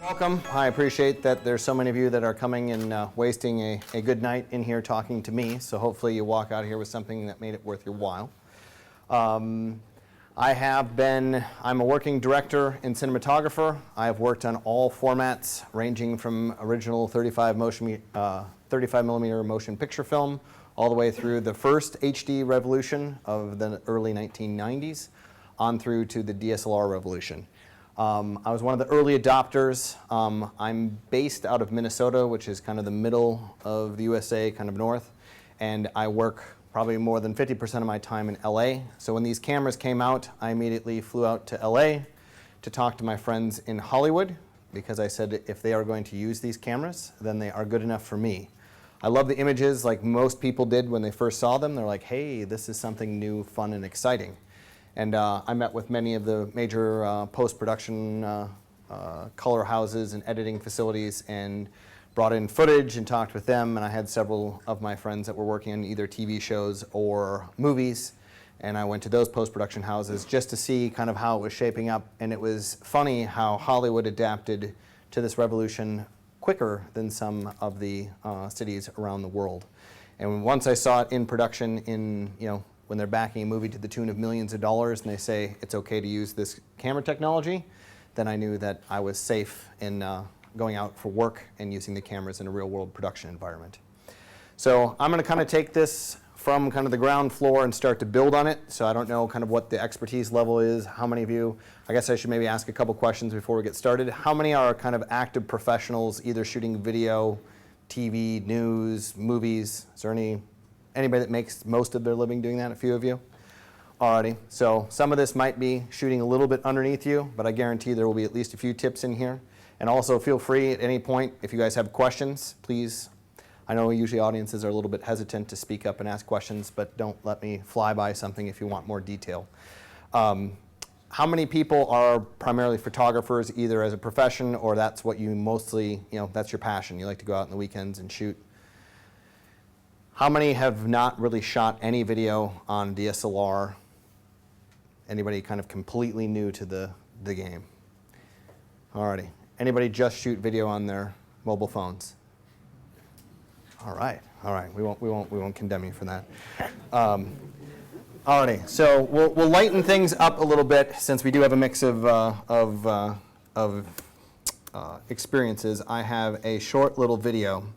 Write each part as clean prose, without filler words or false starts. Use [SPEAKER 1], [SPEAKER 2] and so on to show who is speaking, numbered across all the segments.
[SPEAKER 1] Welcome. I appreciate that there's so many of you that are coming and wasting a good night in here talking to me, so hopefully you walk out here with something that made it worth your while. I'm a working director and cinematographer. I have worked on all formats ranging from original 35 millimeter motion picture film all the way through the first HD revolution of the early 1990s on through to the DSLR revolution. I was one of the early adopters. I'm based out of Minnesota, which is kind of the middle of the USA, kind of north, and I work probably more than 50% of my time in LA. So when these cameras came out, I immediately flew out to LA to talk to my friends in Hollywood, because I said if they are going to use these cameras, then they are good enough for me. I love the images like most people did when they first saw them. They're like, hey, this is something new, fun, and exciting. And I met with many of the major post-production color houses and editing facilities and brought in footage and talked with them. And I had several of my friends that were working on either TV shows or movies. And I went to those post-production houses just to see kind of how it was shaping up. And it was funny how Hollywood adapted to this revolution quicker than some of the cities around the world. And once I saw it in production in, when they're backing a movie to the tune of millions of dollars and they say it's okay to use this camera technology, then I knew that I was safe in going out for work and using the cameras in a real world production environment. So I'm going to kind of take this from kind of the ground floor and start to build on it. So I don't know kind of what the expertise level is. How many of you, I guess I should maybe ask a couple questions before we get started. How many are kind of active professionals either shooting video, TV, news, movies? Is there anybody that makes most of their living doing that? A few of you? Alrighty, so some of this might be shooting a little bit underneath you, but I guarantee there will be at least a few tips in here. And also feel free at any point, if you guys have questions, please. I know usually audiences are a little bit hesitant to speak up and ask questions, but don't let me fly by something if you want more detail. How many people are primarily photographers, either as a profession or that's what you mostly, that's your passion? You like to go out on the weekends and shoot. How many have not really shot any video on DSLR? Anybody kind of completely new to the game? Alrighty. Anybody just shoot video on their mobile phones? All right. We won't condemn you for that. Alrighty. So we'll lighten things up a little bit since we do have a mix of experiences. I have a short little video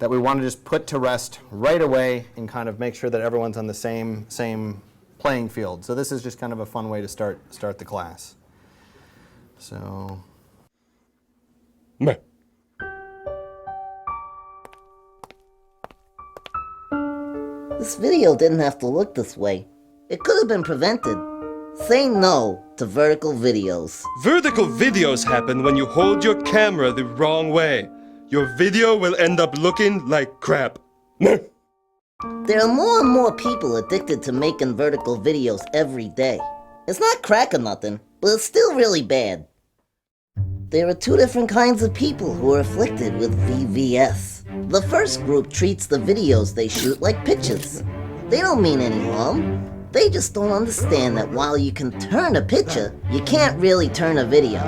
[SPEAKER 1] that we want to just put to rest right away and kind of make sure that everyone's on the same playing field. So this is just kind of a fun way to start the class. So. Meh.
[SPEAKER 2] This video didn't have to look this way. It could have been prevented. Say no to vertical videos.
[SPEAKER 3] Vertical videos happen when you hold your camera the wrong way. Your video will end up looking like crap.
[SPEAKER 2] There are more and more people addicted to making vertical videos every day. It's not crack or nothing, but it's still really bad. There are two different kinds of people who are afflicted with VVS. The first group treats the videos they shoot like pictures. They don't mean any harm. They just don't understand that while you can turn a picture, you can't really turn a video.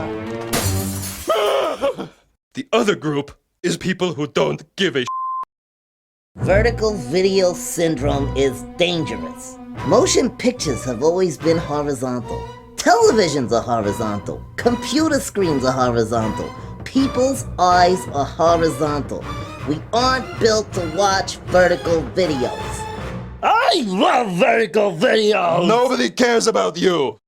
[SPEAKER 3] The other group is people who don't give a
[SPEAKER 2] Vertical video syndrome is dangerous. Motion pictures have always been horizontal. Televisions are horizontal. Computer screens are horizontal. People's eyes are horizontal. We aren't built to watch vertical videos. I love vertical videos!
[SPEAKER 3] Nobody cares about you!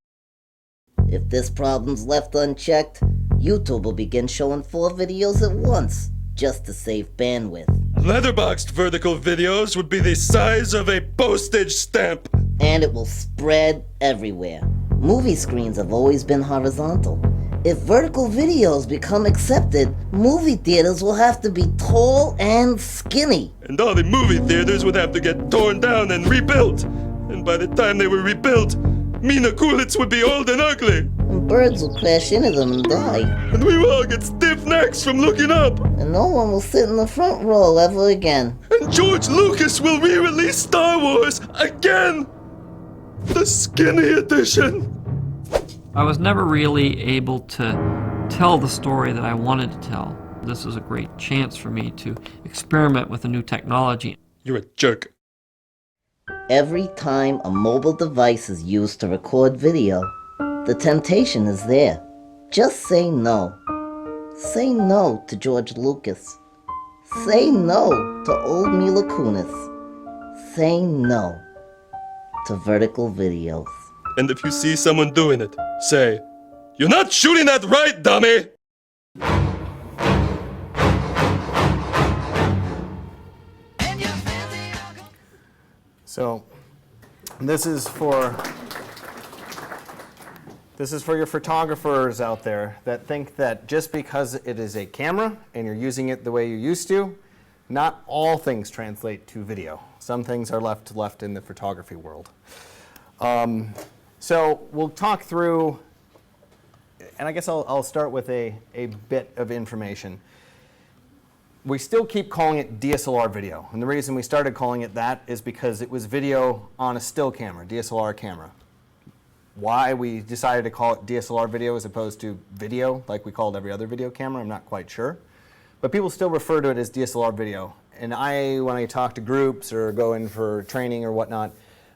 [SPEAKER 2] If this problem's left unchecked, YouTube will begin showing 4 videos at once, just to save bandwidth.
[SPEAKER 3] Letterboxed vertical videos would be the size of a postage stamp.
[SPEAKER 2] And it will spread everywhere. Movie screens have always been horizontal. If vertical videos become accepted, movie theaters will have to be tall and skinny.
[SPEAKER 3] And all the movie theaters would have to get torn down and rebuilt. And by the time they were rebuilt, Mina Coolitz would be old and ugly.
[SPEAKER 2] And birds will crash into them and die.
[SPEAKER 3] And we will all get stiff necks from looking up.
[SPEAKER 2] And no one will sit in the front row ever again.
[SPEAKER 3] And George Lucas will re-release Star Wars again! The skinny edition!
[SPEAKER 4] I was never really able to tell the story that I wanted to tell. This was a great chance for me to experiment with a new technology.
[SPEAKER 3] You're a jerk.
[SPEAKER 2] Every time a mobile device is used to record video, the temptation is there. Just say no. Say no to George Lucas. Say no to old Mila Kunis. Say no to vertical videos.
[SPEAKER 3] And if you see someone doing it, say, "You're not shooting that right, dummy!"
[SPEAKER 1] So this is for your photographers out there that think that just because it is a camera and you're using it the way you used to, not all things translate to video. Some things are left in the photography world. So we'll talk through, and I guess I'll start with a bit of information. We still keep calling it DSLR video, and the reason we started calling it that is because it was video on a still camera, DSLR camera. Why we decided to call it DSLR video as opposed to video, like we called every other video camera, I'm not quite sure. But people still refer to it as DSLR video. And when I talk to groups or go in for training or whatnot,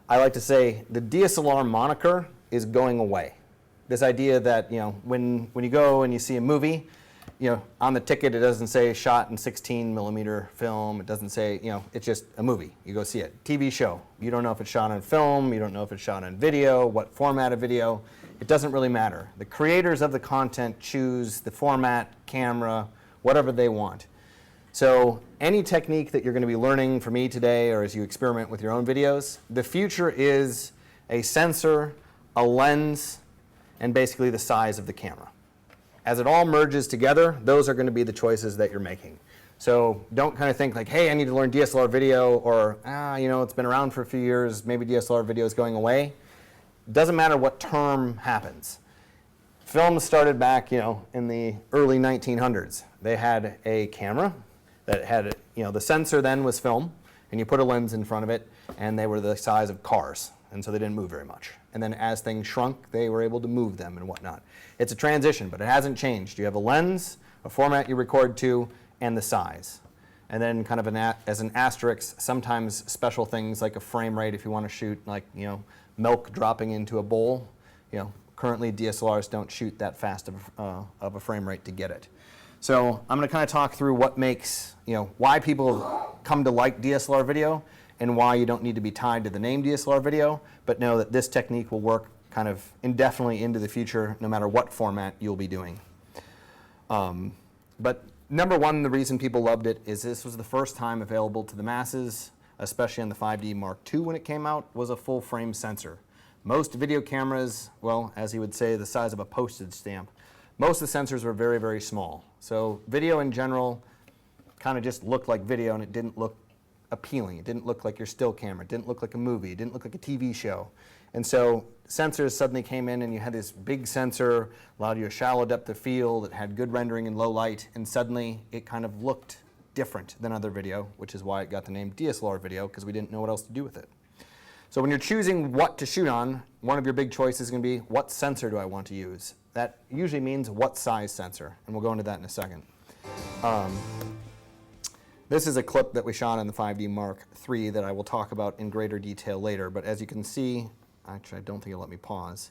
[SPEAKER 1] I like to say the DSLR moniker is going away. This idea that, when you go and you see a movie, on the ticket it doesn't say shot in 16mm film. It doesn't say, it's just a movie. You go see it. TV show. You don't know if it's shot on film. You don't know if it's shot on video, what format of video. It doesn't really matter. The creators of the content choose the format, camera, whatever they want. So any technique that you're going to be learning from me today or as you experiment with your own videos, the future is a sensor, a lens, and basically the size of the camera. As it all merges together, those are going to be the choices that you're making. So don't kind of think like, hey, I need to learn DSLR video, or, it's been around for a few years, maybe DSLR video is going away. It doesn't matter what term happens. Film started back, in the early 1900s. They had a camera that had, the sensor then was film, and you put a lens in front of it, and they were the size of cars, and so they didn't move very much. And then as things shrunk, they were able to move them and whatnot. It's a transition, but it hasn't changed. You have a lens, a format you record to, and the size. And then kind of as an asterisk, sometimes special things like a frame rate if you want to shoot like, milk dropping into a bowl. Currently DSLRs don't shoot that fast of a frame rate to get it. So I'm going to kind of talk through what makes, why people come to like DSLR video and why you don't need to be tied to the name DSLR video, but know that this technique will work kind of indefinitely into the future no matter what format you'll be doing. But number one, the reason people loved it is this was the first time available to the masses, especially on the 5D Mark II when it came out, was a full frame sensor. Most video cameras, well, as he would say, the size of a postage stamp. Most of the sensors were very, very small. So video in general kind of just looked like video, and it didn't look appealing. It didn't look like your still camera. It didn't look like a movie. It didn't look like a TV show. And so sensors suddenly came in, and you had this big sensor, allowed you a shallow depth of field, it had good rendering in low light, and suddenly it kind of looked different than other video, which is why it got the name DSLR video, because we didn't know what else to do with it. So when you're choosing what to shoot on, one of your big choices is going to be, what sensor do I want to use? That usually means what size sensor, and we'll go into that in a second. This is a clip that we shot on the 5D Mark III that I will talk about in greater detail later, but as you can see, actually I don't think it'll let me pause.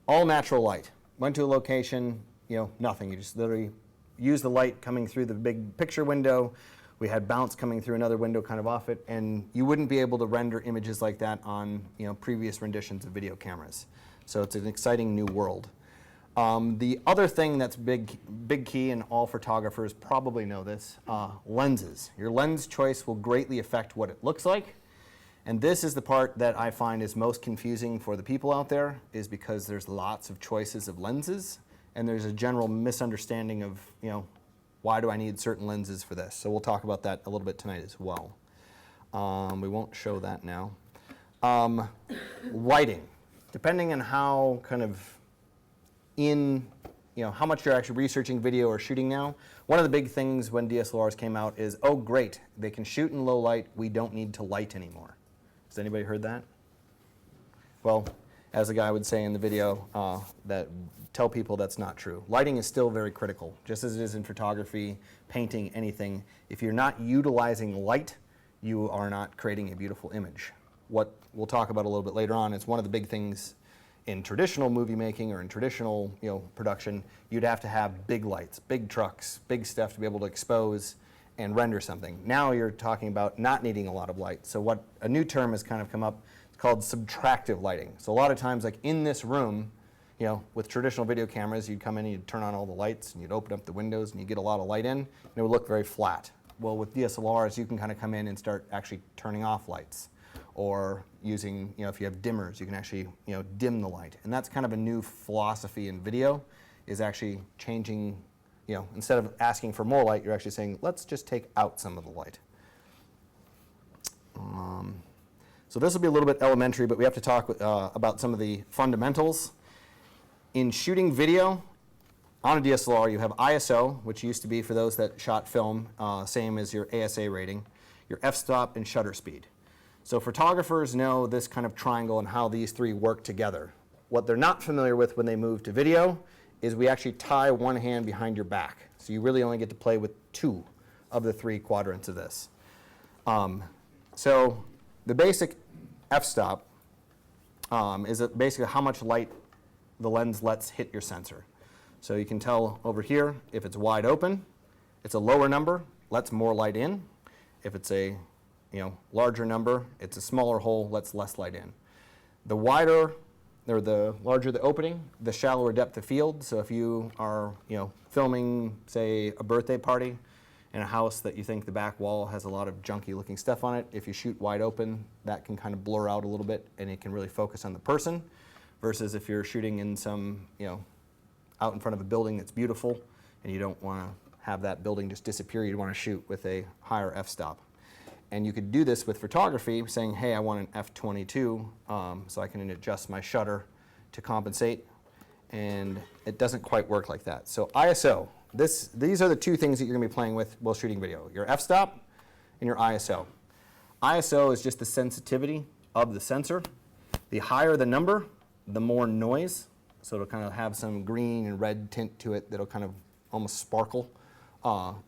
[SPEAKER 1] All natural light. Went to a location, nothing. You just literally use the light coming through the big picture window. We had bounce coming through another window kind of off it, and you wouldn't be able to render images like that on previous renditions of video cameras. So it's an exciting new world. The other thing that's big key, and all photographers probably know this, lenses. Your lens choice will greatly affect what it looks like. And this is the part that I find is most confusing for the people out there, is because there's lots of choices of lenses, and there's a general misunderstanding of, why do I need certain lenses for this? So we'll talk about that a little bit tonight as well. We won't show that now. Lighting. Depending on how kind of how much you're actually researching video or shooting now, one of the big things when DSLRs came out is, oh great, they can shoot in low light, we don't need to light anymore. Has anybody heard that? Well, as the guy would say in the video, that tell people that's not true. Lighting is still very critical, just as it is in photography, painting, anything. If you're not utilizing light, you are not creating a beautiful image. What we'll talk about a little bit later on is one of the big things in traditional movie making or in traditional production, you'd have to have big lights, big trucks, big stuff to be able to expose and render something. Now you're talking about not needing a lot of light. So what a new term has kind of come up, it's called subtractive lighting. So a lot of times, like in this room, with traditional video cameras, you'd come in and you'd turn on all the lights and you'd open up the windows and you get a lot of light in and it would look very flat. Well, with DSLRs, you can kind of come in and start actually turning off lights, or using, if you have dimmers, you can actually, dim the light. And that's kind of a new philosophy in video, is actually changing, instead of asking for more light, you're actually saying, let's just take out some of the light. So this will be a little bit elementary, but we have to talk about some of the fundamentals. In shooting video, on a DSLR, you have ISO, which used to be, for those that shot film, same as your ASA rating, your f-stop, and shutter speed. So photographers know this kind of triangle and how these three work together. What they're not familiar with when they move to video is we actually tie one hand behind your back. So you really only get to play with two of the three quadrants of this. So the basic f-stop is basically how much light the lens lets hit your sensor. So you can tell over here, if it's wide open, it's a lower number, lets more light in. If it's a larger number, it's a smaller hole, lets less light in. The wider, or the larger the opening, the shallower depth of field. So if you are, filming, say, a birthday party in a house that you think the back wall has a lot of junky looking stuff on it, if you shoot wide open, that can kind of blur out a little bit and it can really focus on the person, versus if you're shooting in some, out in front of a building that's beautiful and you don't want to have that building just disappear, you want to shoot with a higher f-stop. And you could do this with photography, saying, hey, I want an f/22, so I can adjust my shutter to compensate. And it doesn't quite work like that. So ISO, these are the two things that you're going to be playing with while shooting video, your f-stop and your ISO. ISO is just the sensitivity of the sensor. The higher the number, the more noise. So it'll kind of have some green and red tint to it that'll kind of almost sparkle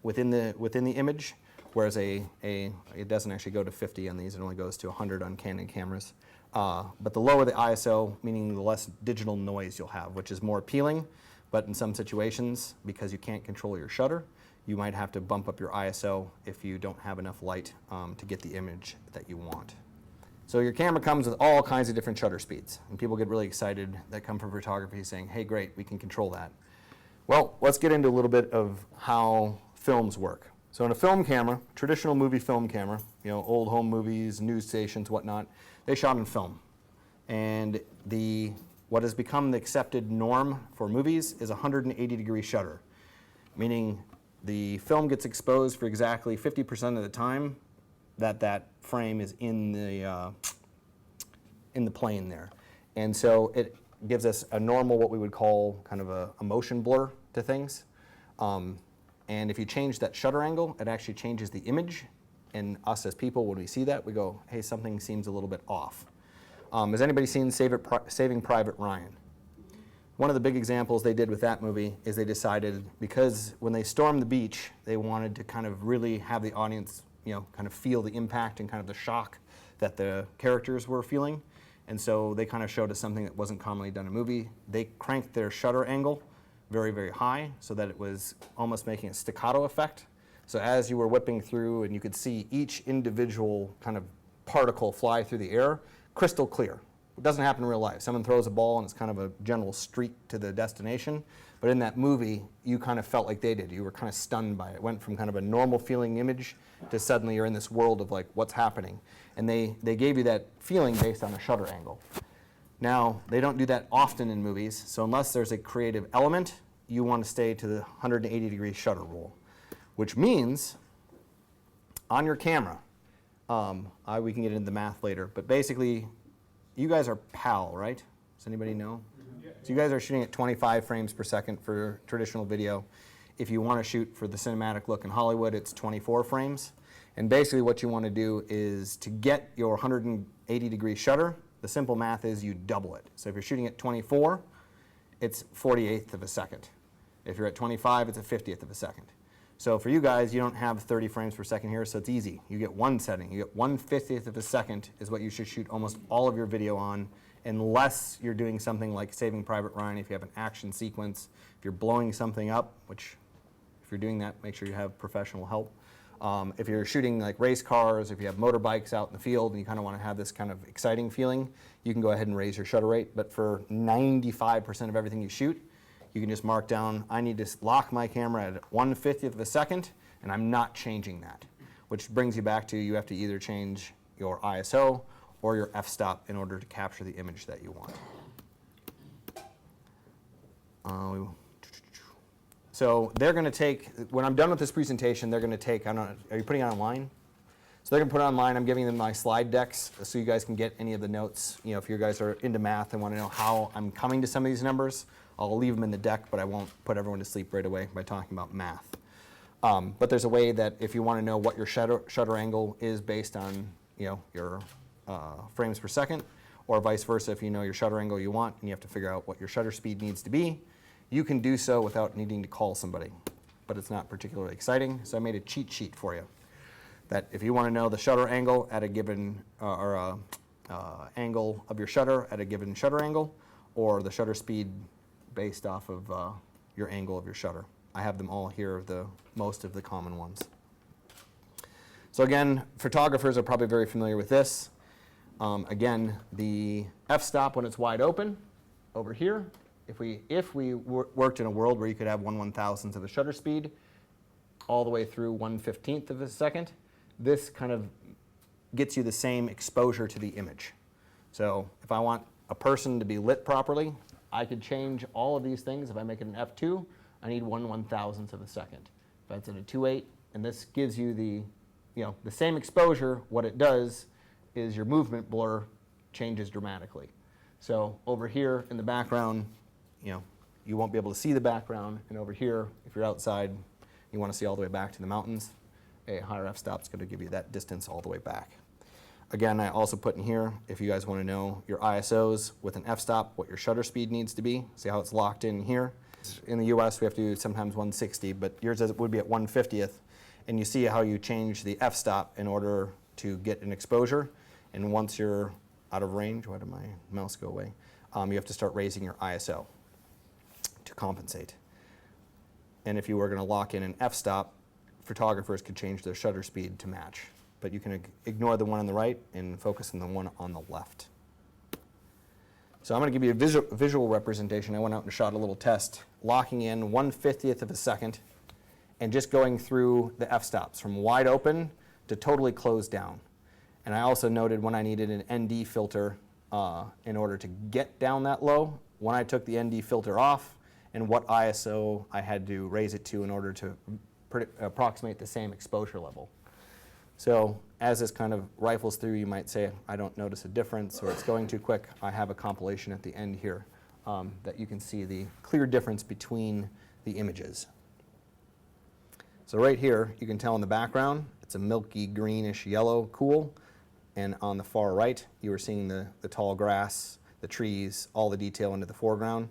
[SPEAKER 1] within the image. Whereas it doesn't actually go to 50 on these, it only goes to 100 on Canon cameras. But the lower the ISO, meaning the less digital noise you'll have, which is more appealing, but in some situations, because you can't control your shutter, you might have to bump up your ISO if you don't have enough light to get the image that you want. So your camera comes with all kinds of different shutter speeds, and people get really excited that come from photography saying, hey, great, we can control that. Well, let's get into a little bit of how films work. So in a film camera, traditional movie film camera, old home movies, news stations, whatnot, they shot in film. And what has become the accepted norm for movies is 180-degree shutter, meaning the film gets exposed for exactly 50% of the time that frame is in the plane there. And so it gives us a normal, what we would call kind of a motion blur to things. And if you change that shutter angle, it actually changes the image. And us as people, when we see that, we go, hey, something seems a little bit off. Has anybody seen Saving Private Ryan? One of the big examples they did with that movie is they decided, because when they stormed the beach, they wanted to kind of really have the audience, kind of feel the impact and kind of the shock that the characters were feeling. And so they kind of showed us something that wasn't commonly done in a movie. They cranked their shutter angle very, very high so that it was almost making a staccato effect. So as you were whipping through and you could see each individual kind of particle fly through the air, crystal clear. It doesn't happen in real life. Someone throws a ball and it's kind of a general streak to the destination. But in that movie, you kind of felt like they did. You were kind of stunned by it. It went from kind of a normal feeling image to suddenly you're in this world of like, what's happening? And they gave you that feeling based on a shutter angle. Now, they don't do that often in movies, so unless there's a creative element, you want to stay to the 180-degree shutter rule, which means on your camera, we can get into the math later, but basically, you guys are PAL, right? Does anybody know? So you guys are shooting at 25 frames per second for traditional video. If you want to shoot for the cinematic look in Hollywood, it's 24 frames. And basically what you want to do is to get your 180-degree shutter, The simple math is you double it. So if you're shooting at 24, it's 48th of a second. If you're at 25, it's a 50th of a second. So for you guys, you don't have 30 frames per second here, so it's easy. You get one setting. You get 1/50th of a second is what you should shoot almost all of your video on, unless you're doing something like Saving Private Ryan, if you have an action sequence, if you're blowing something up, which if you're doing that, make sure you have professional help. If you're shooting like race cars, if you have motorbikes out in the field and you kind of want to have this kind of exciting feeling, you can go ahead and raise your shutter rate. But for 95% of everything you shoot, you can just mark down, I need to lock my camera at 1/50th of a second, and I'm not changing that. Which brings you back to, you have to either change your ISO or your f-stop in order to capture the image that you want. So they're going to take, when I'm done with this presentation, they're going to take, I don't know, are you putting it online? So they're going to put it online. I'm giving them my slide decks so you guys can get any of the notes. You know, if you guys are into math and want to know how I'm coming to some of these numbers, I'll leave them in the deck, but I won't put everyone to sleep right away by talking about math. But there's a way that if you want to know what your shutter angle is based on, you know, your frames per second, or vice versa, if you know your shutter angle you want and you have to figure out what your shutter speed needs to be, you can do so without needing to call somebody. But it's not particularly exciting, so I made a cheat sheet for you. That if you want to know the shutter angle at a given, angle of your shutter at a given shutter angle, or the shutter speed based off of your angle of your shutter. I have them all here, most of the common ones. So again, photographers are probably very familiar with this. Again, the f-stop when it's wide open, over here, if we worked in a world where you could have 1/1000th of a shutter speed, all the way through 1/15th of a second, this kind of gets you the same exposure to the image. So if I want a person to be lit properly, I could change all of these things. If I make it an f2, I need 1/1000th of a second. If that's at a 2.8, and this gives you the, you know, the same exposure, what it does is your movement blur changes dramatically. So over here in the background, you know, you won't be able to see the background, and over here, if you're outside, you want to see all the way back to the mountains, a higher f-stop is going to give you that distance all the way back. Again, I also put in here, if you guys want to know your ISOs with an f-stop, what your shutter speed needs to be. See how it's locked in here? In the US, we have to do sometimes 160, but yours would be at 1/50th. And you see how you change the f-stop in order to get an exposure. And once you're out of range, why did my mouse go away? You have to start raising your ISO to compensate. And if you were going to lock in an f-stop, photographers could change their shutter speed to match. But you can ignore the one on the right and focus on the one on the left. So I'm going to give you a visual representation. I went out and shot a little test, locking in 1/50th of a second and just going through the f-stops from wide open to totally closed down. And I also noted when I needed an ND filter in order to get down that low, when I took the ND filter off, and what ISO I had to raise it to in order to approximate the same exposure level. So as this kind of rifles through, you might say, I don't notice a difference, or it's going too quick. I have a compilation at the end here that you can see the clear difference between the images. So right here, you can tell in the background, it's a milky greenish yellow cool. And on the far right, you were seeing the tall grass, the trees, all the detail into the foreground.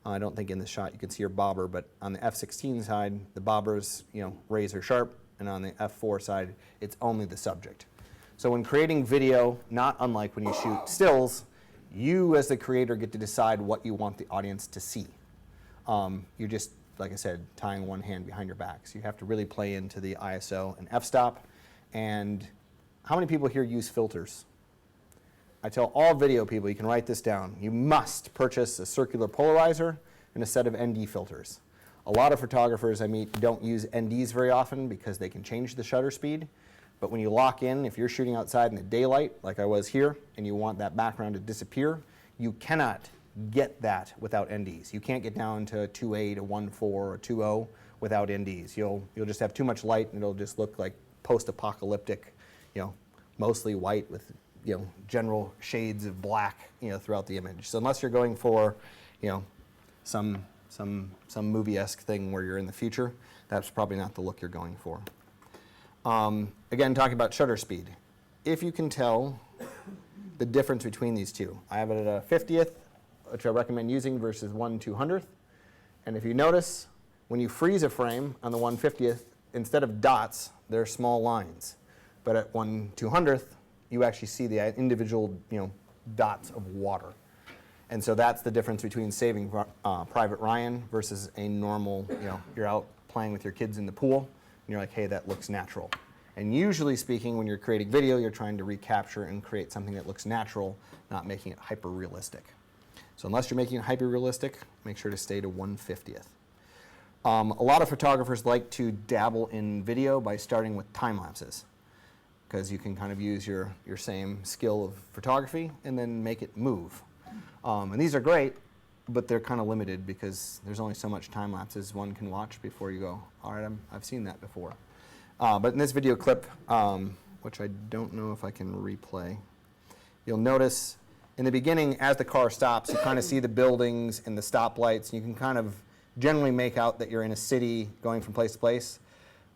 [SPEAKER 1] I don't think in this shot you can see your bobber, but on the f16 side, the bobber's, you know, razor sharp, and on the f4 side, it's only the subject. So when creating video, not unlike when you shoot stills, you as the creator get to decide what you want the audience to see. You're just, like I said, tying one hand behind your back. So you have to really play into the ISO and f-stop. And how many people here use filters? I tell all video people, you can write this down. You must purchase a circular polarizer and a set of ND filters. A lot of photographers I meet don't use NDs very often because they can change the shutter speed. But when you lock in, if you're shooting outside in the daylight, like I was here, and you want that background to disappear, you cannot get that without NDs. You can't get down to 2.8, a 1.4, or 2.0 without NDs. You'll just have too much light, and it'll just look like post-apocalyptic, you know, mostly white with, you know, general shades of black, you know, throughout the image. So unless you're going for, you know, some movie-esque thing where you're in the future, that's probably not the look you're going for. Again, talking about shutter speed. If you can tell the difference between these two. I have it at a 50th, which I recommend using, versus 1/200th. And if you notice, when you freeze a frame on the 1/50th, instead of dots, they're small lines. But at 1/200th, you actually see the individual, dots of water. And so that's the difference between Saving Private Ryan versus a normal, you're out playing with your kids in the pool, and you're like, hey, that looks natural. And usually speaking, when you're creating video, you're trying to recapture and create something that looks natural, not making it hyper-realistic. So unless you're making it hyper-realistic, make sure to stay to 1/50th. A lot of photographers like to dabble in video by starting with time lapses, because you can kind of use your same skill of photography and then make it move. And these are great, but they're kind of limited because there's only so much time lapses one can watch before you go, all right, I've seen that before. But in this video clip, which I don't know if I can replay, you'll notice in the beginning, as the car stops, you kind of see the buildings and the stoplights, and you can kind of generally make out that you're in a city going from place to place.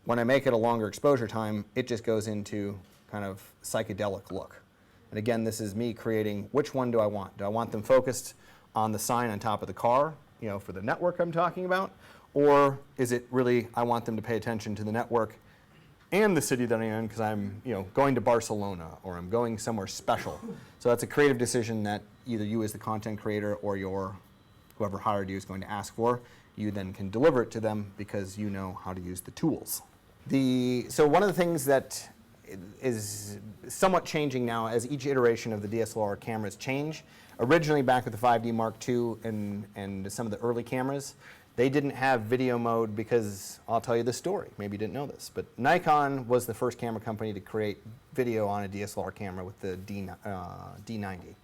[SPEAKER 1] When I make it a longer exposure time, it just goes into kind of psychedelic look. And again, this is me creating, which one do I want? Do I want them focused on the sign on top of the car, for the network I'm talking about? Or is it really, I want them to pay attention to the network and the city that I'm in, because I'm going to Barcelona or I'm going somewhere special. So that's a creative decision that either you as the content creator or whoever hired you is going to ask for. You then can deliver it to them because you know how to use the tools. So one of the things that is somewhat changing now as each iteration of the DSLR cameras change. Originally back with the 5D Mark II and some of the early cameras, they didn't have video mode because, I'll tell you the story, maybe you didn't know this, but Nikon was the first camera company to create video on a DSLR camera with the D90.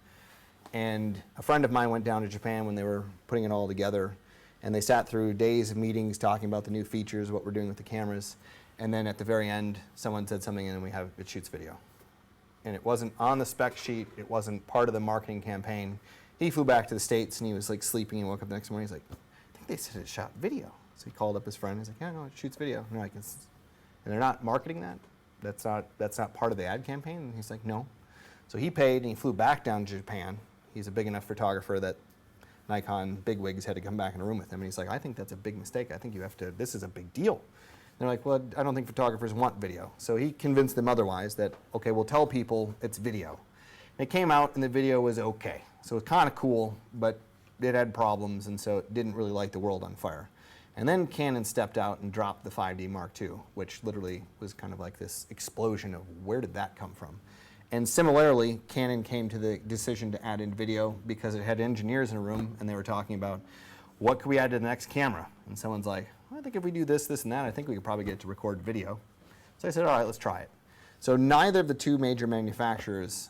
[SPEAKER 1] And a friend of mine went down to Japan when they were putting it all together, and they sat through days of meetings talking about the new features, what we're doing with the cameras, and then at the very end, someone said something and it shoots video. And it wasn't on the spec sheet, it wasn't part of the marketing campaign. He flew back to the States and he was like sleeping and woke up the next morning, he's like, I think they said it shot video. So he called up his friend, he's like, yeah, no, it shoots video. And they're like, and they're not marketing that? That's not part of the ad campaign? And he's like, no. So he paid and he flew back down to Japan. He's a big enough photographer that Nikon bigwigs had to come back in a room with him. And he's like, I think that's a big mistake. I think this is a big deal. And they're like, well, I don't think photographers want video. So he convinced them otherwise that, okay, we'll tell people it's video. And it came out and the video was okay. So it was kind of cool, but it had problems, and so it didn't really light the world on fire. And then Canon stepped out and dropped the 5D Mark II, which literally was kind of like this explosion of where did that come from? And similarly, Canon came to the decision to add in video because it had engineers in a room and they were talking about what could we add to the next camera? And someone's like, well, I think if we do this, this, and that, I think we could probably get it to record video. So I said, all right, let's try it. So neither of the two major manufacturers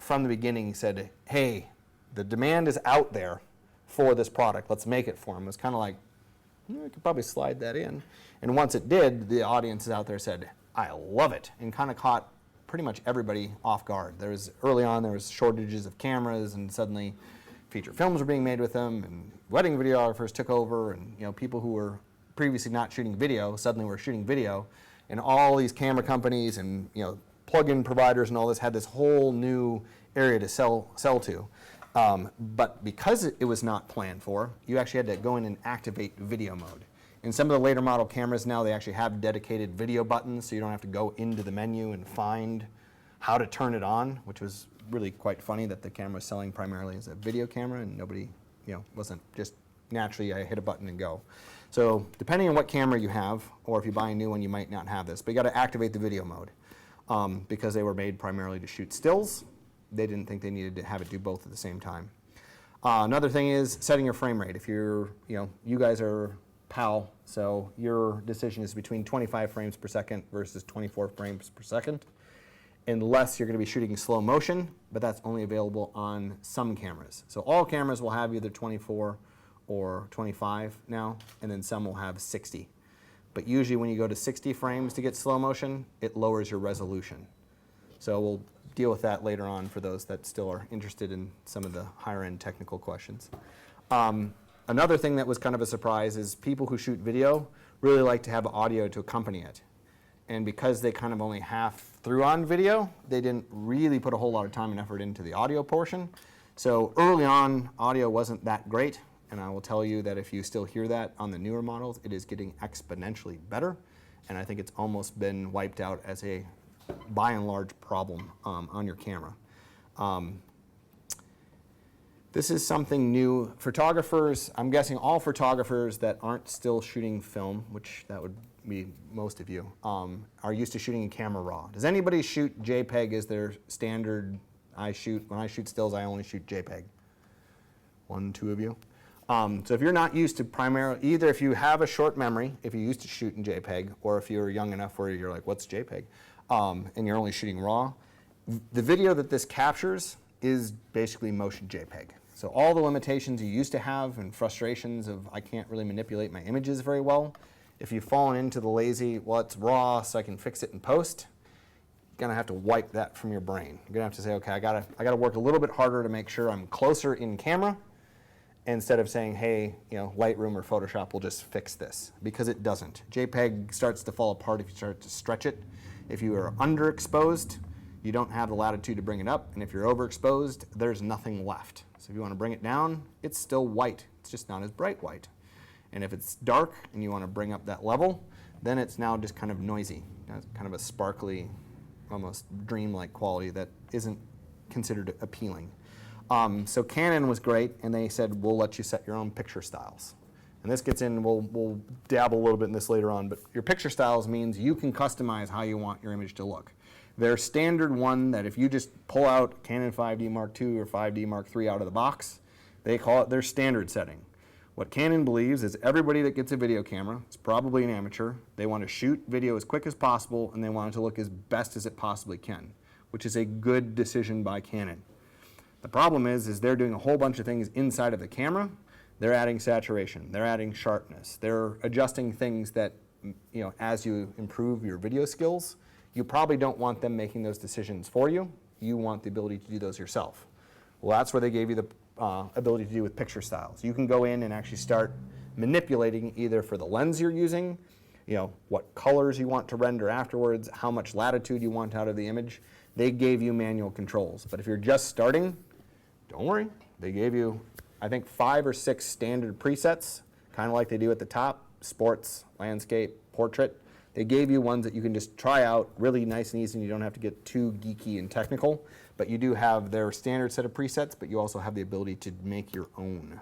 [SPEAKER 1] from the beginning said, hey, the demand is out there for this product, let's make it for them. It was kind of like, we could probably slide that in. And once it did, the audiences out there said, I love it, and kind of caught pretty much everybody off guard. Early on, there was shortages of cameras, and suddenly feature films were being made with them, and wedding videographers took over, and people who were previously not shooting video suddenly were shooting video, and all these camera companies and plug-in providers and all this had this whole new area to sell to. But because it was not planned for, you actually had to go in and activate video mode. In some of the later model cameras now, they actually have dedicated video buttons, so you don't have to go into the menu and find how to turn it on, which was really quite funny that the camera was selling primarily as a video camera and nobody, wasn't just naturally I hit a button and go. So depending on what camera you have, or if you buy a new one, you might not have this, but you got to activate the video mode because they were made primarily to shoot stills. They didn't think they needed to have it do both at the same time. Another thing is setting your frame rate. If you're, you guys are PAL, so your decision is between 25 frames per second versus 24 frames per second, unless you're going to be shooting in slow motion, but that's only available on some cameras. So all cameras will have either 24 or 25 now, and then some will have 60. But usually when you go to 60 frames to get slow motion, it lowers your resolution. So we'll deal with that later on for those that still are interested in some of the higher end technical questions. Another thing that was kind of a surprise is people who shoot video really like to have audio to accompany it. And because they kind of only through on video. They didn't really put a whole lot of time and effort into the audio portion. So early on, audio wasn't that great, and I will tell you that if you still hear that on the newer models, it is getting exponentially better, and I think it's almost been wiped out as a, by and large, problem on your camera. This is something new. Photographers, I'm guessing all photographers that aren't still shooting film, which that would be most of you, are used to shooting in camera raw. Does anybody shoot JPEG as their standard? When I shoot stills, I only shoot JPEG. 1, 2 of you. So if you're not used to primarily, either if you have a short memory, if you're used to shooting JPEG, or if you're young enough where you're like, what's JPEG? And you're only shooting raw, the video that this captures is basically motion JPEG. So all the limitations you used to have and frustrations of I can't really manipulate my images very well, if you've fallen into the lazy, well, it's raw so I can fix it in post, you're gonna have to wipe that from your brain. You're gonna have to say, okay, I gotta work a little bit harder to make sure I'm closer in camera, instead of saying, hey, Lightroom or Photoshop will just fix this, because it doesn't. JPEG starts to fall apart if you start to stretch it. If you are underexposed, you don't have the latitude to bring it up, and if you're overexposed, there's nothing left. So if you want to bring it down, it's still white. It's just not as bright white. And if it's dark and you want to bring up that level, then it's now just kind of noisy. It's kind of a sparkly, almost dreamlike quality that isn't considered appealing. So Canon was great, and they said, we'll let you set your own picture styles. And this gets in, we'll dabble a little bit in this later on, but your picture styles means you can customize how you want your image to look. Their standard one that if you just pull out Canon 5D Mark II or 5D Mark III out of the box, they call it their standard setting. What Canon believes is everybody that gets a video camera is probably an amateur. They want to shoot video as quick as possible, and they want it to look as best as it possibly can, which is a good decision by Canon. The problem is they're doing a whole bunch of things inside of the camera. They're adding saturation, they're adding sharpness, they're adjusting things that, as you improve your video skills, you probably don't want them making those decisions for you. You want the ability to do those yourself. Well, that's where they gave you the ability to do with picture styles. You can go in and actually start manipulating either for the lens you're using, what colors you want to render afterwards, how much latitude you want out of the image. They gave you manual controls. But if you're just starting, don't worry. They gave you, I think, 5 or 6 standard presets, kind of like they do at the top, sports, landscape, portrait. They gave you ones that you can just try out really nice and easy, and you don't have to get too geeky and technical. But you do have their standard set of presets, but you also have the ability to make your own.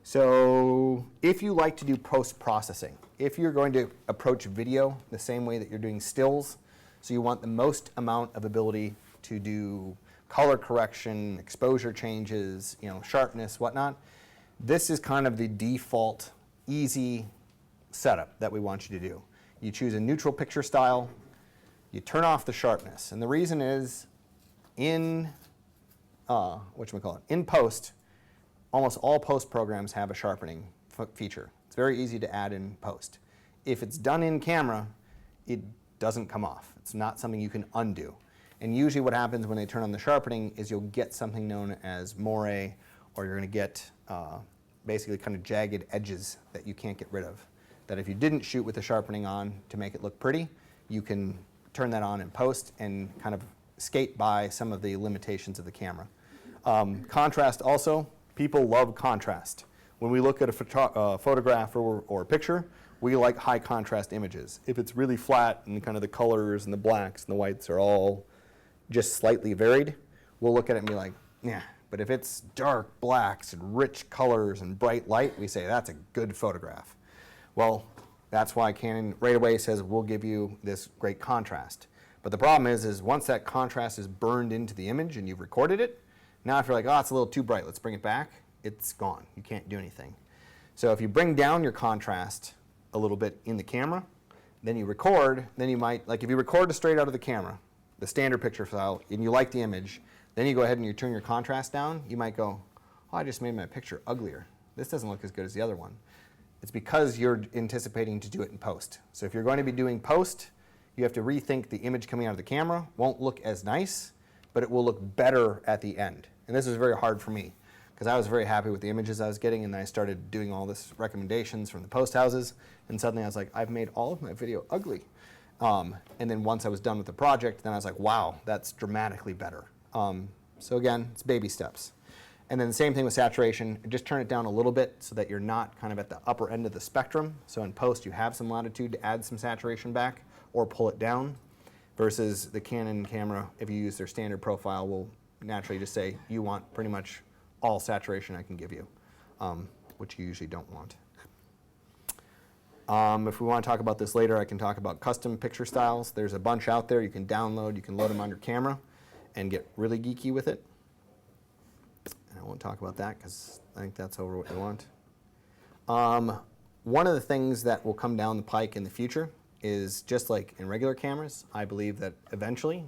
[SPEAKER 1] So if you like to do post-processing, if you're going to approach video the same way that you're doing stills, so you want the most amount of ability to do color correction, exposure changes, sharpness, whatnot, this is kind of the default easy setup that we want you to do. You choose a neutral picture style, you turn off the sharpness, and the reason is in post, almost all post programs have a sharpening feature. It's very easy to add in post. If it's done in camera, it doesn't come off. It's not something you can undo. And usually what happens when they turn on the sharpening is you'll get something known as moire, or you're going to get basically kind of jagged edges that you can't get rid of. That if you didn't shoot with the sharpening on to make it look pretty, you can turn that on in post and kind of skate by some of the limitations of the camera. Contrast also, people love contrast. When we look at a photograph or a picture, we like high contrast images. If it's really flat and kind of the colors and the blacks and the whites are all just slightly varied, we'll look at it and be like, yeah. But if it's dark blacks and rich colors and bright light, we say that's a good photograph. Well, that's why Canon right away says we'll give you this great contrast. But the problem is once that contrast is burned into the image and you've recorded it, now if you're like, oh, it's a little too bright, let's bring it back, it's gone. You can't do anything. So if you bring down your contrast a little bit in the camera, then you record, then you might, like if you record it straight out of the camera, the standard picture file, and you like the image, then you go ahead and you turn your contrast down, you might go, oh, I just made my picture uglier. This doesn't look as good as the other one. It's because you're anticipating to do it in post. So if you're going to be doing post, you have to rethink the image coming out of the camera. Won't look as nice, but it will look better at the end. And this is very hard for me, because I was very happy with the images I was getting, and then I started doing all this recommendations from the post houses, and suddenly I was like, I've made all of my video ugly. And then once I was done with the project, then I was like, wow, that's dramatically better. So again, it's baby steps. And then the same thing with saturation. Just turn it down a little bit so that you're not kind of at the upper end of the spectrum. So in post, you have some latitude to add some saturation back or pull it down, versus the Canon camera, if you use their standard profile, will naturally just say, you want pretty much all saturation I can give you, which you usually don't want. If we want to talk about this later, I can talk about custom picture styles. There's a bunch out there you can download. You can load them on your camera and get really geeky with it. And I won't talk about that because I think that's over what you want. One of the things that will come down the pike in the future is, just like in regular cameras, I believe that eventually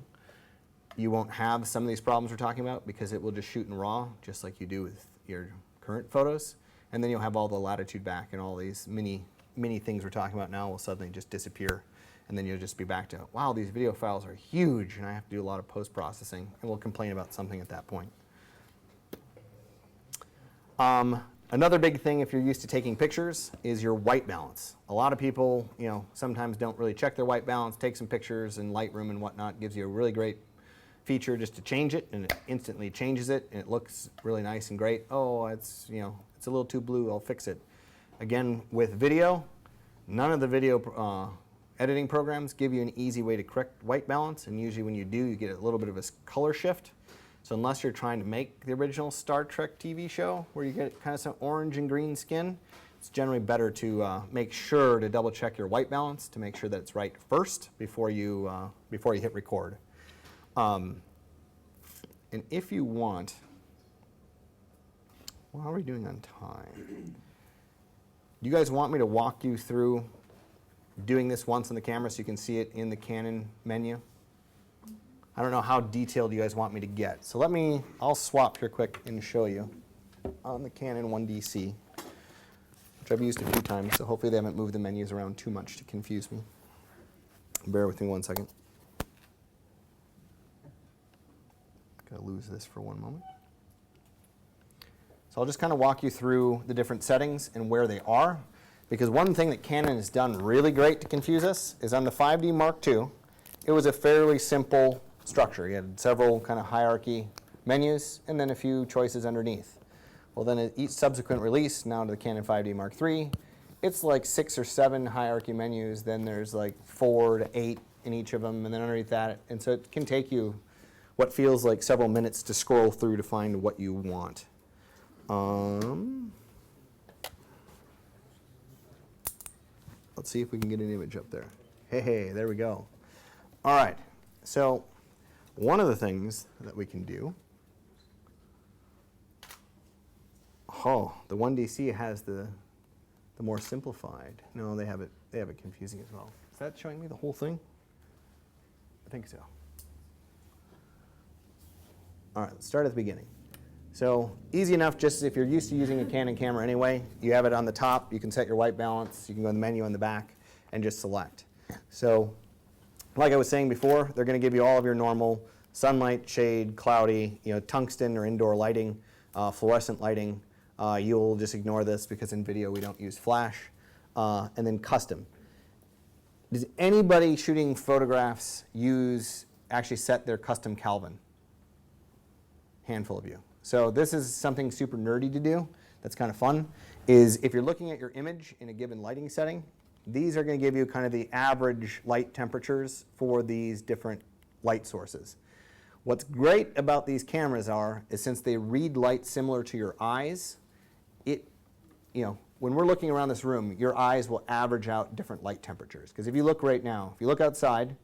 [SPEAKER 1] you won't have some of these problems we're talking about, because it will just shoot in RAW, just like you do with your current photos. And then you'll have all the latitude back, and all these mini things we're talking about now will suddenly just disappear. And then you'll just be back to, wow, these video files are huge, and I have to do a lot of post-processing, and we'll complain about something at that point. Another big thing, if you're used to taking pictures, is your white balance. A lot of people, sometimes don't really check their white balance, take some pictures in Lightroom and whatnot. Gives you a really great feature just to change it, and it instantly changes it, and it looks really nice and great. Oh, it's a little too blue, I'll fix it. Again, with video, none of the video editing programs give you an easy way to correct white balance, and usually when you do, you get a little bit of a color shift. So unless you're trying to make the original Star Trek TV show, where you get kind of some orange and green skin, it's generally better to make sure to double check your white balance to make sure that it's right first before you hit record. And if you want, well, how are we doing on time? Do you guys want me to walk you through doing this once on the camera so you can see it in the Canon menu? I don't know how detailed you guys want me to get. So I'll swap here quick and show you on the Canon 1DC, which I've used a few times, so hopefully they haven't moved the menus around too much to confuse me. Bear with me one second. Gotta lose this for one moment. So I'll just kind of walk you through the different settings and where they are, because one thing that Canon has done really great to confuse us is on the 5D Mark II, it was a fairly simple structure. You had several kind of hierarchy menus and then a few choices underneath. Well, then at each subsequent release, now to the Canon 5D Mark III, it's like 6 or 7 hierarchy menus, then there's like 4 to 8 in each of them, and then underneath that, and so it can take you what feels like several minutes to scroll through to find what you want. Let's see if we can get an image up there. Hey, there we go. All right, so one of the things that we can do, the 1DC has the more simplified. No, they have it confusing as well. Is that showing me the whole thing? I think so. All right, let's start at the beginning. So easy enough, just if you're used to using a Canon camera anyway, you have it on the top, you can set your white balance, you can go in the menu on the back and just select. So like I was saying before, they're going to give you all of your normal sunlight, shade, cloudy, tungsten or indoor lighting, fluorescent lighting. You'll just ignore this because in video we don't use flash. And then custom. Does anybody shooting photographs actually set their custom Kelvin? Handful of you. So this is something super nerdy to do that's kind of fun, is if you're looking at your image in a given lighting setting, these are going to give you kind of the average light temperatures for these different light sources. What's great about these cameras is since they read light similar to your eyes, when we're looking around this room, your eyes will average out different light temperatures. Because if you look right now, if you look outside,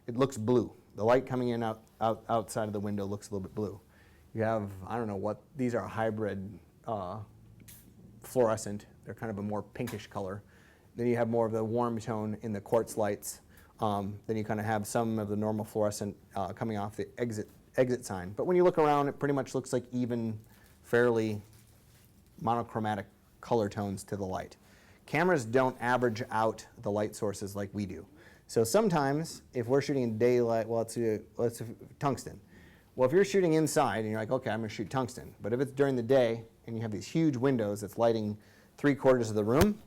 [SPEAKER 1] it looks blue. The light coming in outside of the window looks a little bit blue. You have, I don't know what, these are hybrid fluorescent. They're kind of a more pinkish color. Then you have more of the warm tone in the quartz lights. Then you kind of have some of the normal fluorescent coming off the exit sign. But when you look around, it pretty much looks like even, fairly monochromatic color tones to the light. Cameras don't average out the light sources like we do. So sometimes, if we're shooting in daylight, well, let's tungsten. Well, if you're shooting inside and you're like, okay, I'm going to shoot tungsten, but if it's during the day and you have these huge windows that's lighting 3/4 of the room,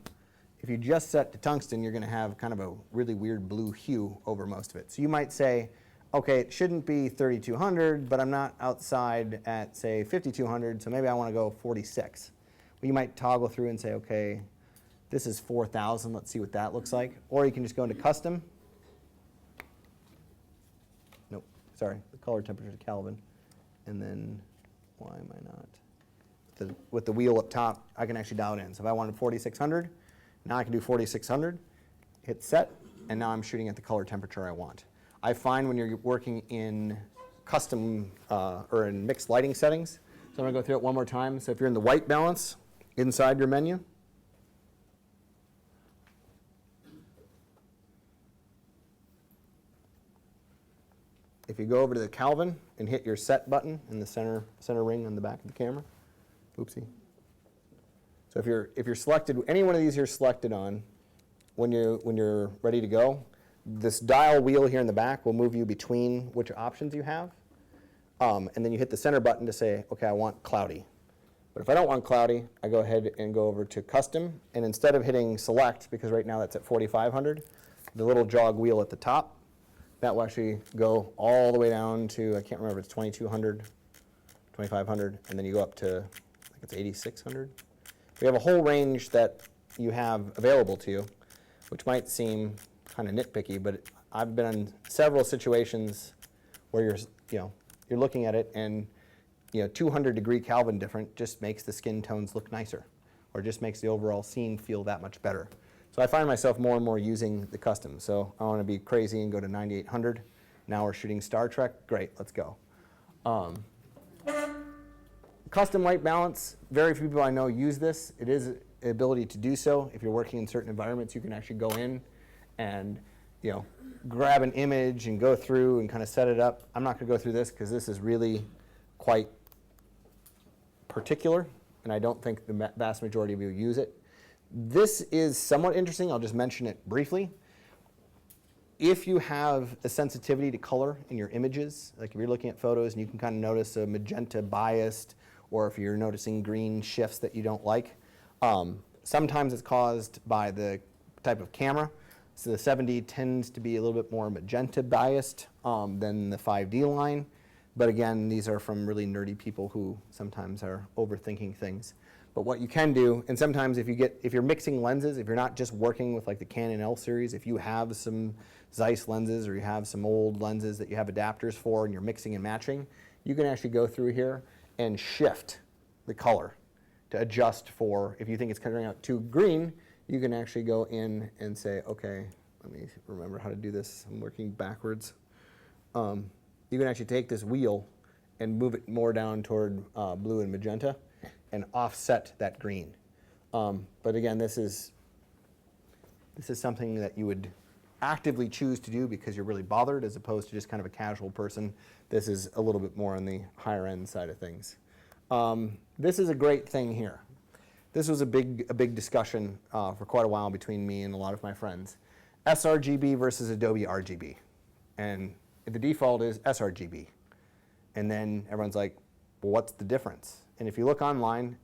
[SPEAKER 1] if you just set to tungsten, you're going to have kind of a really weird blue hue over most of it. So you might say, okay, it shouldn't be 3200, but I'm not outside at, say, 5200, so maybe I want to go 46. Well, you might toggle through and say, okay, this is 4000, let's see what that looks like. Or you can just go into custom. Nope, sorry, the color temperature to Kelvin. And then, why am I not? With the wheel up top, I can actually dial it in. So if I wanted 4600, now I can do 4600, hit set, and now I'm shooting at the color temperature I want. I find when you're working in custom or in mixed lighting settings, so I'm going to go through it one more time. So if you're in the white balance inside your menu, if you go over to the Kelvin and hit your set button in the center ring on the back of the camera, oopsie. So if you're selected, any one of these you're selected on, when you're ready to go, this dial wheel here in the back will move you between which options you have. And then you hit the center button to say, okay, I want cloudy. But if I don't want cloudy, I go ahead and go over to custom. And instead of hitting select, because right now that's at 4500, the little jog wheel at the top, that will actually go all the way down to, I can't remember, it's 2200, 2500, and then you go up to, I think it's 8600. We have a whole range that you have available to you, which might seem kind of nitpicky, but I've been in several situations where you're looking at it and 200-degree Kelvin different just makes the skin tones look nicer, or just makes the overall scene feel that much better. So I find myself more and more using the custom. So I want to be crazy and go to 9800. Now we're shooting Star Trek. Great, let's go. Custom light balance, very few people I know use this. It is an ability to do so. If you're working in certain environments, you can actually go in and grab an image and go through and kind of set it up. I'm not going to go through this because this is really quite particular, and I don't think the vast majority of you use it. This is somewhat interesting. I'll just mention it briefly. If you have a sensitivity to color in your images, like if you're looking at photos and you can kind of notice a magenta biased, or if you're noticing green shifts that you don't like, sometimes it's caused by the type of camera. So the 7D tends to be a little bit more magenta biased than the 5D line. But again, these are from really nerdy people who sometimes are overthinking things. But what you can do, and sometimes if you're mixing lenses, if you're not just working with like the Canon L series, if you have some Zeiss lenses or you have some old lenses that you have adapters for and you're mixing and matching, you can actually go through here and shift the color to adjust for, if you think it's coming out too green, you can actually go in and say, okay, let me remember how to do this. I'm working backwards. You can actually take this wheel and move it more down toward blue and magenta and offset that green. But again, this is something that you would actively choose to do because you're really bothered, as opposed to just kind of a casual person. This is a little bit more on the higher end side of things. This is a great thing here. This was a big discussion for quite a while between me and a lot of my friends. sRGB versus Adobe RGB. And the default is sRGB. And then everyone's like, well, what's the difference? And if you look online,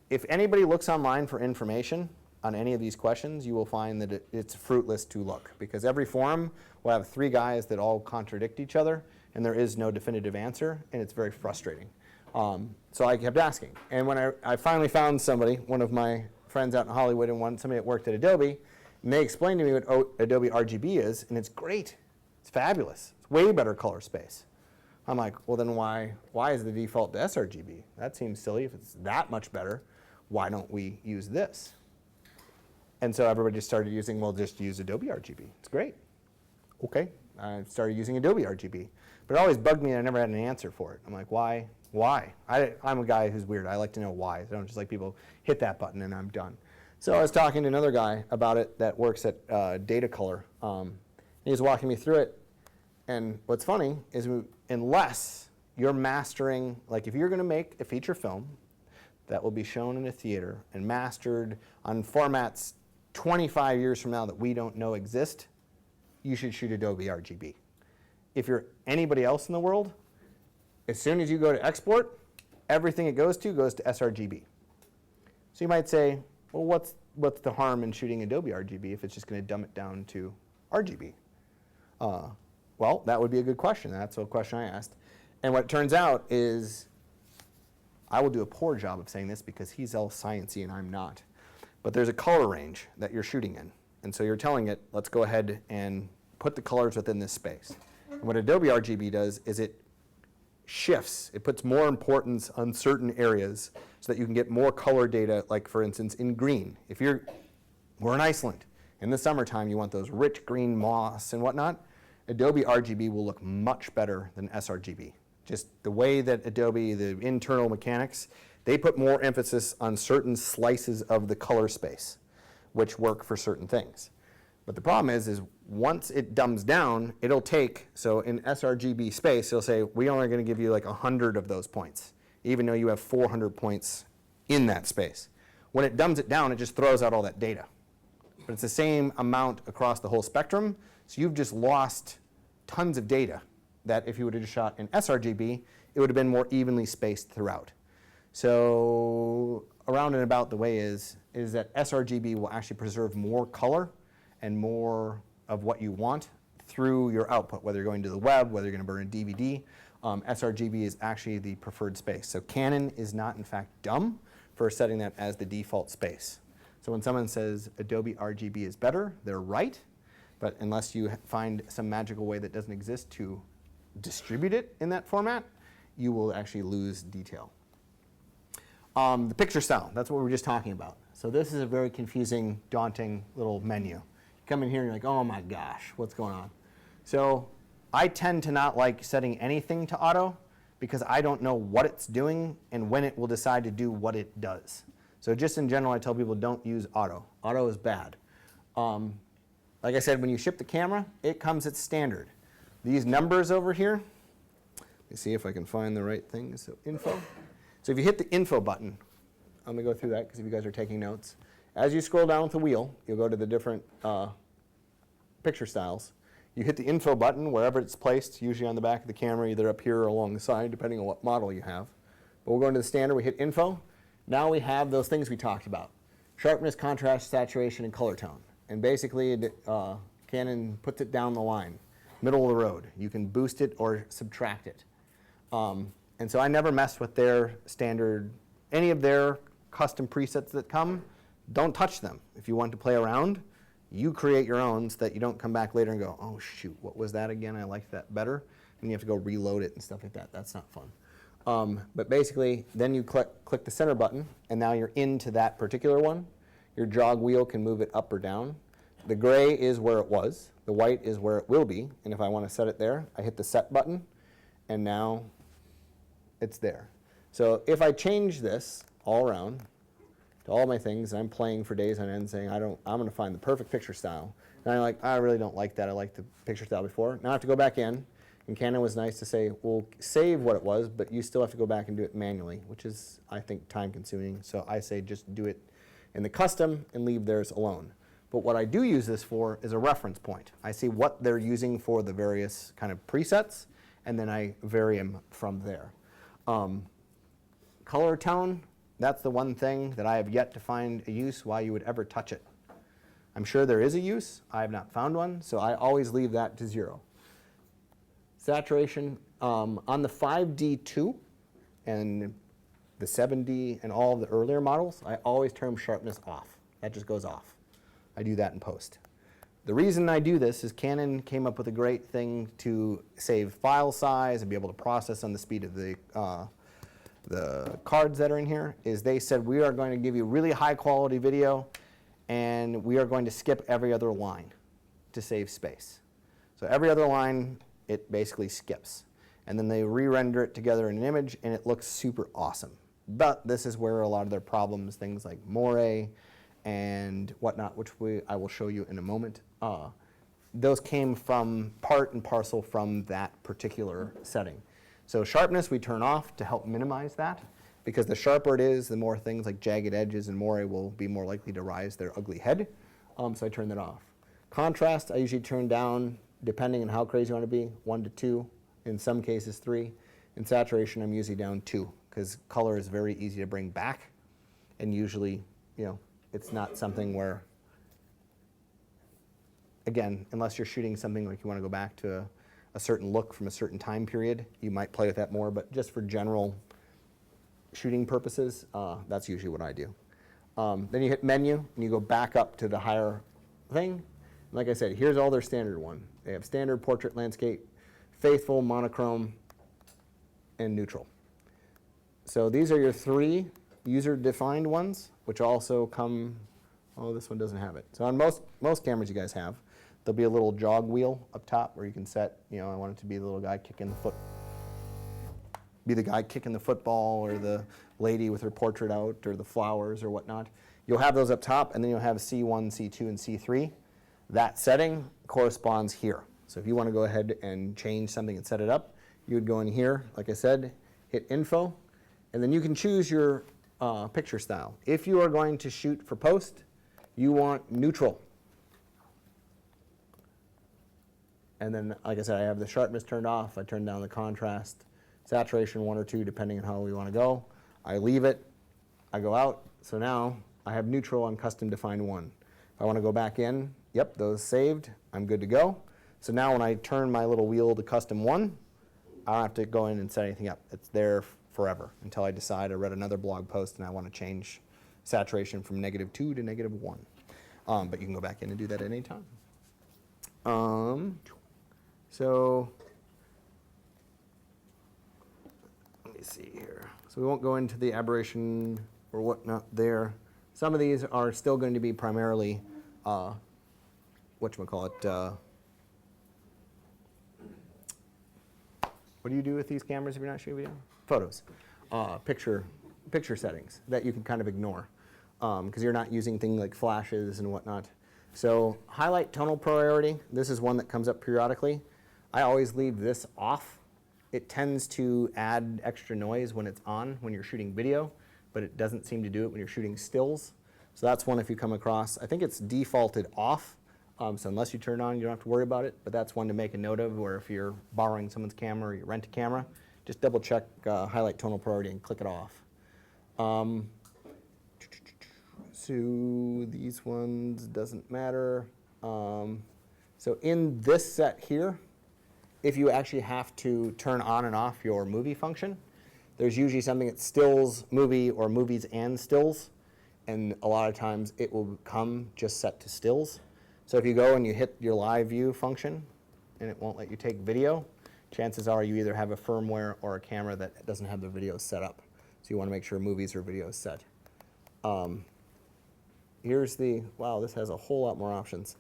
[SPEAKER 1] if anybody looks online for information on any of these questions, you will find that it's fruitless to look, because every forum will have 3 guys that all contradict each other, and there is no definitive answer, and it's very frustrating. So I kept asking. And when I finally found somebody, one of my friends out in Hollywood and somebody that worked at Adobe, and they explained to me what Adobe RGB is, and it's great. It's fabulous. It's way better color space. I'm like, well then why is the default to sRGB? That seems silly. If it's that much better, why don't we use this? And so everybody just started using, well, just use Adobe RGB. It's great. Okay, I started using Adobe RGB. But it always bugged me and I never had an answer for it. I'm like, why? Why? I'm a guy who's weird. I like to know why. I don't just like people hit that button and I'm done. So I was talking to another guy about it that works at Datacolor. He was walking me through it. And what's funny is unless you're mastering, like if you're going to make a feature film that will be shown in a theater and mastered on formats 25 years from now that we don't know exist, you should shoot Adobe RGB. If you're anybody else in the world, as soon as you go to export, everything it goes to sRGB. So you might say, well, what's the harm in shooting Adobe RGB if it's just going to dumb it down to RGB? Well, that would be a good question. That's a question I asked. And what it turns out is, I will do a poor job of saying this because he's all sciencey and I'm not. But there's a color range that you're shooting in. And so you're telling it, let's go ahead and put the colors within this space. And what Adobe RGB does is it shifts. It puts more importance on certain areas so that you can get more color data, like for instance in green. We're in Iceland. In the summertime, you want those rich green moss and whatnot. Adobe RGB will look much better than sRGB. Just the way that Adobe, the internal mechanics, they put more emphasis on certain slices of the color space, which work for certain things. But the problem is once it dumbs down, it'll take, so in sRGB space, it'll say, we only are going to give you like 100 of those points, even though you have 400 points in that space. When it dumbs it down, it just throws out all that data. But it's the same amount across the whole spectrum, so you've just lost tons of data that if you would have just shot in sRGB, it would have been more evenly spaced throughout. So around and about the way is that sRGB will actually preserve more color and more of what you want through your output, whether you're going to the web, whether you're going to burn a DVD. sRGB is actually the preferred space. So Canon is not, in fact, dumb for setting that as the default space. So when someone says Adobe RGB is better, they're right. But unless you find some magical way that doesn't exist to distribute it in that format, you will actually lose detail. The picture style, that's what we were just talking about. So this is a very confusing, daunting little menu. You come in here and you're like, oh my gosh, what's going on? So I tend to not like setting anything to auto because I don't know what it's doing and when it will decide to do what it does. So just in general, I tell people don't use auto. Auto is bad. Like I said, when you ship the camera, it comes at standard. These numbers over here, let me see if I can find the right thing. So info. So if you hit the info button, I'm going to go through that because if you guys are taking notes. As you scroll down with the wheel, you'll go to the different picture styles. You hit the info button wherever it's placed, usually on the back of the camera, either up here or along the side, depending on what model you have. But we'll go into the standard, we hit info. Now we have those things we talked about. Sharpness, contrast, saturation, and color tone. And basically, Canon puts it down the line, middle of the road. You can boost it or subtract it. And so I never mess with their standard, any of their custom presets that come, don't touch them. If you want to play around, you create your own so that you don't come back later and go, oh shoot, what was that again? I liked that better. And you have to go reload it and stuff like that. That's not fun. But basically, then you click the center button, and now you're into that particular one. Your jog wheel can move it up or down. The gray is where it was. The white is where it will be. And if I want to set it there, I hit the set button, and now it's there. So if I change this all around to all my things, I'm playing for days on end saying, I'm going to find the perfect picture style. And I'm like, I really don't like that. I liked the picture style before. Now I have to go back in. And Canon was nice to say, we'll save what it was, but you still have to go back and do it manually, which is, I think, time consuming. So I say just do it in the custom and leave theirs alone. But what I do use this for is a reference point. I see what they're using for the various kind of presets, and then I vary them from there. Color tone, that's the one thing that I have yet to find a use why you would ever touch it. I'm sure there is a use. I have not found one, so I always leave that to 0. Saturation, on the 5D2 and the 7D and all of the earlier models, I always turn sharpness off. That just goes off. I do that in post. The reason I do this is Canon came up with a great thing to save file size and be able to process on the speed of the cards that are in here, is they said we are going to give you really high quality video and we are going to skip every other line to save space. So every other line, it basically skips. And then they re-render it together in an image and it looks super awesome. But this is where a lot of their problems, things like moire and whatnot, which I will show you in a moment, those came from part and parcel from that particular setting. So sharpness we turn off to help minimize that, because the sharper it is, the more things like jagged edges and moire will be more likely to rise their ugly head. So I turn that off. Contrast I usually turn down, depending on how crazy you want to be, 1 to 2, in some cases 3. In saturation, I'm usually down 2 because color is very easy to bring back, and usually, it's not something where, again, unless you're shooting something like you want to go back to a certain look from a certain time period, you might play with that more, but just for general shooting purposes, that's usually what I do. Then you hit menu, and you go back up to the higher thing. Like I said, here's all their standard one. They have standard, portrait, landscape, faithful, monochrome, and neutral. So these are your 3 user-defined ones, which also come, oh, this one doesn't have it. So on most cameras you guys have, there'll be a little jog wheel up top where you can set, I want it to be the little guy kicking the football, or the lady with her portrait out, or the flowers or whatnot. You'll have those up top, and then you'll have C1, C2, and C3. That setting corresponds here. So if you want to go ahead and change something and set it up, you would go in here, like I said, hit info, and then you can choose your picture style. If you are going to shoot for post, you want neutral. And then, like I said, I have the sharpness turned off. I turn down the contrast, saturation 1 or 2, depending on how we want to go. I leave it. I go out. So now I have neutral on custom defined 1. If I want to go back in, yep, those saved. I'm good to go. So now when I turn my little wheel to custom 1, I don't have to go in and set anything up. It's there forever until I decide I read another blog post and I want to change saturation from -2 to -1. But you can go back in and do that at any time. So let me see here. So we won't go into the aberration or whatnot there. Some of these are still going to be primarily, whatchamacallit, what do you do with these cameras if you're not shooting video? Photos. Picture settings that you can kind of ignore because you're not using things like flashes and whatnot. So highlight tonal priority, this is one that comes up periodically. I always leave this off. It tends to add extra noise when it's on when you're shooting video, but it doesn't seem to do it when you're shooting stills. So that's one if you come across. I think it's defaulted off, so unless you turn it on, you don't have to worry about it, but that's one to make a note of, where if you're borrowing someone's camera or you rent a camera, just double check highlight tonal priority and click it off. So these ones doesn't matter. So in this set here, if you actually have to turn on and off your movie function, there's usually something that stills movie or movies and stills, and a lot of times it will come just set to stills. So if you go and you hit your live view function and it won't let you take video, chances are you either have a firmware or a camera that doesn't have the video set up. So you want to make sure movies or videos set. Here's the, wow, this has a whole lot more options.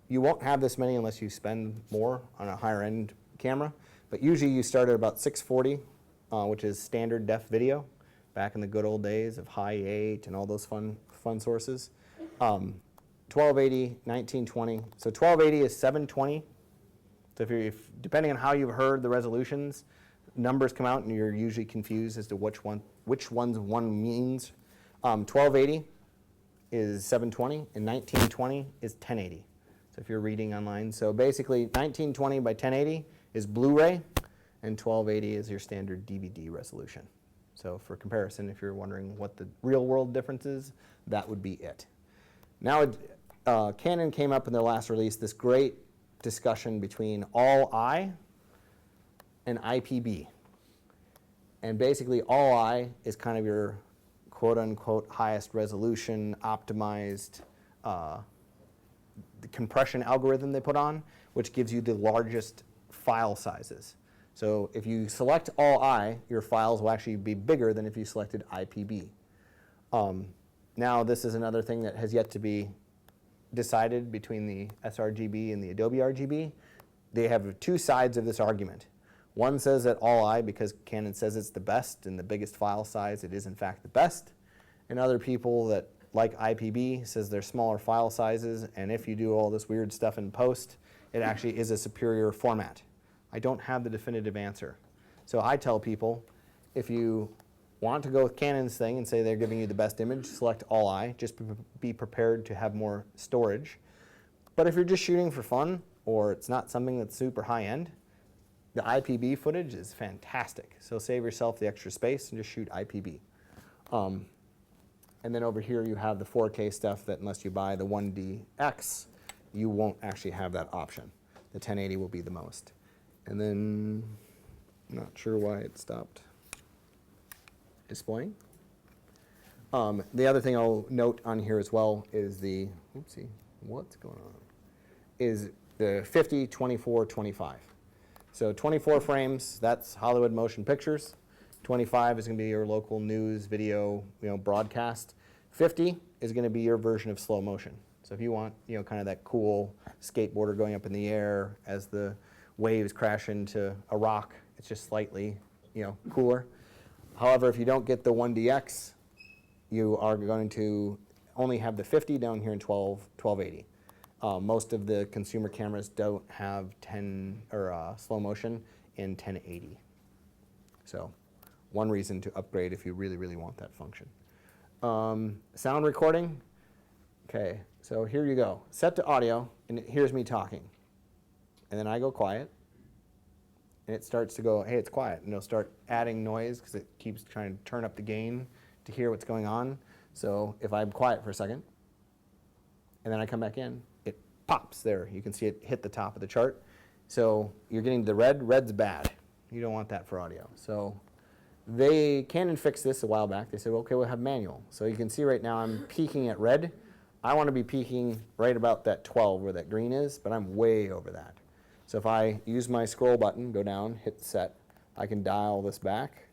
[SPEAKER 1] You won't have this many unless you spend more on a higher end camera, but usually you start at about 640, which is standard def video, back in the good old days of high 8 and all those fun sources. 1280, 1920. So 1280 is 720. So if depending on how you've heard the resolutions, numbers come out and you're usually confused as to which ones one means. 1280 is 720 and 1920 is 1080. So if you're reading online, so basically 1920 by 1080 is Blu-ray, and 1280 is your standard DVD resolution. So for comparison, if you're wondering what the real world difference is, that would be it. Now, Canon came up in their last release, this great discussion between all-I and IPB. And basically all-I is kind of your quote-unquote highest resolution, optimized the compression algorithm they put on, which gives you the largest file sizes. So if you select all-I, your files will actually be bigger than if you selected IPB. Now this is another thing that has yet to be decided between the sRGB and the Adobe RGB. They have two sides of this argument. One says that all-I, because Canon says it's the best and the biggest file size, it is in fact the best. And other people that like IPB says they're smaller file sizes, and if you do all this weird stuff in post, it actually is a superior format. I don't have the definitive answer. So I tell people, if you want to go with Canon's thing and say they're giving you the best image, select all-I, just be prepared to have more storage. But if you're just shooting for fun, or it's not something that's super high-end, The IPB footage is fantastic. So save yourself the extra space and just shoot IPB. And then over here you have the 4K stuff that unless you buy the 1DX, you won't actually have that option. The 1080 will be the most. And then, not sure why it stopped displaying. The other thing I'll note on here as well is the, oopsie, what's going on? Is the 50, 24, 25. So 24 frames, that's Hollywood Motion Pictures. 25 is going to be your local news, video, broadcast. 50 is going to be your version of slow motion. So if you want, kind of that cool skateboarder going up in the air as the waves crash into a rock, it's just slightly, cooler. However, if you don't get the 1DX, you are going to only have the 50 down here in 1280. Most of the consumer cameras don't have 10 or slow motion in 1080. So one reason to upgrade if you really, really want that function. Sound recording. Okay, so here you go. Set to audio, and it hears me talking. And then I go quiet, and it starts to go, hey, it's quiet. And it'll start adding noise because it keeps trying to turn up the gain to hear what's going on. So if I'm quiet for a second, and then I come back in, it pops there. You can see it hit the top of the chart. So you're getting the red. Red's bad. You don't want that for audio. So Canon fixed this a while back. They said, well, okay, we'll have manual. So you can see right now I'm peaking at red. I want to be peaking right about that 12 where that green is, but I'm way over that. So if I use my scroll button, go down, hit set, I can dial this back.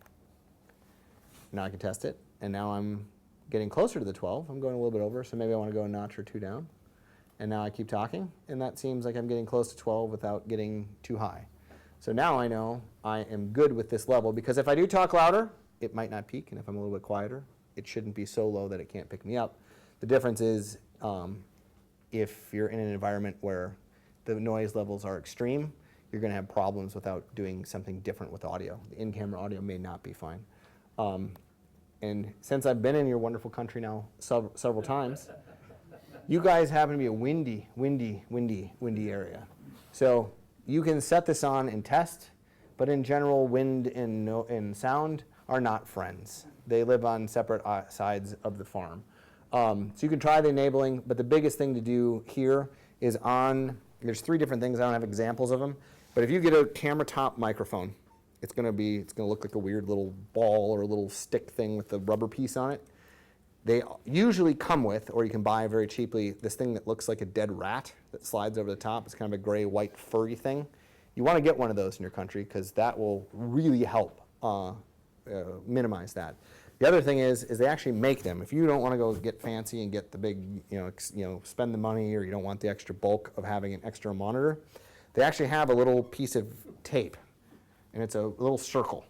[SPEAKER 1] Now I can test it. And now I'm getting closer to the 12. I'm going a little bit over, so maybe I want to go a notch or two down. And now I keep talking, and that seems like I'm getting close to 12 without getting too high. So now I know I am good with this level, because if I do talk louder, it might not peak, and if I'm a little bit quieter, it shouldn't be so low that it can't pick me up. The difference is if you're in an environment where the noise levels are extreme, you're going to have problems without doing something different with audio. The in-camera audio may not be fine. And since I've been in your wonderful country now several times, you guys happen to be a windy area. So you can set this on and test, but in general, wind and sound are not friends. They live on separate sides of the farm. So you can try the enabling, but the biggest thing to do here is there's 3 different things, I don't have examples of them, but if you get a camera top microphone, it's gonna look like a weird little ball or a little stick thing with a rubber piece on it. They usually come with, or you can buy very cheaply, this thing that looks like a dead rat that slides over the top. It's kind of a gray, white, furry thing. You want to get one of those in your country because that will really help minimize that. The other thing is they actually make them. If you don't want to go get fancy and get the big, spend the money, or you don't want the extra bulk of having an extra monitor, they actually have a little piece of tape, and it's a little circle.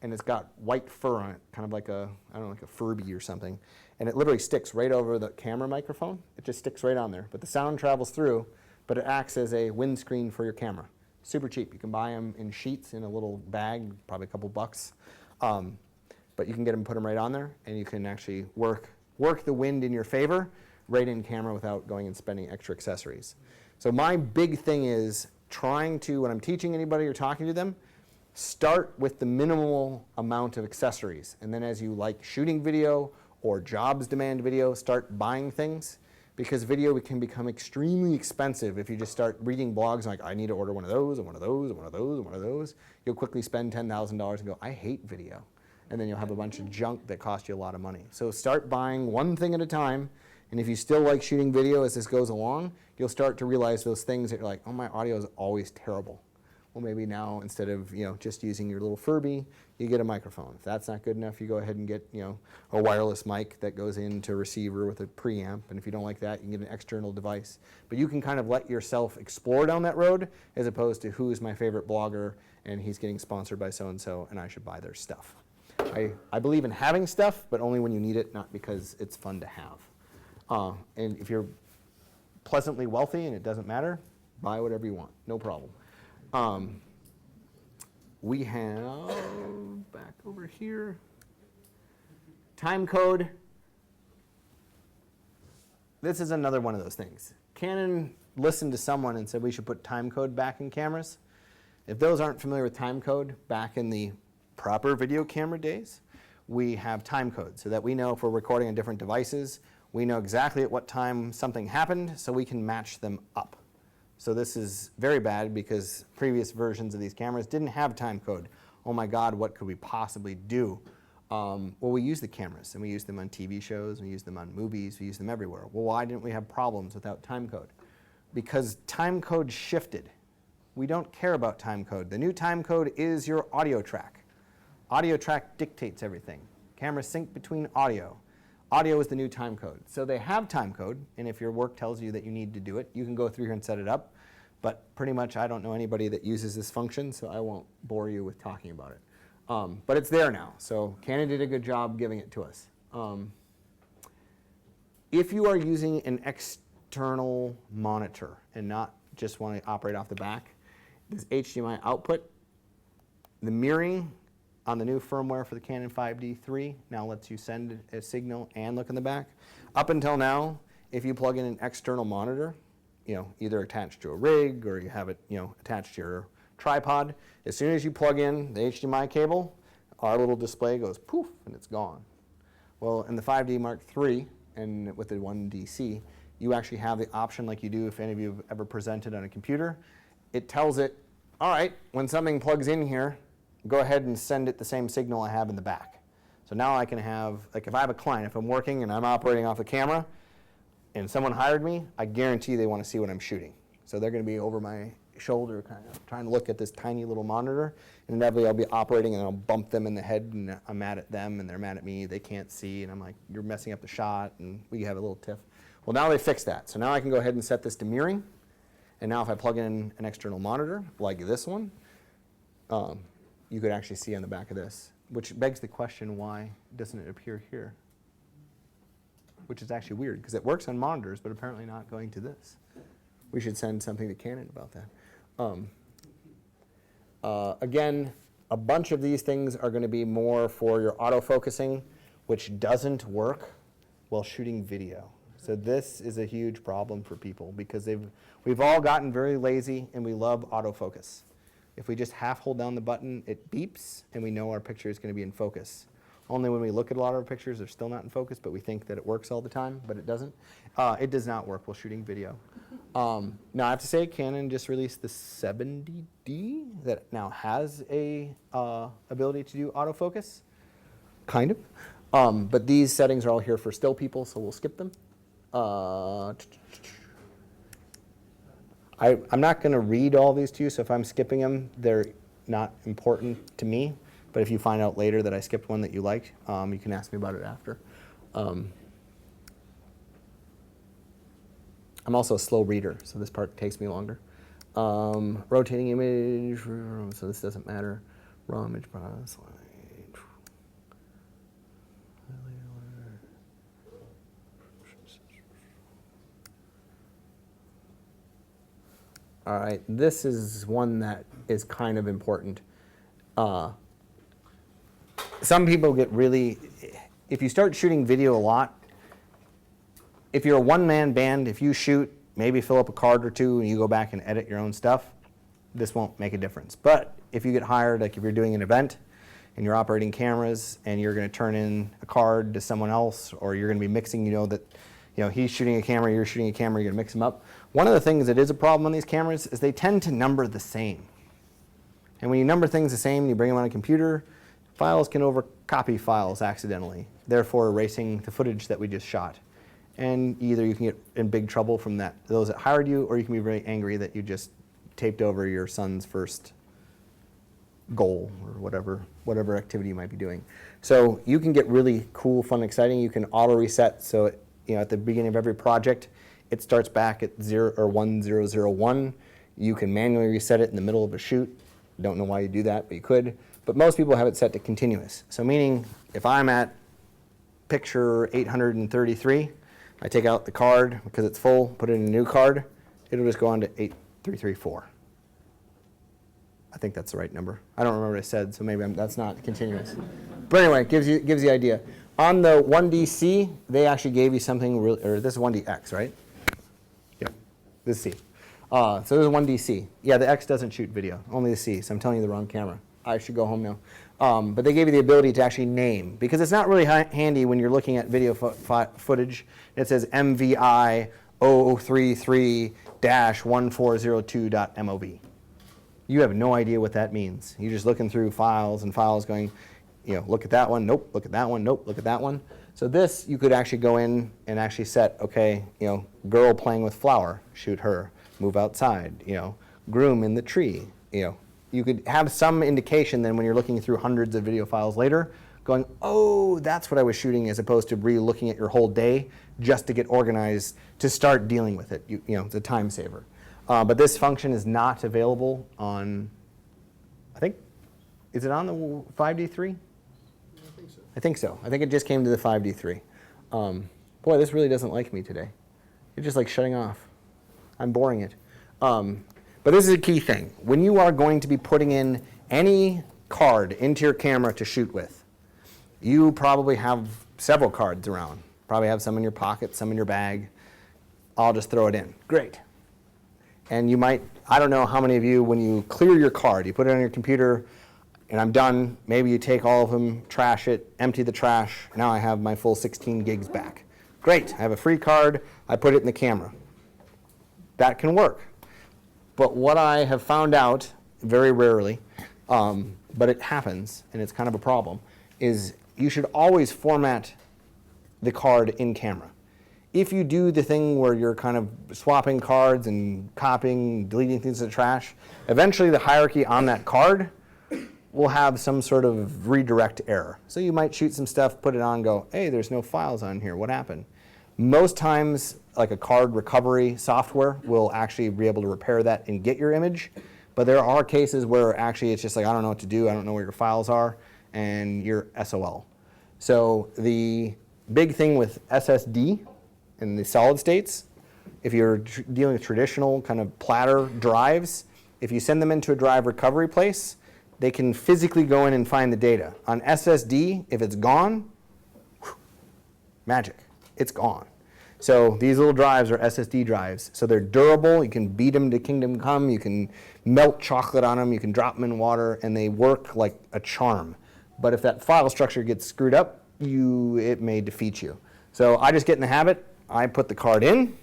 [SPEAKER 1] And it's got white fur on it, kind of like like a Furby or something. And it literally sticks right over the camera microphone. It just sticks right on there. But the sound travels through, but it acts as a windscreen for your camera. Super cheap. You can buy them in sheets in a little bag, probably a couple bucks. But you can get them, put them right on there, and you can actually work the wind in your favor right in camera without going and spending extra accessories. So my big thing is trying to, when I'm teaching anybody or talking to them, start with the minimal amount of accessories. And then as you like shooting video or jobs demand video, start buying things, because video can become extremely expensive if you just start reading blogs like, I need to order one of those and one of those and one of those and one of those. You'll quickly spend $10,000 and go, I hate video. And then you'll have a bunch of junk that costs you a lot of money. So start buying one thing at a time. And if you still like shooting video as this goes along, you'll start to realize those things that you're like, oh, my audio is always terrible. Well, maybe now instead of just using your little Furby, you get a microphone. If that's not good enough, you go ahead and get a wireless mic that goes into a receiver with a preamp. And if you don't like that, you can get an external device. But you can kind of let yourself explore down that road, as opposed to who is my favorite blogger and he's getting sponsored by so-and-so and I should buy their stuff. I believe in having stuff, but only when you need it, not because it's fun to have. And if you're pleasantly wealthy and it doesn't matter, buy whatever you want, no problem. We have, back over here, time code. This is another one of those things. Canon listened to someone and said we should put time code back in cameras. If those aren't familiar with time code, back in the proper video camera days, we have time code so that we know if we're recording on different devices, we know exactly at what time something happened so we can match them up. So this is very bad because previous versions of these cameras didn't have time code. Oh my God, what could we possibly do? Well, we use the cameras, and we use them on TV shows, we use them on movies, we use them everywhere. Well, why didn't we have problems without time code? Because time code shifted. We don't care about time code. The new time code is your audio track. Audio track dictates everything. Cameras sync between audio. Audio is the new time code. So they have time code, and if your work tells you that you need to do it, you can go through here and set it up. But pretty much I don't know anybody that uses this function, so I won't bore you with talking about it. But it's there now, so Canon did a good job giving it to us. If you are using an external monitor and not just want to operate off the back, this HDMI output, the mirroring on the new firmware for the Canon 5D3 now lets you send a signal and look in the back. Up until now, if you plug in an external monitor, either attached to a rig or you have it, attached to your tripod, as soon as you plug in the HDMI cable, our little display goes poof and it's gone. Well, in the 5D Mark III and with the 1DC, you actually have the option like you do if any of you have ever presented on a computer. It tells it, all right, when something plugs in here, go ahead and send it the same signal I have in the back. So now I can have, like if I have a client, if I'm working and I'm operating off the camera and someone hired me, I guarantee they want to see what I'm shooting. So they're going to be over my shoulder kind of trying to look at this tiny little monitor, and inevitably I'll be operating and I'll bump them in the head and I'm mad at them and they're mad at me, they can't see, and I'm like, you're messing up the shot, and we have a little tiff. Well, now they fixed that. So now I can go ahead and set this to mirroring, and now if I plug in an external monitor like this one, you could actually see on the back of this, which begs the question, why doesn't it appear here? Which is actually weird, because it works on monitors, but apparently not going to this. We should send something to Canon about that. Again, a bunch of these things are going to be more for your autofocusing, which doesn't work while shooting video. So this is a huge problem for people because we've all gotten very lazy and we love autofocus. If we just half hold down the button, it beeps and we know our picture is going to be in focus. Only when we look at a lot of our pictures, they're still not in focus, but we think that it works all the time, but it doesn't. It does not work while shooting video. Now I have to say, Canon just released the 70D that now has a ability to do autofocus, kind of. But these settings are all here for still people, so we'll skip them. I'm not going to read all these to you, so if I'm skipping them, they're not important to me. But if you find out later that I skipped one that you liked, you can ask me about it after. I'm also a slow reader, so this part takes me longer. Rotating image, so this doesn't matter. Raw image process. All right, this is one that is kind of important. Some people get really, if you start shooting video a lot, if you're a one-man band, if you shoot, maybe fill up a card or two and you go back and edit your own stuff, this won't make a difference. But if you get hired, like if you're doing an event and you're operating cameras and you're going to turn in a card to someone else, or you're going to be mixing, he's shooting a camera, you're shooting a camera, you're going to mix them up. One of the things that is a problem on these cameras is they tend to number the same. And when you number things the same and you bring them on a computer, files can overcopy files accidentally, therefore erasing the footage that we just shot. And either you can get in big trouble from those that hired you, or you can be very angry that you just taped over your son's first goal or whatever activity you might be doing. So you can get really cool, fun, exciting. You can auto reset. So at the beginning of every project, it starts back at 1001. You can manually reset it in the middle of a shoot. Don't know why you do that, but you could. But most people have it set to continuous. So meaning if I'm at picture 833, I take out the card because it's full, put it in a new card, it'll just go on to 8334. I think that's the right number. I don't remember what I said, so maybe that's not continuous. But anyway, it gives you the idea. On the 1DC, they actually gave you something, or this is 1DX, right? Yeah, this is C. So there's one DC. Yeah, the X doesn't shoot video, only the C, so I'm telling you the wrong camera. I should go home now. But they gave you the ability to actually name, because it's not really handy when you're looking at video footage. It says MVI 033-1402.mov. You have no idea what that means. You're just looking through files and files going, look at that one, nope, look at that one, nope, look at that one. So this, you could actually go in and actually set, okay, girl playing with flower, shoot her, move outside, groom in the tree, You could have some indication then when you're looking through hundreds of video files later, going, oh, that's what I was shooting, as opposed to re-looking at your whole day just to get organized to start dealing with it. It's a time saver. But this function is not available on, is it on the 5D3? I think so. I think it just came to the 5D3. Boy, this really doesn't like me today. It's just like shutting off. I'm boring it. But this is a key thing. When you are going to be putting in any card into your camera to shoot with, you probably have several cards around. Probably have some in your pocket, some in your bag. I'll just throw it in. Great. And you might, I don't know how many of you, when you clear your card, you put it on your computer, and I'm done. Maybe you take all of them, trash it, empty the trash. Now I have my full 16 gigs back. Great. I have a free card. I put it in the camera. That can work. But what I have found out, very rarely, but it happens, and it's kind of a problem, is you should always format the card in camera. If you do the thing where you're kind of swapping cards and copying, deleting things to the trash, eventually the hierarchy on that card will have some sort of redirect error. So you might shoot some stuff, put it on, go, hey, there's no files on here, what happened? Most times, like a card recovery software will actually be able to repair that and get your image. But there are cases where actually it's just like, I don't know what to do, I don't know where your files are, and you're SOL. So the big thing with SSD and the solid states, if you're dealing with traditional kind of platter drives, if you send them into a drive recovery place, they can physically go in and find the data. On SSD, if it's gone, magic, it's gone. So these little drives are SSD drives. So they're durable. You can beat them to kingdom come. You can melt chocolate on them. You can drop them in water, and they work like a charm. But if that file structure gets screwed up, it may defeat you. So I just get in the habit. I put the card in.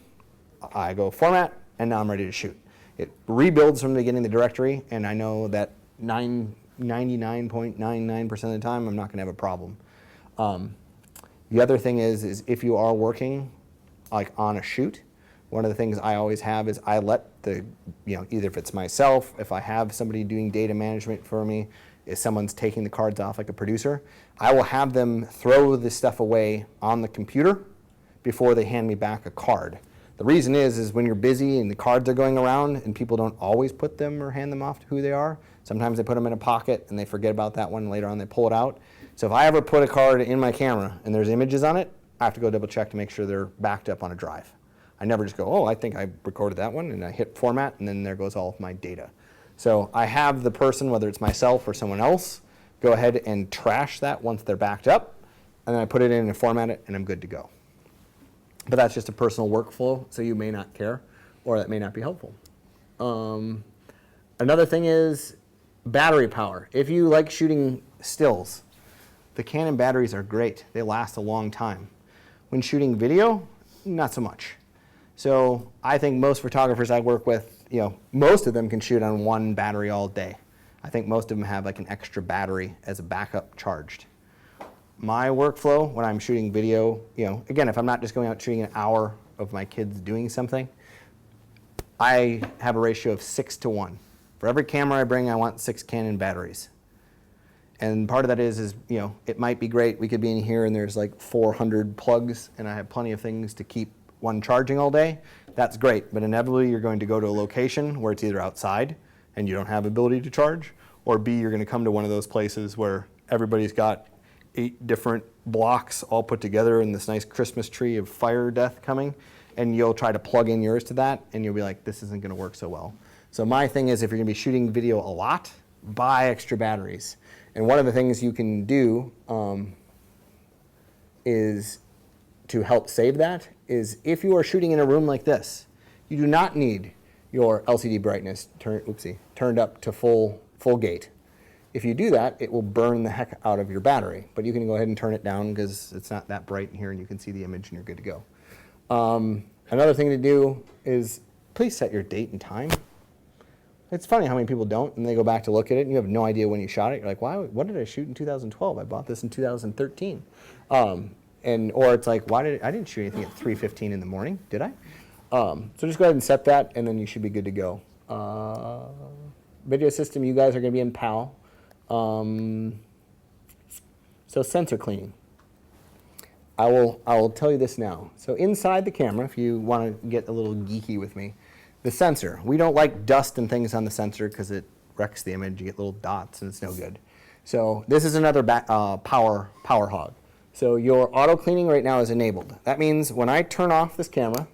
[SPEAKER 1] I go format, and now I'm ready to shoot. It rebuilds from the beginning of the directory, and I know that 99.99% of the time I'm not going to have a problem. The other thing is if you are working like on a shoot, one of the things I always have is I let the, either if it's myself, if I have somebody doing data management for me, if someone's taking the cards off like a producer, I will have them throw this stuff away on the computer before they hand me back a card. The reason is when you're busy and the cards are going around and people don't always put them or hand them off to who they are. Sometimes they put them in a pocket and they forget about that one. Later on they pull it out. So if I ever put a card in my camera and there's images on it, I have to go double check to make sure they're backed up on a drive. I never just go, oh, I think I recorded that one, and I hit format, and then there goes all of my data. So I have the person, whether it's myself or someone else, go ahead and trash that once they're backed up, and then I put it in and format it, and I'm good to go. But that's just a personal workflow, so you may not care, or that may not be helpful. Another thing is battery power. If you like shooting stills, the Canon batteries are great. They last a long time. When shooting video, not so much. So I think most photographers I work with, most of them can shoot on one battery all day. I think most of them have like an extra battery as a backup charged. My workflow when I'm shooting video, again, if I'm not just going out shooting an hour of my kids doing something, I have a ratio of 6:1. For every camera I bring, I want 6 Canon batteries. And part of that is it might be great. We could be in here and there's like 400 plugs and I have plenty of things to keep one charging all day. That's great, but inevitably you're going to go to a location where it's either outside and you don't have ability to charge, or B, you're going to come to one of those places where everybody's got 8 different blocks all put together in this nice Christmas tree of fire death coming, and you'll try to plug in yours to that and you'll be like, this isn't going to work so well. So my thing is, if you're going to be shooting video a lot, buy extra batteries. And one of the things you can do is to help save that is if you are shooting in a room like this, you do not need your LCD brightness turned up to full gate. If you do that, it will burn the heck out of your battery. But you can go ahead and turn it down because it's not that bright in here and you can see the image and you're good to go. Another thing to do is please set your date and time. It's funny how many people don't, and they go back to look at it and you have no idea when you shot it. You're like, why? What did I shoot in 2012? I bought this in 2013. Or it's like, I didn't shoot anything at 3:15 in the morning, did I? So just go ahead and set that, and then you should be good to go. Video system, you guys are going to be in PAL. So sensor cleaning. I will tell you this now. So inside the camera, if you want to get a little geeky with me, the sensor. We don't like dust and things on the sensor because it wrecks the image. You get little dots and it's no good. So this is another power hog. So your auto cleaning right now is enabled. That means when I turn off this camera,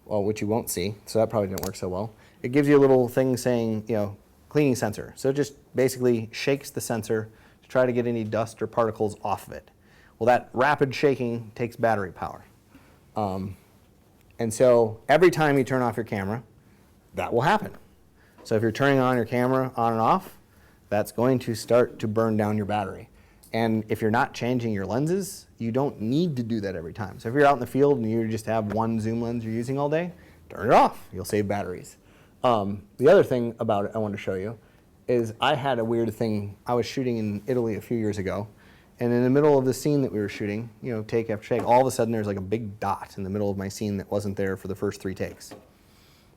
[SPEAKER 1] well, which you won't see, so that probably didn't work so well, it gives you a little thing saying, cleaning sensor. So it just basically shakes the sensor to try to get any dust or particles off of it. Well, that rapid shaking takes battery power. And so every time you turn off your camera, that will happen. So if you're turning on your camera on and off, that's going to start to burn down your battery. And if you're not changing your lenses, you don't need to do that every time. So if you're out in the field and you just have one zoom lens you're using all day, turn it off. You'll save batteries. The other thing about it I want to show you is I had a weird thing. I was shooting in Italy a few years ago, and in the middle of the scene that we were shooting, take after take, all of a sudden there's like a big dot in the middle of my scene that wasn't there for the first 3 takes.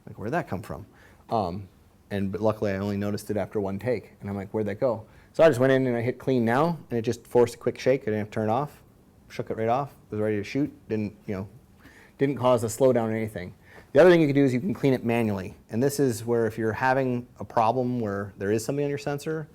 [SPEAKER 1] Like, where'd that come from? But luckily I only noticed it after 1 take, and I'm like, where'd that go? So I just went in and I hit clean now, and it just forced a quick shake. I didn't have to turn it off, shook it right off, was ready to shoot, didn't cause a slowdown or anything. The other thing you can do is you can clean it manually. And this is where if you're having a problem where there is something on your sensor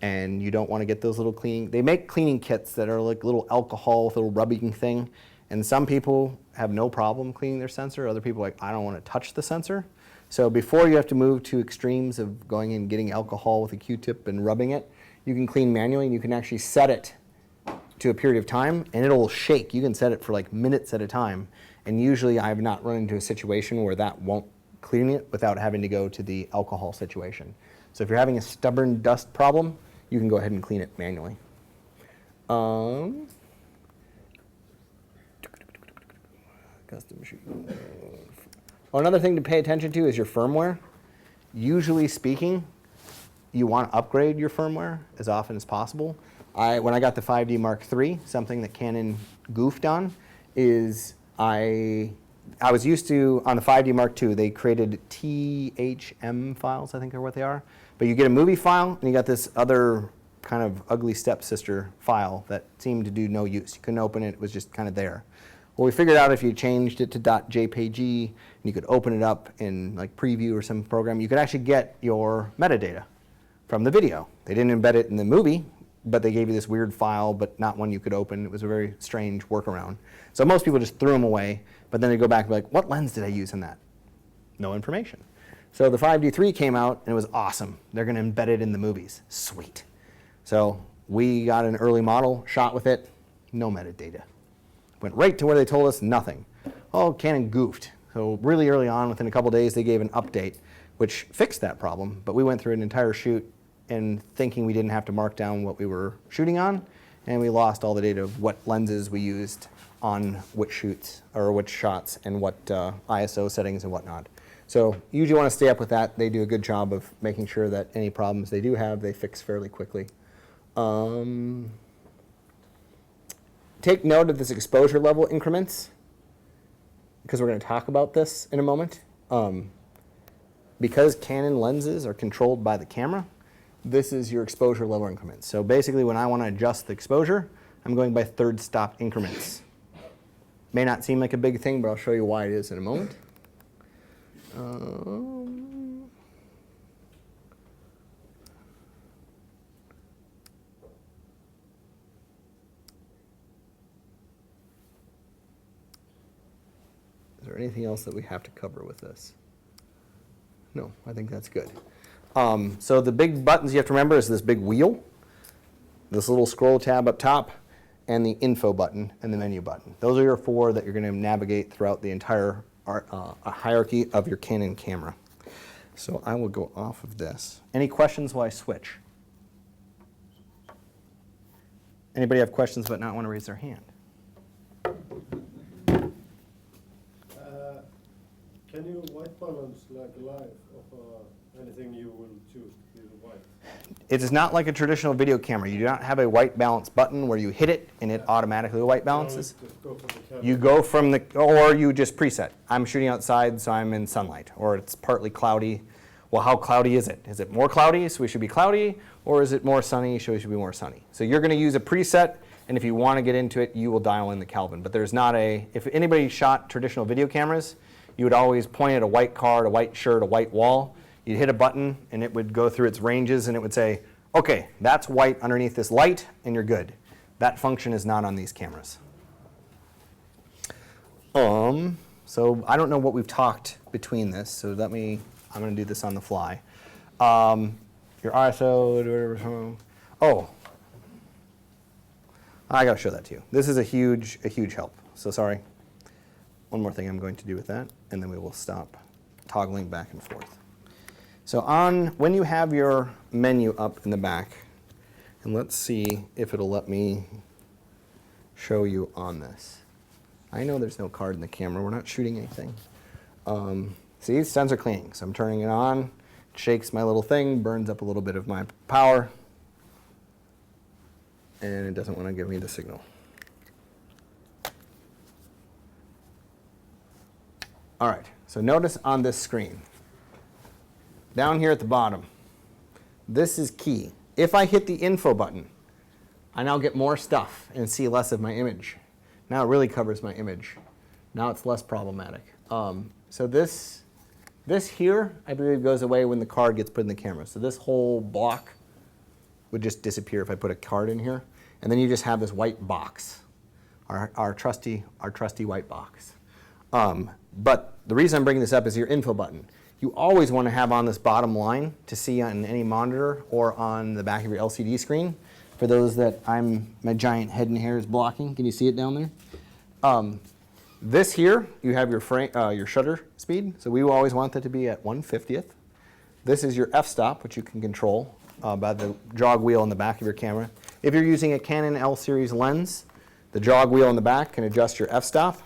[SPEAKER 1] and you don't want to get those little cleaning, they make cleaning kits that are like little alcohol with a little rubbing thing. And some people have no problem cleaning their sensor. Other people are like, I don't want to touch the sensor. So before you have to move to extremes of going and getting alcohol with a Q-tip and rubbing it, you can clean manually and you can actually set it to a period of time and it'll shake. You can set it for like minutes at a time. And usually I have not run into a situation where that won't clean it without having to go to the alcohol situation. So if you're having a stubborn dust problem, you can go ahead and clean it manually. Custom shooting. Well, another thing to pay attention to is your firmware. Usually speaking, you want to upgrade your firmware as often as possible. When I got the 5D Mark III, something that Canon goofed on is I was used to, on the 5D Mark II, they created THM files, I think are what they are. But you get a movie file, and you got this other kind of ugly stepsister file that seemed to do no use. You couldn't open it, it was just kind of there. Well, we figured out if you changed it to .jpg, and you could open it up in like Preview or some program, you could actually get your metadata from the video. They didn't embed it in the movie, but they gave you this weird file, but not one you could open. It was a very strange workaround. So most people just threw them away, but then they go back and be like, what lens did I use in that? No information. So the 5D3 came out, and it was awesome. They're going to embed it in the movies. Sweet. So we got an early model, shot with it, no metadata. Went right to where they told us nothing. Oh, Canon goofed. So really early on, within a couple days, they gave an update, which fixed that problem. But we went through an entire shoot and thinking we didn't have to mark down what we were shooting on, and we lost all the data of what lenses we used on which shoots or which shots and what ISO settings and whatnot. So you usually want to stay up with that. They do a good job of making sure that any problems they do have, they fix fairly quickly. Take note of this exposure level increments, because we're going to talk about this in a moment. Because Canon lenses are controlled by the camera, this is your exposure level increments. So basically when I want to adjust the exposure, I'm going by third stop increments. May not seem like a big thing, but I'll show you why it is in a moment. Is there anything else that we have to cover with this? No, I think that's good. So the big buttons you have to remember is this big wheel, this little scroll tab up top, and the info button and the menu button. Those are your 4 that you're going to navigate throughout the entire hierarchy of your Canon camera. So I will go off of this. Any questions while I switch? Anybody have questions but not want to raise their hand?
[SPEAKER 5] Can you white balance like live of anything you will choose to be white?
[SPEAKER 1] It is not like a traditional video camera. You do not have a white balance button where you hit it and it automatically white balances.
[SPEAKER 5] Just go from the camera.
[SPEAKER 1] You go from the, or you just preset. I'm shooting outside, so I'm in sunlight, or it's partly cloudy. Well, how cloudy is it? Is it more cloudy, so we should be cloudy, or is it more sunny, so we should be more sunny? So you're going to use a preset, and if you want to get into it, you will dial in the Kelvin. But there's not a, if anybody shot traditional video cameras, you would always point at a white card, a white shirt, a white wall. You'd hit a button, and it would go through its ranges, and it would say, okay, that's white underneath this light, and you're good. That function is not on these cameras. So I don't know what we've talked between this, so let me, I'm going to do this on the fly. Your ISO, oh, I got to show that to you. This is a huge help. So sorry. One more thing I'm going to do with that, and then we will stop toggling back and forth. So when you have your menu up in the back, and let's see if it'll let me show you on this. I know there's no card in the camera. We're not shooting anything. See, sensor cleaning. So I'm turning it on. It shakes my little thing, burns up a little bit of my power, and it doesn't want to give me the signal. All right, so notice on this screen, down here at the bottom, this is key. If I hit the info button, I now get more stuff and see less of my image. Now it really covers my image. Now it's less problematic. So this here, I believe, goes away when the card gets put in the camera. So this whole block would just disappear if I put a card in here. And then you just have this white box, our trusty white box. But the reason I'm bringing this up is your info button. You always want to have on this bottom line to see on any monitor or on the back of your LCD screen. For those that my giant head and hair is blocking, can you see it down there? This here, you have your shutter speed. So we always want that to be at 1/50th. This is your f-stop, which you can control by the jog wheel on the back of your camera. If you're using a Canon L series lens, the jog wheel on the back can adjust your f-stop.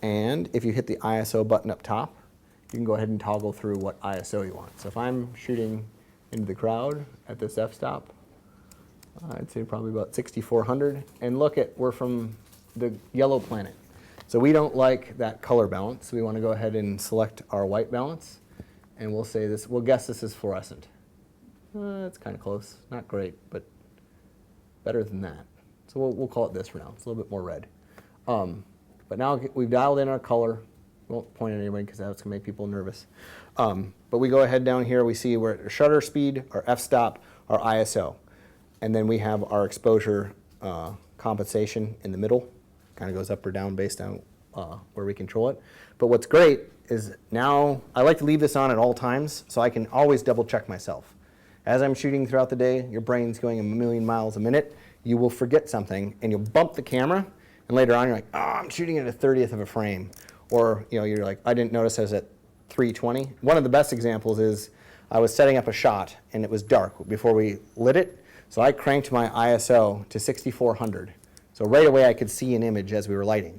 [SPEAKER 1] And if you hit the ISO button up top, you can go ahead and toggle through what ISO you want. So if I'm shooting into the crowd at this f-stop, I'd say probably about 6400. And look at, we're from the yellow planet. So we don't like that color balance. We want to go ahead and select our white balance. And we'll say this, we'll guess this is fluorescent. It's kind of close. Not great, but better than that. So we'll call it this for now. It's a little bit more red. But now we've dialed in our color. Won't point at anybody because that's going to make people nervous. But we go ahead down here. We see we're at our shutter speed, our f-stop, our ISO. And then we have our exposure compensation in the middle. Kind of goes up or down based on where we control it. But what's great is now I like to leave this on at all times so I can always double check myself. As I'm shooting throughout the day, your brain's going a million miles a minute. You will forget something and you'll bump the camera. And later on, you're like, oh, I'm shooting at a 30th of a frame. Or you're like, I didn't notice I was at 320. One of the best examples is I was setting up a shot, and it was dark before we lit it. So I cranked my ISO to 6400. So right away, I could see an image as we were lighting.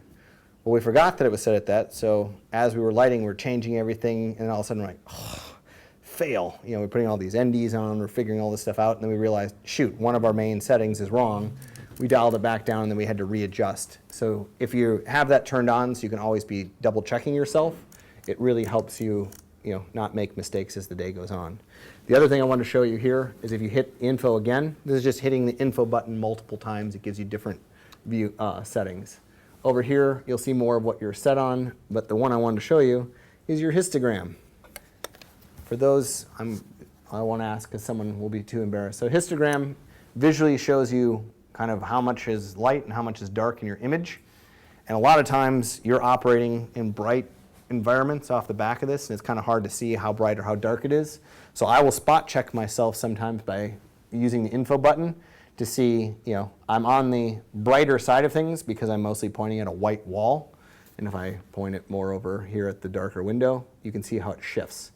[SPEAKER 1] Well, we forgot that it was set at that. So as we were lighting, we're changing everything. And all of a sudden, we're like, oh, fail. We're putting all these NDs on. We're figuring all this stuff out. And then we realized, shoot, one of our main settings is wrong. We dialed it back down, and then we had to readjust. So if you have that turned on so you can always be double checking yourself, it really helps you, not make mistakes as the day goes on. The other thing I want to show you here is if you hit info again, this is just hitting the info button multiple times. It gives you different view settings. Over here, you'll see more of what you're set on, but the one I wanted to show you is your histogram. For those, I won't ask because someone will be too embarrassed. So histogram visually shows you kind of how much is light and how much is dark in your image. And a lot of times you're operating in bright environments off the back of this, and it's kind of hard to see how bright or how dark it is. So I will spot check myself sometimes by using the info button to see, I'm on the brighter side of things because I'm mostly pointing at a white wall. And if I point it more over here at the darker window, you can see how it shifts.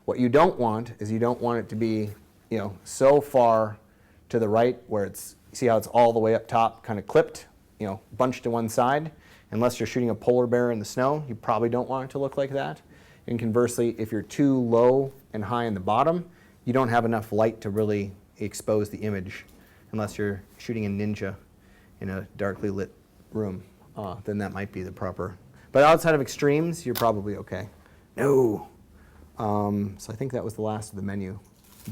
[SPEAKER 1] What you don't want is you don't want it to be, so far to the right where it's, see how it's all the way up top, kind of clipped, bunched to one side. Unless you're shooting a polar bear in the snow, you probably don't want it to look like that. And conversely, if you're too low and high in the bottom, you don't have enough light to really expose the image, unless you're shooting a ninja in a darkly lit room. Then that might be the proper. But outside of extremes, you're probably okay. No. So I think that was the last of the menu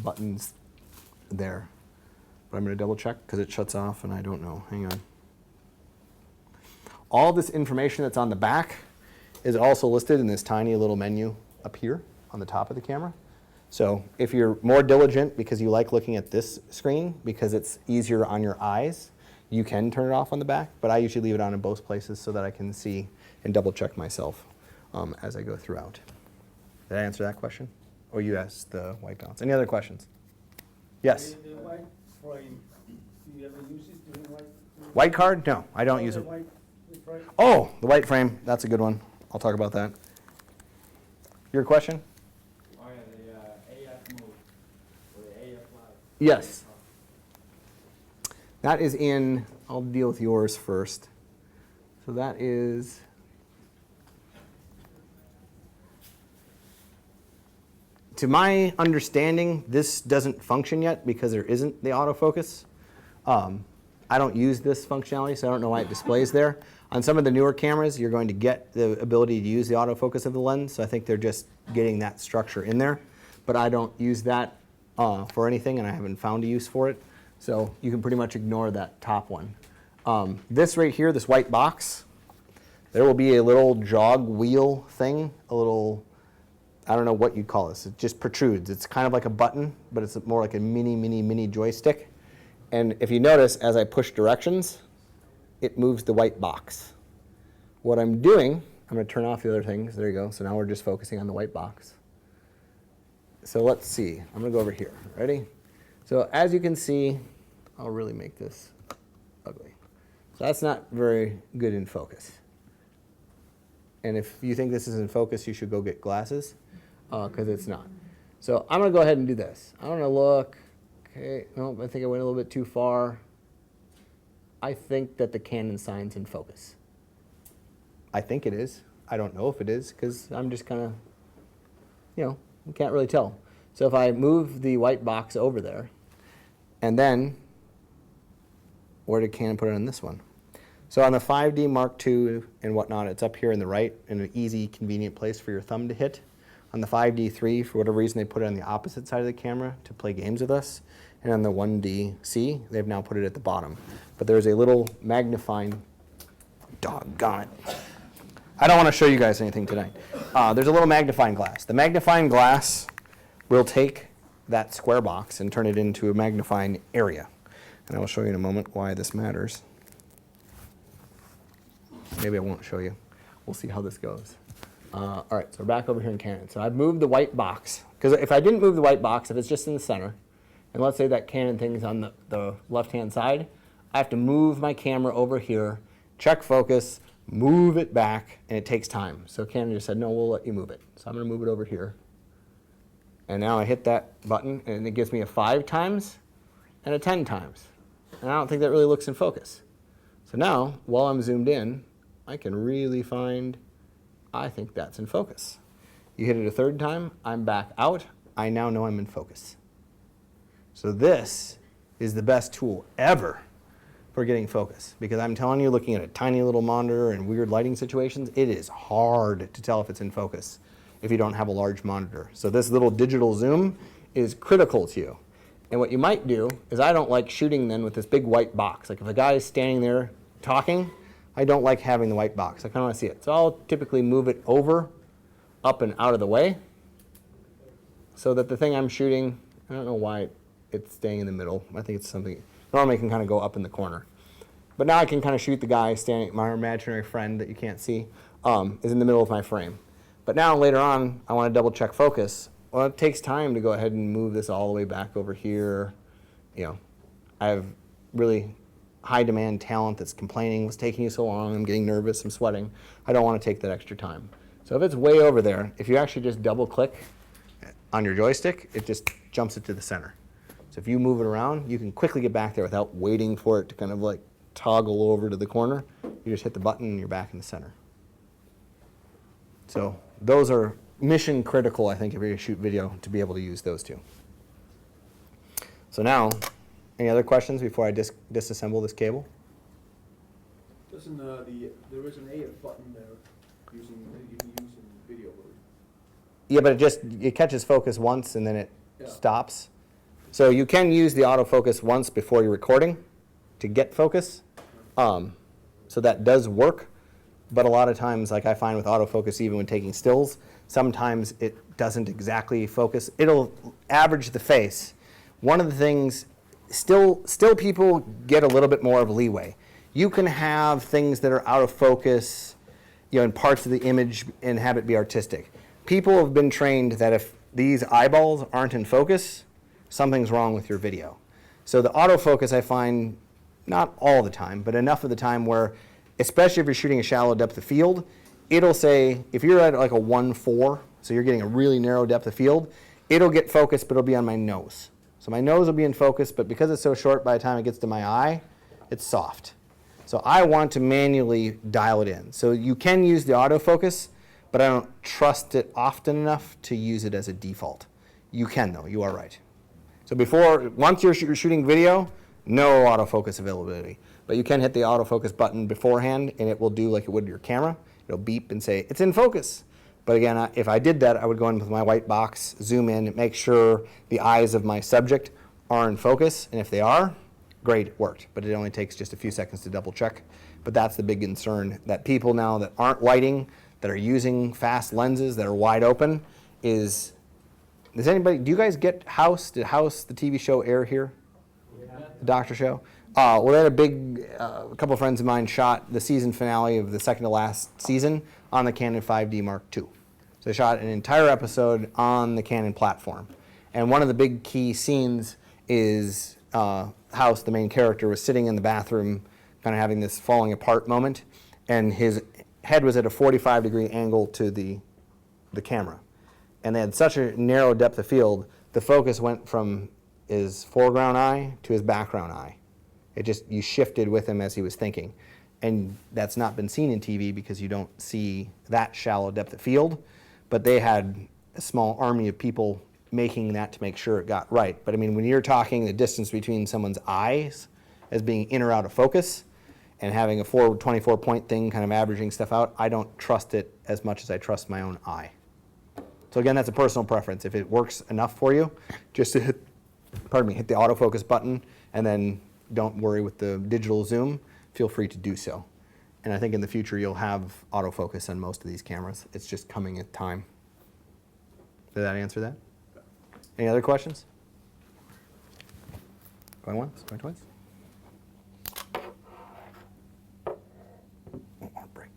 [SPEAKER 1] buttons there. But I'm going to double check because it shuts off and I don't know. Hang on. All this information that's on the back is also listed in this tiny little menu up here on the top of the camera. So if you're more diligent because you like looking at this screen because it's easier on your eyes, you can turn it off on the back, but I usually leave it on in both places so that I can see and double check myself as I go throughout. Did I answer that question? Or you asked the white balance. Any other questions? Yes?
[SPEAKER 5] The white frame, do you ever use it during white?
[SPEAKER 1] White card? No, I don't use it.
[SPEAKER 5] White frame?
[SPEAKER 1] Oh, the white frame. That's a good one. I'll talk about that. Your question?
[SPEAKER 6] Oh yeah, the AF mode, or the AF live.
[SPEAKER 1] Yes. That is in, I'll deal with yours first. So that is, to my understanding, this doesn't function yet because there isn't the autofocus. I don't use this functionality, so I don't know why it displays there. On some of the newer cameras, you're going to get the ability to use the autofocus of the lens, so I think they're just getting that structure in there. But I don't use that for anything, and I haven't found a use for it. So you can pretty much ignore that top one. This right here, this white box, there will be a little jog wheel thing, a little, I don't know what you'd call this. It just protrudes. It's kind of like a button, but it's more like a mini joystick. And if you notice, as I push directions, it moves the white box. What I'm doing, I'm going to turn off the other things. There you go. So now we're just focusing on the white box. So let's see. I'm going to go over here. Ready? So as you can see, I'll really make this ugly. So that's not very good in focus. And if you think this is in focus, you should go get glasses, because it's not. So I'm going to go ahead and do this. I'm going to look. Okay, no, I think I went a little bit too far. I think that the Canon sign's in focus. I think it is. I don't know if it is, because I'm just kind of, you can't really tell. So if I move the white box over there, and then, where did Canon put it on this one? So on the 5D Mark II and whatnot, it's up here in the right, in an easy, convenient place for your thumb to hit. On the 5D3, for whatever reason, they put it on the opposite side of the camera to play games with us. And on the 1DC, they've now put it at the bottom. But there's a little magnifying, doggone it. I don't want to show you guys anything tonight. There's a little magnifying glass. The magnifying glass will take that square box and turn it into a magnifying area. And I will show you in a moment why this matters. Maybe I won't show you. We'll see how this goes. All right, so we're back over here in Canon. So I've moved the white box. Because if I didn't move the white box, if it's just in the center, and let's say that Canon thing is on the left-hand side, I have to move my camera over here, check focus, move it back, and it takes time. So Canon just said, no, we'll let you move it. So I'm going to move it over here. And now I hit that button, and it gives me a 5 times and a 10 times. And I don't think that really looks in focus. So now, while I'm zoomed in, I can really find, I think that's in focus. You hit it a 3rd time, I'm back out. I now know I'm in focus. So this is the best tool ever for getting focus, because I'm telling you, looking at a tiny little monitor and weird lighting situations, it is hard to tell if it's in focus if you don't have a large monitor. So this little digital zoom is critical to you. And what you might do is, I don't like shooting then with this big white box. Like if a guy is standing there talking, I don't like having the white box. I kind of want to see it. So I'll typically move it over, up and out of the way, so that the thing I'm shooting, I don't know why it's staying in the middle. I think it's something, normally it can kind of go up in the corner. But now I can kind of shoot the guy standing, my imaginary friend that you can't see, is in the middle of my frame. But now later on, I want to double check focus. Well, it takes time to go ahead and move this all the way back over here. I have really high demand talent that's complaining, what's taking you so long, I'm getting nervous, I'm sweating. I don't want to take that extra time. So if it's way over there, if you actually just double click on your joystick, it just jumps it to the center. So if you move it around, you can quickly get back there without waiting for it to kind of like toggle over to the corner. You just hit the button and you're back in the center. So those are mission critical, I think, if you're going to shoot video, to be able to use those two. So now, any other questions before I disassemble this cable?
[SPEAKER 6] Doesn't there is an AF button there that you can use in video mode.
[SPEAKER 1] Yeah, but it catches focus once and then it
[SPEAKER 6] Yeah.
[SPEAKER 1] stops. So you can use the autofocus once before you're recording to get focus. So that does work. But a lot of times, like I find with autofocus, even when taking stills, sometimes it doesn't exactly focus. It'll average the face. One of the things, still people get a little bit more of leeway. You can have things that are out of focus, in parts of the image and have it be artistic. People have been trained that if these eyeballs aren't in focus, something's wrong with your video. So the autofocus, I find, not all the time, but enough of the time where, especially if you're shooting a shallow depth of field, it'll say, if you're at like a 1.4, so you're getting a really narrow depth of field, it'll get focus, but it'll be on my nose. So my nose will be in focus, but because it's so short, by the time it gets to my eye, it's soft. So I want to manually dial it in. So you can use the autofocus, but I don't trust it often enough to use it as a default. You can though, you are right. So once you're shooting video, no autofocus availability. But you can hit the autofocus button beforehand and it will do like it would your camera. It'll beep and say, it's in focus. But again, if I did that, I would go in with my white box, zoom in, and make sure the eyes of my subject are in focus. And if they are, great, it worked. But it only takes just a few seconds to double check. But that's the big concern, that people now that aren't lighting, that are using fast lenses that are wide open, do you guys get House? Did House, the TV show, air here? The doctor show? Well, they had a couple of friends of mine shot the season finale of the second to last season on the Canon 5D Mark II. So they shot an entire episode on the Canon platform. And one of the big key scenes is House, the main character, was sitting in the bathroom, kind of having this falling apart moment, and his head was at a 45-degree angle to the camera. And they had such a narrow depth of field, the focus went from his foreground eye to his background eye. You shifted with him as he was thinking. And that's not been seen in TV because you don't see that shallow depth of field. But they had a small army of people making that to make sure it got right. But I mean, when you're talking the distance between someone's eyes as being in or out of focus and having a 24-point thing kind of averaging stuff out, I don't trust it as much as I trust my own eye. So again, that's a personal preference. If it works enough for you, just to hit the autofocus button and then don't worry with the digital zoom, feel free to do so. And I think in the future you'll have autofocus on most of these cameras. It's just coming at time. Did that answer that? Any other questions? Going once, going twice? I'll break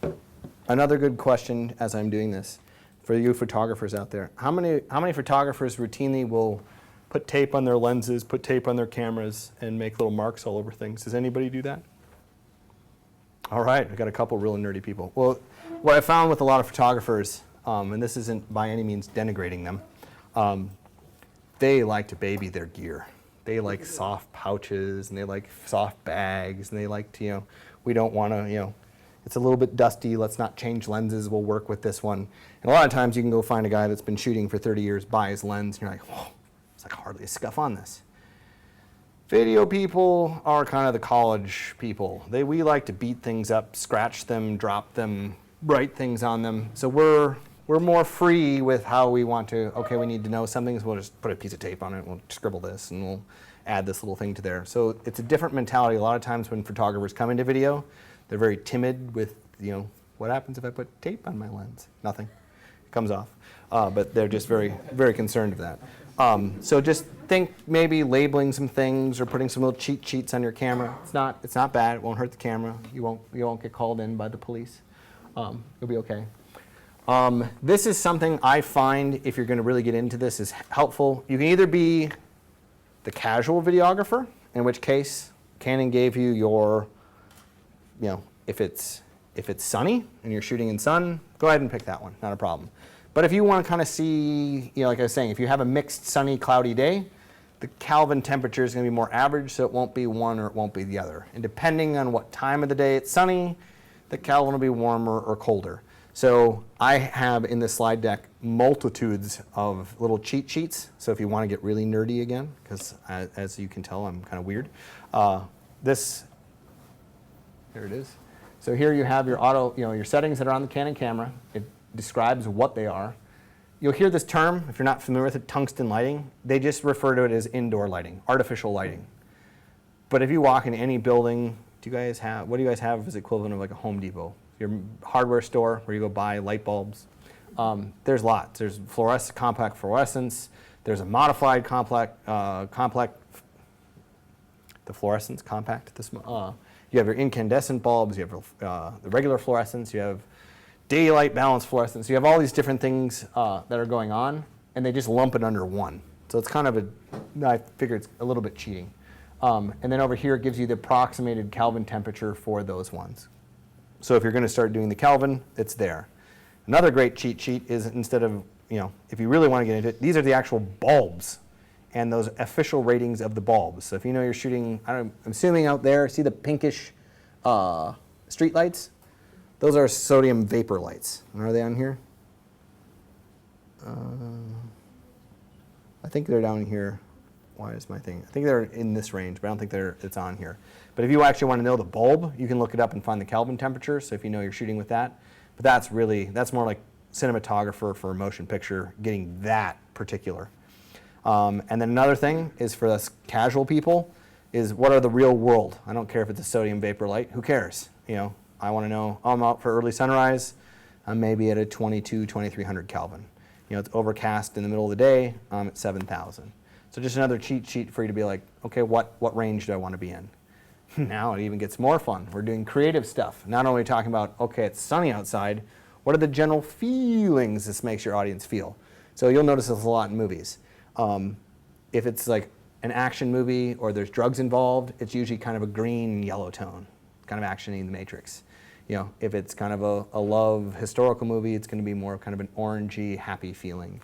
[SPEAKER 1] it. Another good question as I'm doing this for you photographers out there. How many photographers routinely will put tape on their lenses, put tape on their cameras, and make little marks all over things? Does anybody do that? All right, I've got a couple really nerdy people. Well, what I found with a lot of photographers, and this isn't by any means denigrating them, they like to baby their gear. They like soft pouches, and they like soft bags, and they like to, we don't want to, it's a little bit dusty, let's not change lenses, we'll work with this one. And a lot of times you can go find a guy that's been shooting for 30 years, buy his lens, and you're like, whoa, it's like hardly a scuff on this. Video people are kind of the college people. We like to beat things up, scratch them, drop them, write things on them. So we're more free with how we want to, okay, we need to know something, so we'll just put a piece of tape on it, we'll scribble this, and we'll add this little thing to there. So it's a different mentality. A lot of times when photographers come into video, they're very timid with, what happens if I put tape on my lens? Nothing. It comes off. But they're just very, very concerned of that. So just think maybe labeling some things or putting some little cheat sheets on your camera. It's not bad. It won't hurt the camera. You won't get called in by the police. You'll be okay. This is something I find, if you're going to really get into this, is helpful. You can either be the casual videographer, in which case Canon gave you your, if If it's sunny and you're shooting in sun, go ahead and pick that one, not a problem. But if you want to kind of see, like I was saying, if you have a mixed sunny, cloudy day, the Kelvin temperature is going to be more average, so it won't be one or it won't be the other. And depending on what time of the day it's sunny, the Kelvin will be warmer or colder. So I have in this slide deck multitudes of little cheat sheets. So if you want to get really nerdy again, because as you can tell, I'm kind of weird. Here it is. So here you have your your settings that are on the Canon camera. It describes what they are. You'll hear this term, if you're not familiar with it, tungsten lighting. They just refer to it as indoor lighting, artificial lighting. But if you walk in any building, what do you guys have as equivalent of like a Home Depot? Your hardware store where you go buy light bulbs. There's lots. There's compact fluorescence. There's a modified the fluorescence compact. You have your incandescent bulbs. You have the regular fluorescence. You have daylight balance fluorescence. You have all these different things that are going on, and they just lump it under one. So it's kind of I figure it's a little bit cheating. And then over here it gives you the approximated Kelvin temperature for those ones. So if you're going to start doing the Kelvin, it's there. Another great cheat sheet is instead of, if you really want to get into it, these are the actual bulbs and those official ratings of the bulbs. So if you know you're shooting, I'm assuming out there, see the pinkish street lights? Those are sodium vapor lights. Are they on here? I think they're down here. Why is my thing? I think they're in this range, but I don't think it's on here. But if you actually want to know the bulb, you can look it up and find the Kelvin temperature. So if you know you're shooting with that, but that's more like cinematographer for a motion picture getting that particular. And then another thing is for us casual people is what are the real world? I don't care if it's a sodium vapor light. Who cares? I want to know, I'm out for early sunrise. I'm maybe at a 2300 Kelvin. It's overcast in the middle of the day. I'm at 7,000. So just another cheat sheet for you to be like, okay, what range do I want to be in? Now it even gets more fun. We're doing creative stuff. Not only talking about, okay, it's sunny outside, what are the general feelings this makes your audience feel? So you'll notice this a lot in movies. If it's like an action movie or there's drugs involved, it's usually kind of a green and yellow tone, kind of action-y in the Matrix. If it's kind of a love historical movie, it's going to be more kind of an orangey, happy feeling.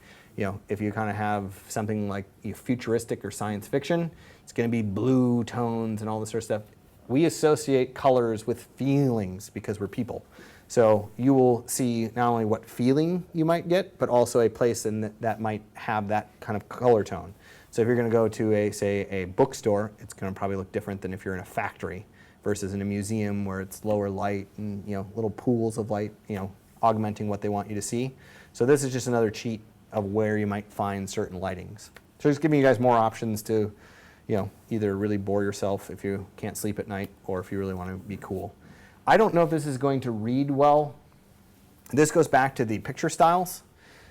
[SPEAKER 1] If you kind of have something like futuristic or science fiction, it's going to be blue tones and all this sort of stuff. We associate colors with feelings because we're people. So you will see not only what feeling you might get, but also a place that might have that kind of color tone. So if you're going to go to a bookstore, it's going to probably look different than if you're in a factory versus in a museum where it's lower light and little pools of light, augmenting what they want you to see. So this is just another cheat of where you might find certain lightings. So just giving you guys more options to, either really bore yourself if you can't sleep at night or if you really want to be cool. I don't know if this is going to read well. This goes back to the picture styles.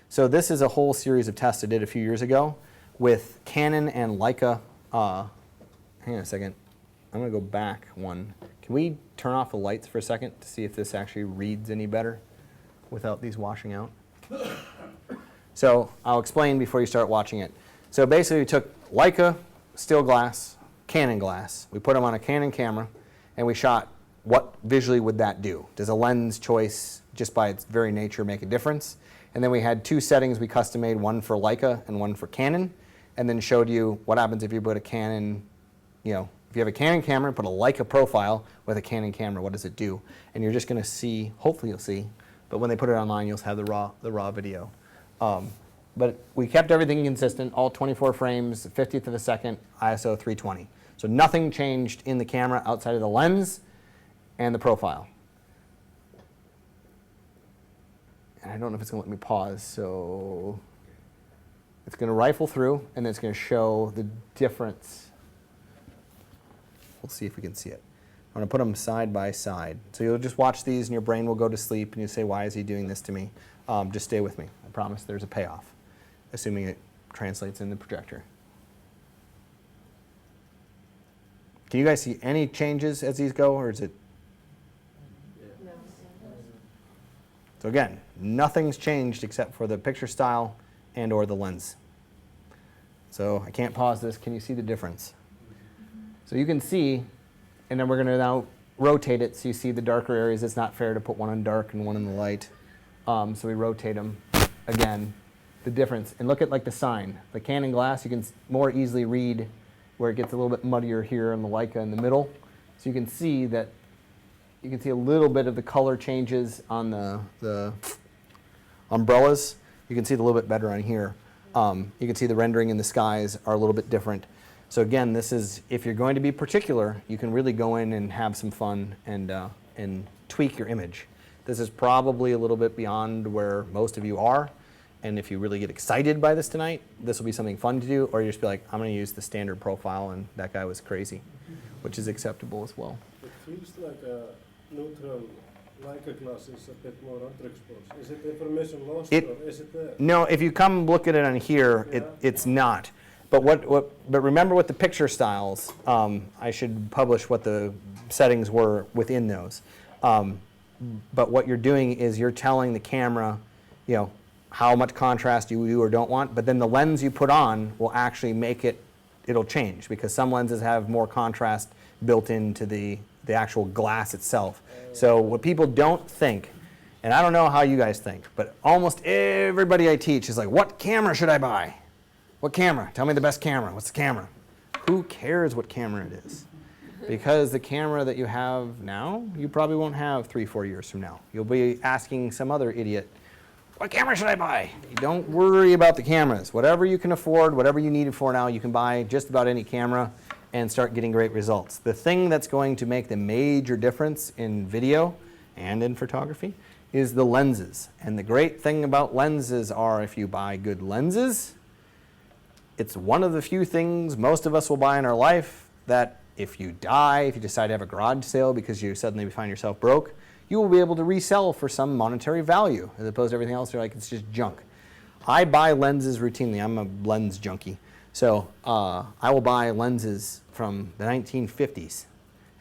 [SPEAKER 1] So this is a whole series of tests I did a few years ago with Canon and Leica. Hang on a second. I'm going to go back one. Can we turn off the lights for a second to see if this actually reads any better without these washing out? So I'll explain before you start watching it. So basically we took Leica, still glass, Canon glass. We put them on a Canon camera and we shot what visually would that do? Does a lens choice just by its very nature make a difference? And then we had two settings we custom made, one for Leica and one for Canon, and then showed you what happens if you put a Canon, if you have a Canon camera and put a Leica profile with a Canon camera, what does it do? And you're just going to see, hopefully you'll see, but when they put it online, you'll have the raw video. But we kept everything consistent, all 24 frames, 50th of a second, ISO 320. So nothing changed in the camera outside of the lens and the profile. And I don't know if it's going to let me pause, so it's going to rifle through, and then it's going to show the difference. We'll see if we can see it. I'm going to put them side by side. So you'll just watch these, and your brain will go to sleep, and you say, why is he doing this to me? Just stay with me. I promise there's a payoff, assuming it translates in the projector. Can you guys see any changes as these go, or is it? So again, nothing's changed except for the picture style and or the lens. So I can't pause this. Can you see the difference? So you can see, and then we're going to now rotate it so you see the darker areas. It's not fair to put one on dark and one in the light. So we rotate them. Again, the difference. And look at like the sign. The Canon glass, you can more easily read where it gets a little bit muddier here on the Leica in the middle. So you can see that you can see a little bit of the color changes on the umbrellas. You can see it a little bit better on here. You can see the rendering in the skies are a little bit different. So again, this is, if you're going to be particular, you can really go in and have some fun and tweak your image. This is probably a little bit beyond where most of you are. And if you really get excited by this tonight, this will be something fun to do, or you just be like, I'm going to use the standard profile, and that guy was crazy, which is acceptable as well.
[SPEAKER 5] It feels like a neutral Leica glass is a bit more underexposed. Is it information lost or is it there?
[SPEAKER 1] No, if you come look at it on here, it's not. But but remember with the picture styles, I should publish what the settings were within those. But what you're doing is you're telling the camera, you know, how much contrast you do or don't want, but then the lens you put on will actually make it'll change, because some lenses have more contrast built into the actual glass itself. So what people don't think, and I don't know how you guys think, but almost everybody I teach is like, what camera should I buy? What camera? Tell me the best camera. What's the camera? Who cares what camera it is? Because the camera that you have now, you probably won't have 3-4 years from now. You'll be asking some other idiot, what camera should I buy? You don't worry about the cameras. Whatever you can afford, whatever you need it for now, you can buy just about any camera and start getting great results. The thing that's going to make the major difference in video and in photography is the lenses. And the great thing about lenses are, if you buy good lenses, it's one of the few things most of us will buy in our life that if you die, if you decide to have a garage sale because you suddenly find yourself broke, you will be able to resell for some monetary value, as opposed to everything else, you're like, it's just junk. I buy lenses routinely. I'm a lens junkie. So I will buy lenses from the 1950s.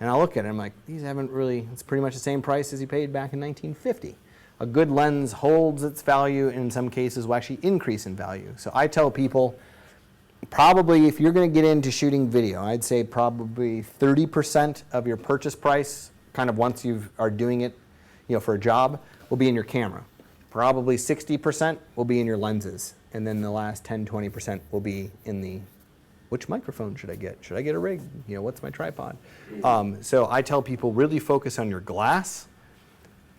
[SPEAKER 1] And I'll look at it, I'm like, these haven't really, it's pretty much the same price as you paid back in 1950. A good lens holds its value, and in some cases will actually increase in value. So I tell people, probably if you're going to get into shooting video, I'd say probably 30% of your purchase price, kind of once you are doing it, you know, for a job, will be in your camera. Probably 60% will be in your lenses, and then the last 10-20% will be in the, which microphone should I get? Should I get a rig? You know, what's my tripod? So I tell people, really focus on your glass.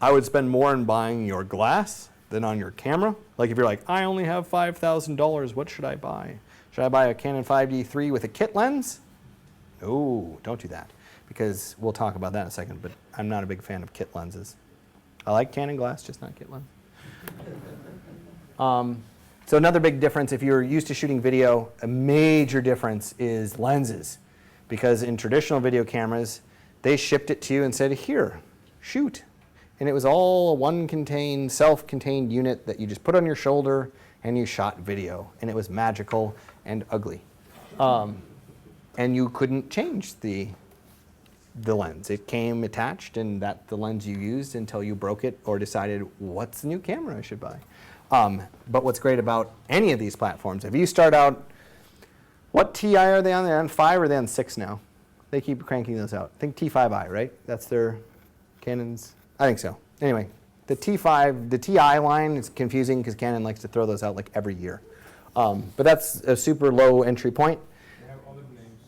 [SPEAKER 1] I would spend more on buying your glass than on your camera. Like if you're like, I only have $5,000, what should I buy? Should I buy a Canon 5D3 with a kit lens? No, don't do that, because we'll talk about that in a second, but I'm not a big fan of kit lenses. I like Canon glass, just not kit lens. So another big difference, if you're used to shooting video, a major difference is lenses. Because in traditional video cameras, they shipped it to you and said, here, shoot. And it was all one self-contained unit that you just put on your shoulder and you shot video. And it was magical and ugly. And you couldn't change the lens. It came attached, and that's the lens you used until you broke it or decided, what's the new camera I should buy? But what's great about any of these platforms, if you start out, what TI are they on? They're on 5 or are they on 6 now? They keep cranking those out. I think T5i, right? That's their Canon's? I think so. Anyway, the T5, the TI line is confusing because Canon likes to throw those out like every year. But that's a super low entry point.
[SPEAKER 7] They have other names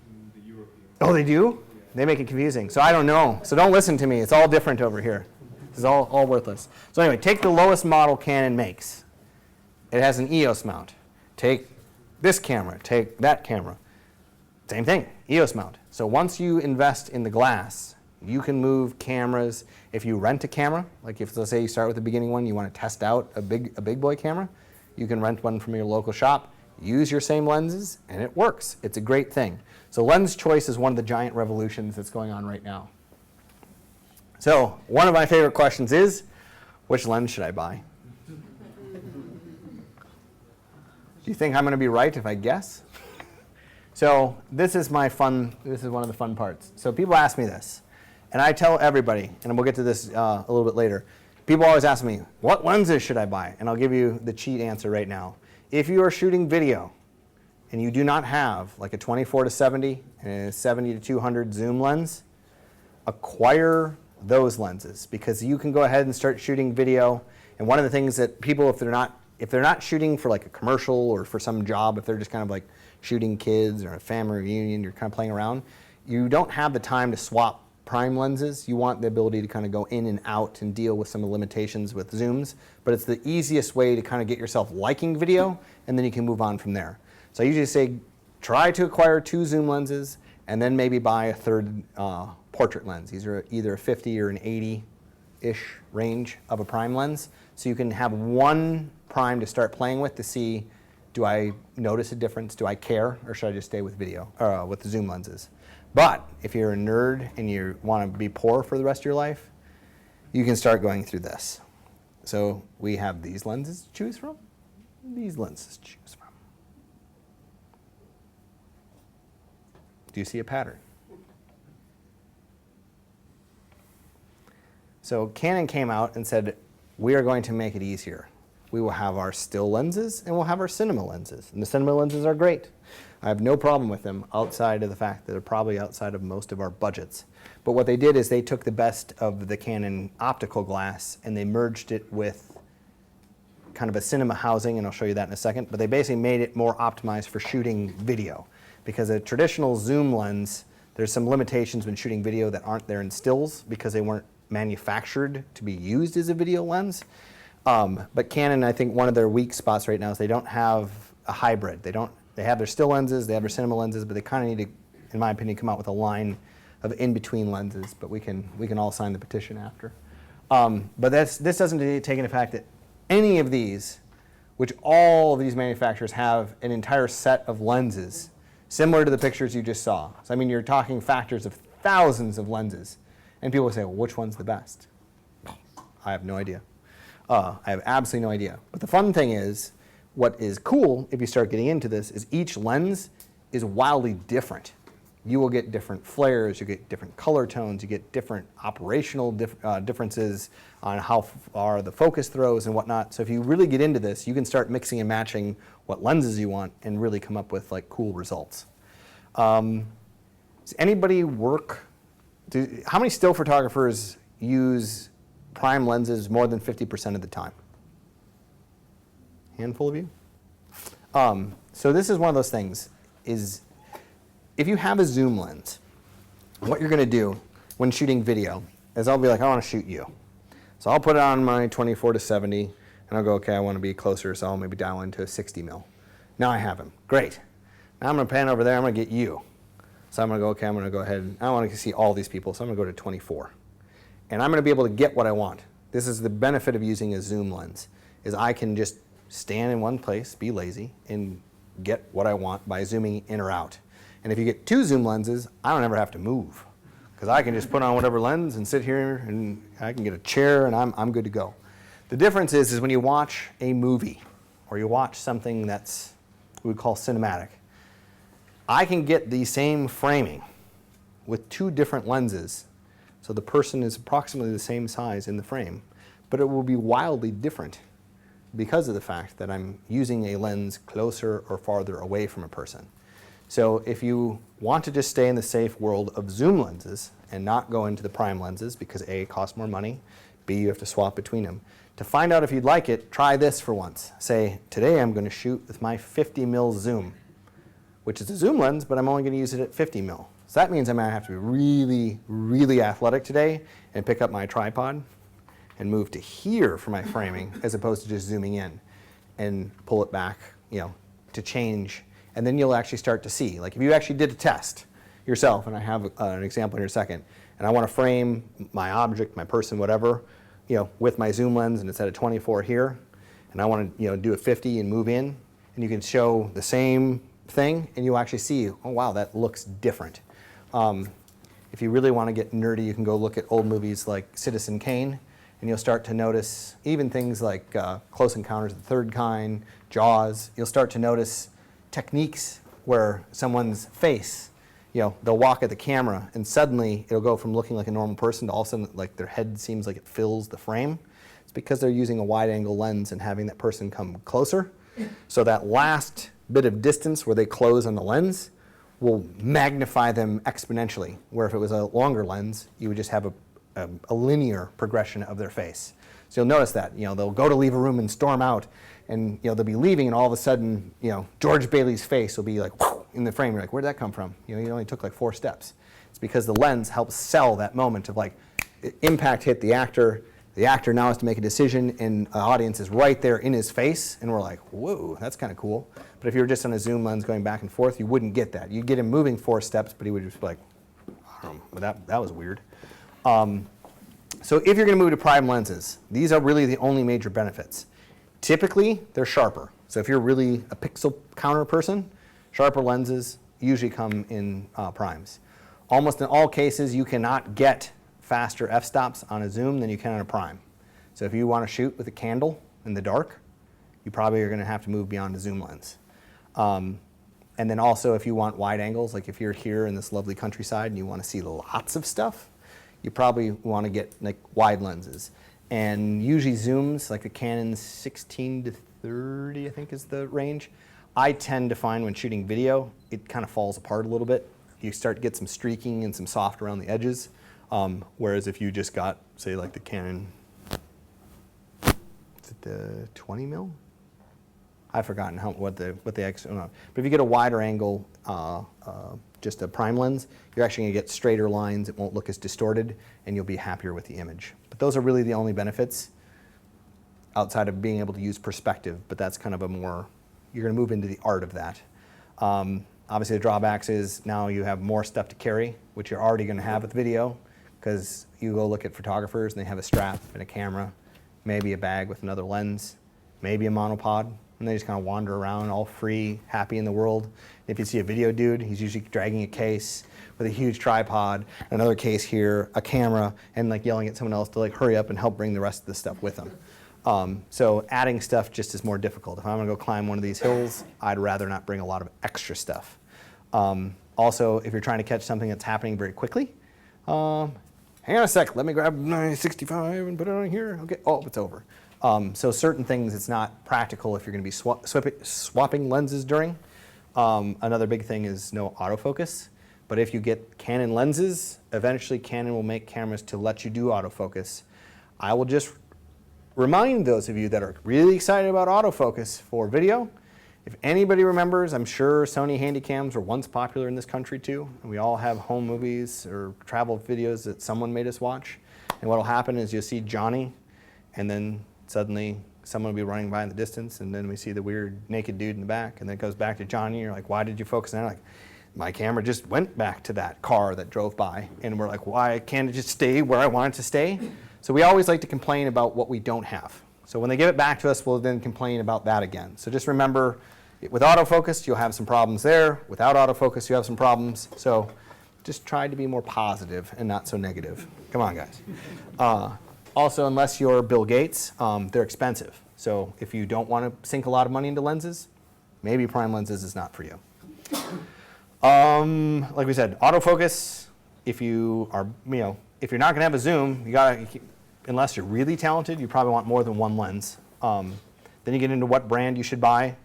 [SPEAKER 7] in the European.
[SPEAKER 1] Oh, they do? They make it confusing. So I don't know. So don't listen to me. It's all different over here. This is all worthless. So anyway, take the lowest model Canon makes. It has an EOS mount. Take this camera. Take that camera. Same thing, EOS mount. So once you invest in the glass, you can move cameras. If you rent a camera, like if let's say you start with the beginning one, you want to test out a big boy camera, you can rent one from your local shop, use your same lenses, and it works. It's a great thing. So lens choice is one of the giant revolutions that's going on right now. So one of my favorite questions is, which lens should I buy? Do you think I'm going to be right if I guess? So this is one of the fun parts. So people ask me this, and I tell everybody, and we'll get to this a little bit later. People always ask me, what lenses should I buy? And I'll give you the cheat answer right now. If you are shooting video and you do not have like a 24-70 and a 70-200 zoom lens, acquire those lenses, because you can go ahead and start shooting video. And one of the things that people, if they're not shooting for like a commercial or for some job, if they're just kind of like shooting kids or a family reunion, you're kind of playing around, you don't have the time to swap prime lenses. You want the ability to kind of go in and out and deal with some of the limitations with zooms, but it's the easiest way to kind of get yourself liking video, and then you can move on from there. So I usually say try to acquire 2 zoom lenses, and then maybe buy a third portrait lens. These are either a 50 or an 80-ish range of a prime lens, so you can have one prime to start playing with to see, do I notice a difference, do I care, or should I just stay with video, with the zoom lenses. But if you're a nerd and you want to be poor for the rest of your life, you can start going through this. So we have these lenses to choose from, these lenses to choose from. Do you see a pattern? So Canon came out and said, we are going to make it easier. We will have our still lenses and we'll have our cinema lenses. And the cinema lenses are great. I have no problem with them outside of the fact that they're probably outside of most of our budgets. But what they did is they took the best of the Canon optical glass and they merged it with kind of a cinema housing, and I'll show you that in a second, but they basically made it more optimized for shooting video. Because a traditional zoom lens, there's some limitations when shooting video that aren't there in stills because they weren't manufactured to be used as a video lens. But Canon, I think one of their weak spots right now is they don't have a hybrid. They have their still lenses, they have their cinema lenses, but they kind of need to, in my opinion, come out with a line of in-between lenses, but we can all sign the petition after. But this doesn't take into fact that any of these, which all of these manufacturers have an entire set of lenses, similar to the pictures you just saw. So I mean, you're talking factors of thousands of lenses. And people will say, well, which one's the best? I have no idea. I have absolutely no idea. But the fun thing is, what is cool if you start getting into this is each lens is wildly different. You will get different flares, you get different color tones, you get different operational differences on how far the focus throws and whatnot. So if you really get into this, you can start mixing and matching what lenses you want and really come up with like cool results. Does anybody how many still photographers use prime lenses more than 50% of the time? Handful of you? So this is one of those things, is if you have a zoom lens, what you're going to do when shooting video is I'll be like, I want to shoot you. So I'll put it on my 24-70, and I'll go, okay, I want to be closer, so I'll maybe dial into a 60 mil. Now I have him. Great. Now I'm going to pan over there, I'm going to get you. So I'm going to go, okay, I'm going to go ahead, and I want to see all these people, so I'm going to go to 24. And I'm going to be able to get what I want. This is the benefit of using a zoom lens, is I can just stand in one place, be lazy, and get what I want by zooming in or out. And if you get 2 zoom lenses, I don't ever have to move, because I can just put on whatever lens and sit here, and I can get a chair, and I'm good to go. The difference is when you watch a movie, or you watch something that's we would call cinematic, I can get the same framing with 2 different lenses, so the person is approximately the same size in the frame, but it will be wildly different because of the fact that I'm using a lens closer or farther away from a person. So if you want to just stay in the safe world of zoom lenses and not go into the prime lenses, because A, it costs more money, B, you have to swap between them. To find out if you'd like it, try this for once. Say, today I'm going to shoot with my 50 mil zoom, which is a zoom lens, but I'm only going to use it at 50 mil. So that means I might have to be really, really athletic today and pick up my tripod and move to here for my framing, as opposed to just zooming in and pull it back, to change. And then you'll actually start to see, like if you actually did a test yourself, and I have an example here in a second, and I want to frame my object, my person, whatever, with my zoom lens, and it's at a 24 here, and I want to, do a 50 and move in, and you can show the same thing, and you'll actually see, oh wow, that looks different. If you really want to get nerdy, you can go look at old movies like Citizen Kane, and you'll start to notice even things like Close Encounters of the Third Kind, Jaws. You'll start to notice techniques where someone's face, they'll walk at the camera, and suddenly it'll go from looking like a normal person to all of a sudden like their head seems like it fills the frame. It's because they're using a wide-angle lens and having that person come closer. So that last bit of distance where they close on the lens will magnify them exponentially, where if it was a longer lens, you would just have a linear progression of their face. So you'll notice that, they'll go to leave a room and storm out, and they'll be leaving, and all of a sudden, George Bailey's face will be like in the frame. You're like, where'd that come from? You only took like 4 steps. It's because the lens helps sell that moment of like impact hit the actor. The actor now has to make a decision, and the audience is right there in his face, and we're like, whoa, that's kind of cool. But if you were just on a zoom lens going back and forth, you wouldn't get that. You'd get him moving 4 steps, but he would just be like, that was weird. So if you're going to move to prime lenses, these are really the only major benefits. Typically, they're sharper. So if you're really a pixel counter person, sharper lenses usually come in primes. Almost in all cases, you cannot get faster f-stops on a zoom than you can on a prime. So if you want to shoot with a candle in the dark, you probably are going to have to move beyond a zoom lens. And then also if you want wide angles, like if you're here in this lovely countryside and you want to see lots of stuff, you probably want to get like wide lenses. And usually zooms, like the Canon 16 to 30, I think is the range. I tend to find when shooting video, it kind of falls apart a little bit. You start to get some streaking and some soft around the edges. Whereas if you just got, say, like the Canon, is it the 20 mil? I've forgotten what the X. But if you get a wider angle, just a prime lens, you're actually going to get straighter lines. It won't look as distorted, and you'll be happier with the image. But those are really the only benefits outside of being able to use perspective. But that's kind of a more, you're going to move into the art of that. Obviously, the drawbacks is now you have more stuff to carry, which you're already going to have with video, because you go look at photographers and they have a strap and a camera, maybe a bag with another lens, maybe a monopod, and they just kind of wander around all free, happy in the world. If you see a video dude, he's usually dragging a case with a huge tripod, another case here, a camera, and like yelling at someone else to like hurry up and help bring the rest of the stuff with them. So adding stuff just is more difficult. If I'm gonna go climb one of these hills, I'd rather not bring a lot of extra stuff. Also, if you're trying to catch something that's happening very quickly, hang on a sec, let me grab my 65 and put it on here. Okay, oh, it's over. So certain things, it's not practical if you're going to be swapping lenses during. Another big thing is no autofocus. But if you get Canon lenses, eventually Canon will make cameras to let you do autofocus. I will just remind those of you that are really excited about autofocus for video, if anybody remembers, I'm sure Sony Handycams were once popular in this country too. And we all have home movies or travel videos that someone made us watch. And what'll happen is you'll see Johnny, and then suddenly someone will be running by in the distance, and then we see the weird naked dude in the back, and then it goes back to Johnny. You're like, why did you focus on that? Like, my camera just went back to that car that drove by, and we're like, why can't it just stay where I want it to stay? So we always like to complain about what we don't have. So when they give it back to us, we'll then complain about that again. So just remember, with autofocus, you'll have some problems there. Without autofocus, you have some problems. So just try to be more positive and not so negative. Come on, guys. Also, unless you're Bill Gates, they're expensive. So if you don't want to sink a lot of money into lenses, maybe prime lenses is not for you. Like we said, autofocus, if you are, if you're not going to have a zoom, you gotta, unless you're really talented, you probably want more than one lens. Then you get into what brand you should buy.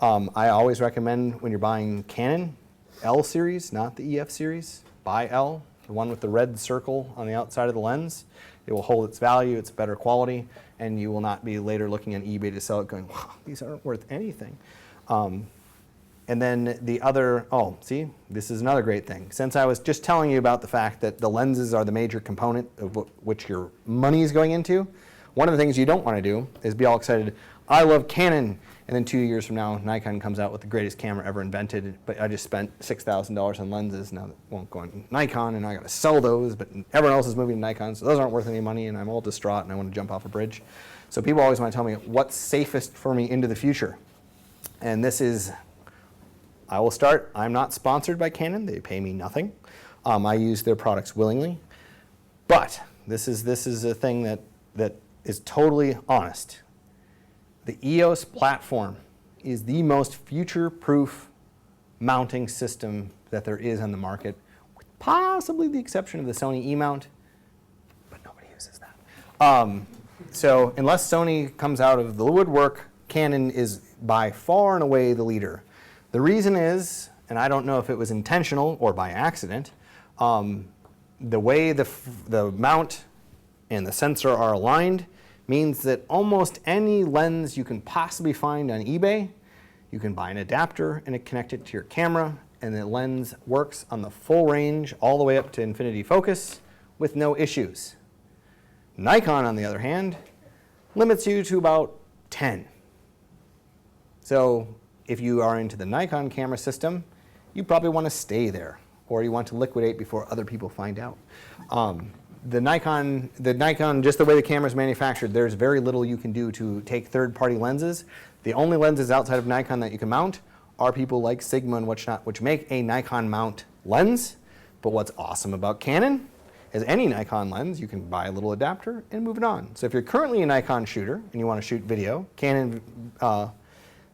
[SPEAKER 1] I always recommend when you're buying Canon, L series, not the EF series, buy L, the one with the red circle on the outside of the lens. It will hold its value, it's better quality, and you will not be later looking on eBay to sell it going, wow, these aren't worth anything. And then the other, oh, see, this is another great thing. Since I was just telling you about the fact that the lenses are the major component of which your money is going into, one of the things you don't want to do is be all excited, I love Canon, and then 2 years from now, Nikon comes out with the greatest camera ever invented, but I just spent $6,000 on lenses, now that won't go on Nikon, and I got to sell those, but everyone else is moving to Nikon, so those aren't worth any money, and I'm all distraught, and I want to jump off a bridge. So people always want to tell me, what's safest for me into the future? And this is, I will start, I'm not sponsored by Canon, they pay me nothing. I use their products willingly, but this is a thing that is totally honest. The EOS platform is the most future-proof mounting system that there is on the market, with possibly the exception of the Sony E-mount, but nobody uses that. So unless Sony comes out of the woodwork, Canon is by far and away the leader. The reason is, and I don't know if it was intentional or by accident, the way the mount and the sensor are aligned means that almost any lens you can possibly find on eBay, you can buy an adapter and connect it to your camera, and the lens works on the full range all the way up to infinity focus with no issues. Nikon, on the other hand, limits you to about 10. So if you are into the Nikon camera system, you probably want to stay there, or you want to liquidate before other people find out. The Nikon, just the way the camera is manufactured, there's very little you can do to take third-party lenses. The only lenses outside of Nikon that you can mount are people like Sigma and whatnot, which make a Nikon mount lens. But what's awesome about Canon is any Nikon lens, you can buy a little adapter and move it on. So if you're currently a Nikon shooter and you want to shoot video,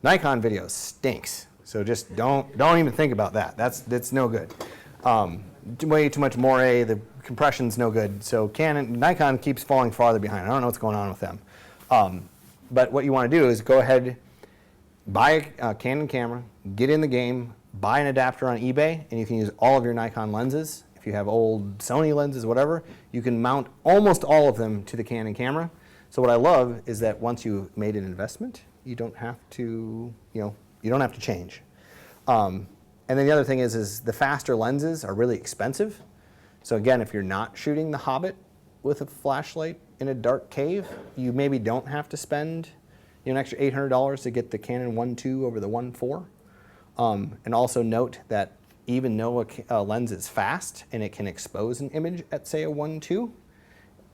[SPEAKER 1] Nikon video stinks. So just don't even think about that. That's no good. Way too much moire. The compression's no good. So Nikon keeps falling farther behind. I don't know what's going on with them. But what you want to do is go ahead, buy a Canon camera, get in the game, buy an adapter on eBay, and you can use all of your Nikon lenses. If you have old Sony lenses, whatever, you can mount almost all of them to the Canon camera. So what I love is that once you've made an investment, you don't have to, you don't have to change. And then the other thing is the faster lenses are really expensive. So again, if you're not shooting The Hobbit with a flashlight in a dark cave, you maybe don't have to spend an extra $800 to get the Canon 1.2 over the 1.4. And also note that even though a lens is fast and it can expose an image at, say, a 1.2,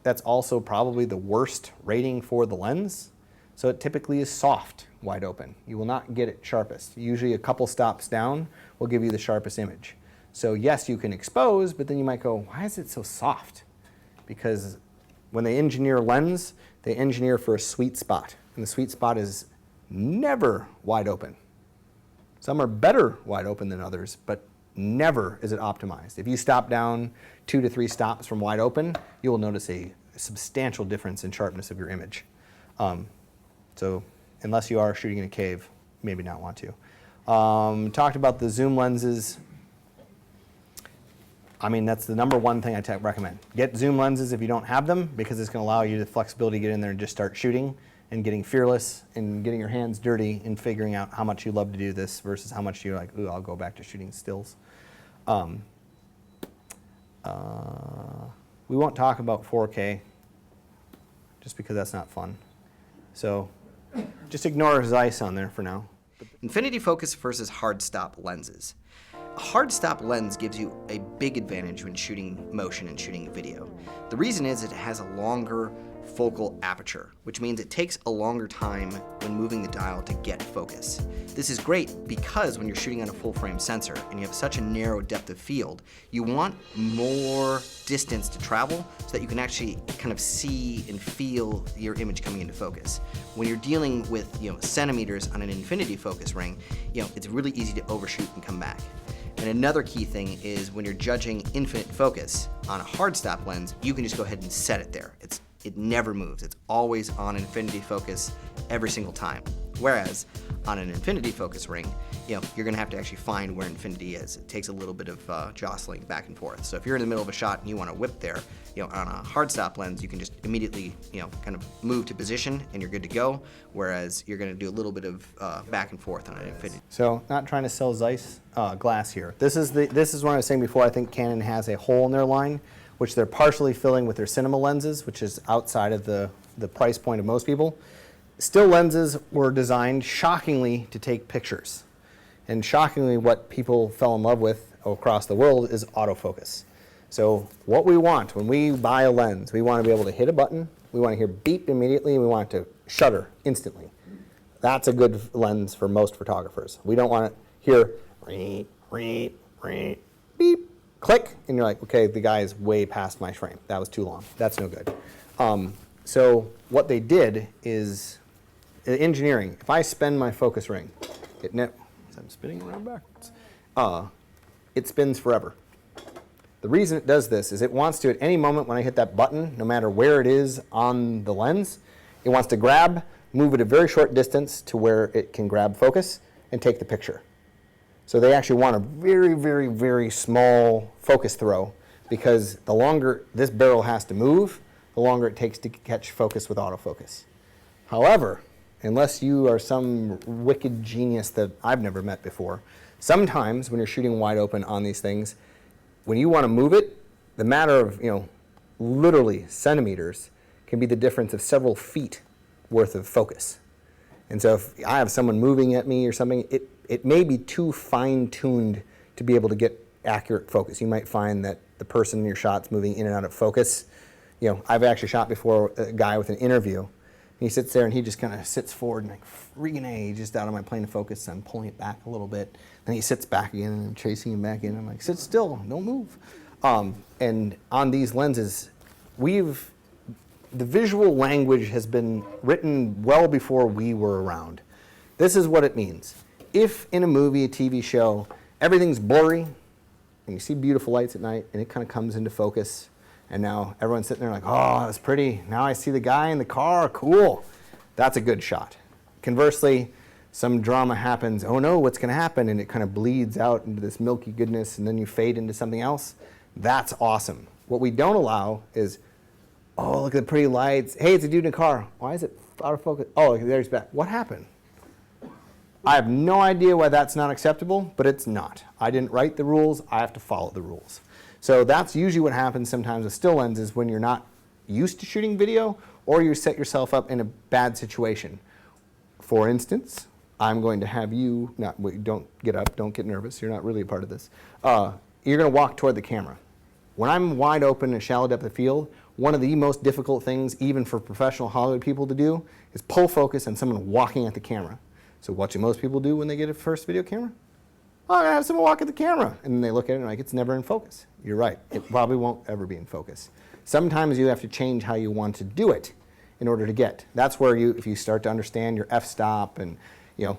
[SPEAKER 1] that's also probably the worst rating for the lens. So it typically is soft, wide open. You will not get it sharpest. Usually a couple stops down will give you the sharpest image. So yes, you can expose, but then you might go, why is it so soft? Because when they engineer a lens, they engineer for a sweet spot. And the sweet spot is never wide open. Some are better wide open than others, but never is it optimized. If you stop down 2 to 3 stops from wide open, you will notice a substantial difference in sharpness of your image. So unless you are shooting in a cave, maybe not want to. Talked about the zoom lenses. I mean, that's the number one thing I recommend. Get zoom lenses if you don't have them, because it's going to allow you the flexibility to get in there and just start shooting and getting fearless and getting your hands dirty and figuring out how much you love to do this versus how much you're like, ooh, I'll go back to shooting stills. We won't talk about 4K just because that's not fun. So just ignore Zeiss on there for now.
[SPEAKER 8] Infinity focus versus hard stop lenses. A hard stop lens gives you a big advantage when shooting motion and shooting video. The reason is it has a longer focal aperture, which means it takes a longer time when moving the dial to get focus. This is great because when you're shooting on a full frame sensor and you have such a narrow depth of field, you want more distance to travel so that you can actually kind of see and feel your image coming into focus. When you're dealing with centimeters on an infinity focus ring, it's really easy to overshoot and come back. And another key thing is when you're judging infinite focus on a hard stop lens, you can just go ahead and set it there. It never moves. It's always on infinity focus every single time. Whereas on an infinity focus ring, you're gonna have to actually find where infinity is. It takes a little bit of jostling back and forth. So if you're in the middle of a shot and you want to whip there, on a hard stop lens, you can just immediately, kind of move to position and you're good to go. Whereas you're gonna do a little bit of back and forth on an infinity.
[SPEAKER 1] So not trying to sell Zeiss glass here. This is what I was saying before. I think Canon has a hole in their line, which they're partially filling with their cinema lenses, which is outside of the price point of most people. Still lenses were designed shockingly to take pictures. And shockingly, what people fell in love with across the world is autofocus. So what we want when we buy a lens, we want to be able to hit a button, we want to hear beep immediately, and we want it to shutter instantly. That's a good lens for most photographers. We don't want to hear beep, click, and you're like, okay, the guy is way past my frame. That was too long. That's no good. So what they did is engineering. If I spin my focus ring, I'm spinning around backwards. It spins forever. The reason it does this is it wants to, at any moment when I hit that button, no matter where it is on the lens, it wants to grab, move it a very short distance to where it can grab focus and take the picture. So they actually want a very, very, very small focus throw, because the longer this barrel has to move, the longer it takes to catch focus with autofocus. However, unless you are some wicked genius that I've never met before, sometimes when you're shooting wide open on these things, when you want to move it, the matter of, literally centimeters can be the difference of several feet worth of focus. And so if I have someone moving at me or something, it may be too fine-tuned to be able to get accurate focus. You might find that the person in your shot's moving in and out of focus. I've actually shot before a guy with an interview. He sits there and he just kind of sits forward and like, freaking A, he's just out of my plane of focus. So I'm pulling it back a little bit. Then he sits back again and I'm chasing him back in. I'm like, sit still, don't move. And on these lenses, the visual language has been written well before we were around. This is what it means. If in a movie, a TV show, everything's blurry, and you see beautiful lights at night, and it kind of comes into focus, and now everyone's sitting there like, oh, that was pretty. Now I see the guy in the car, cool. That's a good shot. Conversely, some drama happens, oh no, what's gonna happen? And it kind of bleeds out into this milky goodness, and then you fade into something else. That's awesome. What we don't allow is, oh, look at the pretty lights. Hey, it's a dude in a car. Why is it out of focus? Oh, there he's back. What happened? I have no idea why that's not acceptable, but it's not. I didn't write the rules. I have to follow the rules. So that's usually what happens sometimes with still lenses when you're not used to shooting video or you set yourself up in a bad situation. For instance, I'm going to have you, don't get up, don't get nervous. You're not really a part of this. You're going to walk toward the camera. When I'm wide open in a shallow depth of field, one of the most difficult things, even for professional Hollywood people to do, is pull focus on someone walking at the camera. So what do most people do when they get a first video camera? Oh, I'm going to have someone walk at the camera. And then they look at it and like, it's never in focus. You're right. It probably won't ever be in focus. Sometimes you have to change how you want to do it in order to get. That's where if you start to understand your f-stop and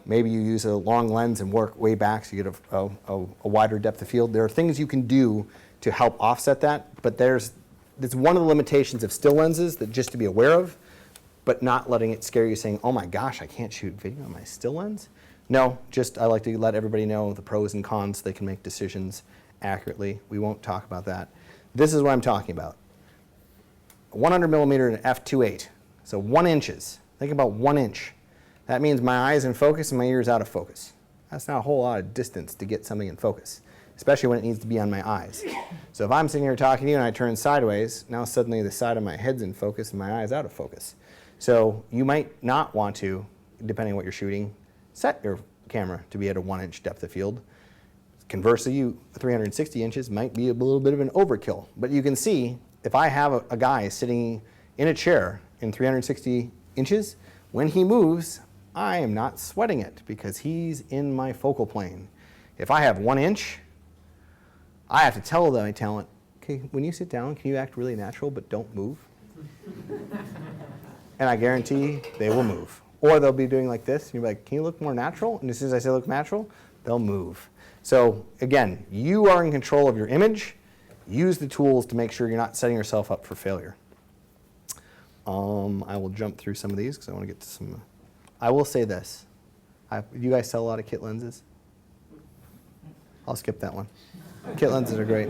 [SPEAKER 1] maybe you use a long lens and work way back so you get a wider depth of field. There are things you can do to help offset that, but it's one of the limitations of still lenses that just to be aware of, but not letting it scare you saying, oh my gosh, I can't shoot video on my still lens. No, I like to let everybody know the pros and cons so they can make decisions accurately. We won't talk about that. This is what I'm talking about. 100 millimeter and f2.8, so 1 inches. Think about 1 inch. That means my eye's in focus and my ear's out of focus. That's not a whole lot of distance to get something in focus, especially when it needs to be on my eyes. So if I'm sitting here talking to you and I turn sideways, now suddenly the side of my head's in focus and my eye's out of focus. So you might not want to, depending on what you're shooting, set your camera to be at a 1 inch depth of field. Conversely, 360 inches might be a little bit of an overkill. But you can see, if I have a guy sitting in a chair in 360 inches, when he moves, I am not sweating it because he's in my focal plane. If I have 1 inch, I have to tell my talent, okay, when you sit down, can you act really natural but don't move? And I guarantee they will move. Or they'll be doing like this, and you're like, can you look more natural? And as soon as I say look natural, they'll move. So again, you are in control of your image. Use the tools to make sure you're not setting yourself up for failure. I will jump through some of these because I want to get to some. I will say this. You guys sell a lot of kit lenses? I'll skip that one. Kit lenses are great.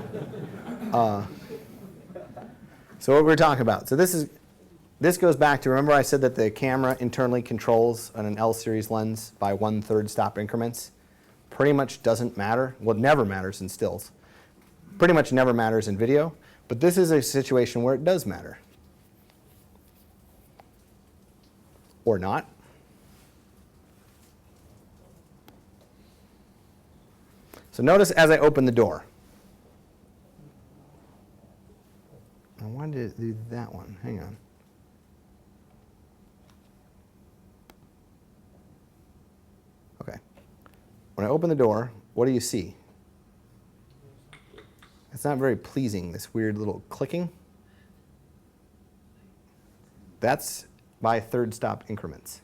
[SPEAKER 1] So what we're talking about. So this goes back to, remember I said that the camera internally controls on an L series lens by 1/3 stop increments? Pretty much doesn't matter. Well, it never matters in stills. Pretty much never matters in video. But this is a situation where it does matter. Or not. So notice as I open the door. I wanted to do that one. Hang on. Okay. When I open the door, what do you see? It's not very pleasing, this weird little clicking. That's by 3rd stop increments.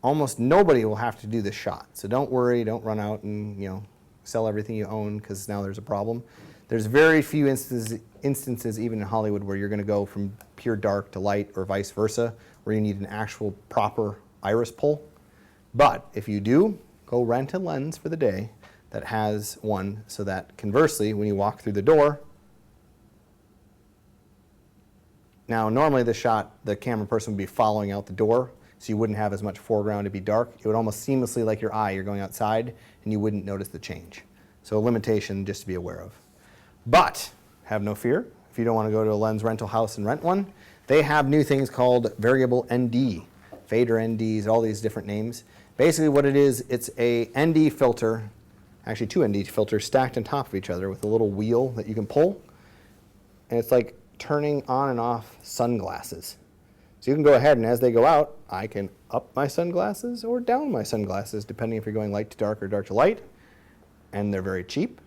[SPEAKER 1] Almost nobody will have to do this shot. So don't worry, don't run out and sell everything you own because now there's a problem. There's very few instances even in Hollywood where you're going to go from pure dark to light or vice versa, where you need an actual proper iris pull. But if you do, go rent a lens for the day that has one so that conversely, when you walk through the door, now normally the shot, the camera person would be following out the door, so you wouldn't have as much foreground to be dark. It would almost seamlessly, like your eye, you're going outside, and you wouldn't notice the change. So a limitation just to be aware of. But have no fear. If you don't want to go to a lens rental house and rent one, they have new things called variable ND, fader NDs, all these different names. Basically what it is, it's a ND filter, actually two ND filters stacked on top of each other with a little wheel that you can pull. And it's like turning on and off sunglasses. So you can go ahead and as they go out, I can up my sunglasses or down my sunglasses, depending if you're going light to dark or dark to light. And they're very cheap.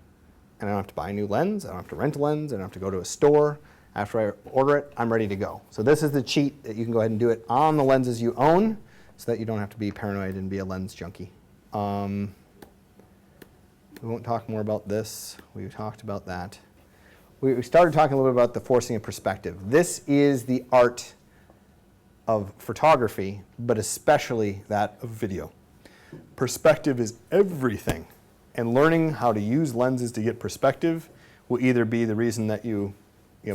[SPEAKER 1] And I don't have to buy a new lens, I don't have to rent a lens, I don't have to go to a store. After I order it, I'm ready to go. So this is the cheat that you can go ahead and do it on the lenses you own so that you don't have to be paranoid and be a lens junkie. We won't talk more about this. We talked about that. We started talking a little bit about the forcing of perspective. This is the art of photography, but especially that of video. Perspective is everything. And learning how to use lenses to get perspective will either be the reason that you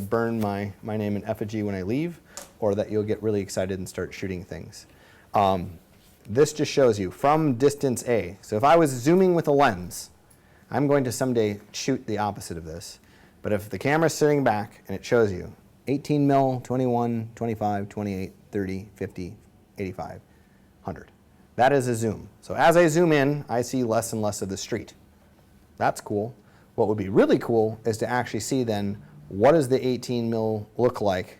[SPEAKER 1] burn my name in effigy when I leave, or that you'll get really excited and start shooting things. This just shows you from distance A. So if I was zooming with a lens, I'm going to someday shoot the opposite of this. But if the camera's sitting back and it shows you 18 mil, 21, 25, 28, 30, 50, 85, 100. That is a zoom. So as I zoom in, I see less and less of the street. That's cool. What would be really cool is to actually see then what does the 18 mil look like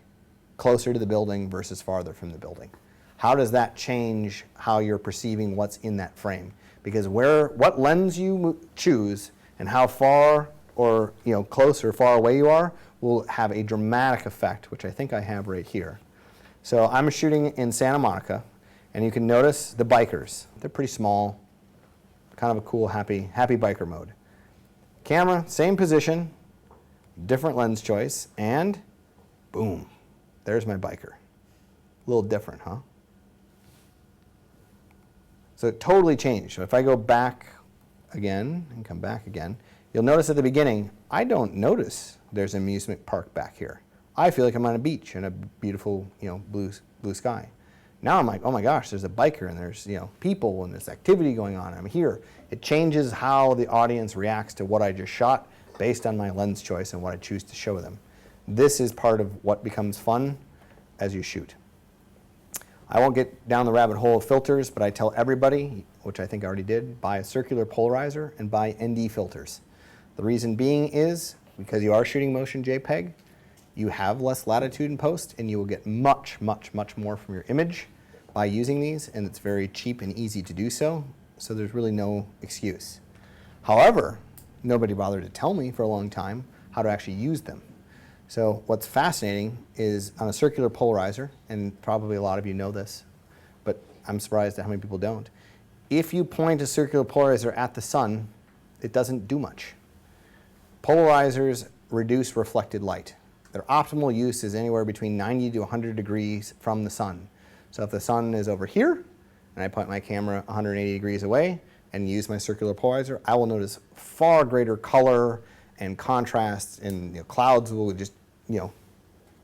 [SPEAKER 1] closer to the building versus farther from the building. How does that change how you're perceiving what's in that frame? Because what lens you choose and how far or close or far away you are will have a dramatic effect, which I think I have right here. So I'm shooting in Santa Monica, and you can notice the bikers. They're pretty small, kind of a cool, happy biker mode. Camera, same position, different lens choice, and boom, there's my biker. A little different, huh? So it totally changed. So if I go back again and come back again, you'll notice at the beginning, I don't notice there's an amusement park back here. I feel like I'm on a beach in a beautiful, blue sky. Now I'm like, oh my gosh, there's a biker and there's, people and there's activity going on. I'm here. It changes how the audience reacts to what I just shot based on my lens choice and what I choose to show them. This is part of what becomes fun as you shoot. I won't get down the rabbit hole of filters, but I tell everybody, which I think I already did, buy a circular polarizer and buy ND filters. The reason being is because you are shooting motion JPEG, you have less latitude in post, and you will get much, much, much more from your image by using these, and it's very cheap and easy to do so, so there's really no excuse. However, nobody bothered to tell me for a long time how to actually use them. So what's fascinating is on a circular polarizer, and probably a lot of you know this, but I'm surprised at how many people don't. If you point a circular polarizer at the sun, it doesn't do much. Polarizers reduce reflected light. Their optimal use is anywhere between 90 to 100 degrees from the sun. So if the sun is over here, and I point my camera 180 degrees away and use my circular polarizer, I will notice far greater color and contrast, and clouds will just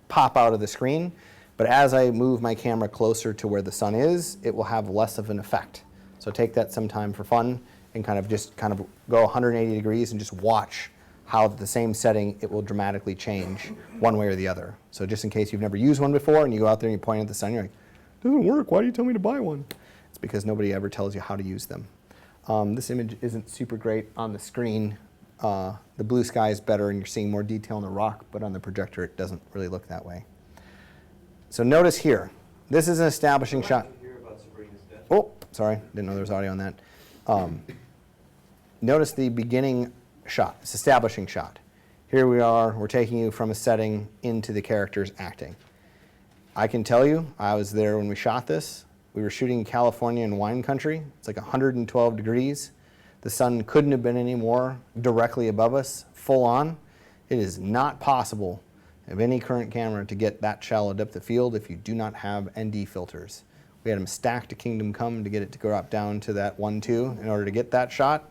[SPEAKER 1] pop out of the screen. But as I move my camera closer to where the sun is, it will have less of an effect. So take that sometime for fun and kind of go 180 degrees and just watch how at the same setting it will dramatically change one way or the other. So just in case you've never used one before and you go out there and you point at the sun, you're like, it doesn't work, why do you tell me to buy one? It's because nobody ever tells you how to use them. This image isn't super great on the screen. The blue sky is better and you're seeing more detail in the rock, but on the projector it doesn't really look that way. So notice here, this is an establishing shot. Oh, sorry, didn't know there was audio on that. Notice the beginning shot, this establishing shot. Here we are, we're taking you from a setting into the characters acting. I can tell you, I was there when we shot this. We were shooting in California in wine country. It's like 112 degrees. The sun couldn't have been any more directly above us, full on. It is not possible of any current camera to get that shallow depth of field if you do not have ND filters. We had them stacked to Kingdom Come to get it to go up down to that 1:2 in order to get that shot.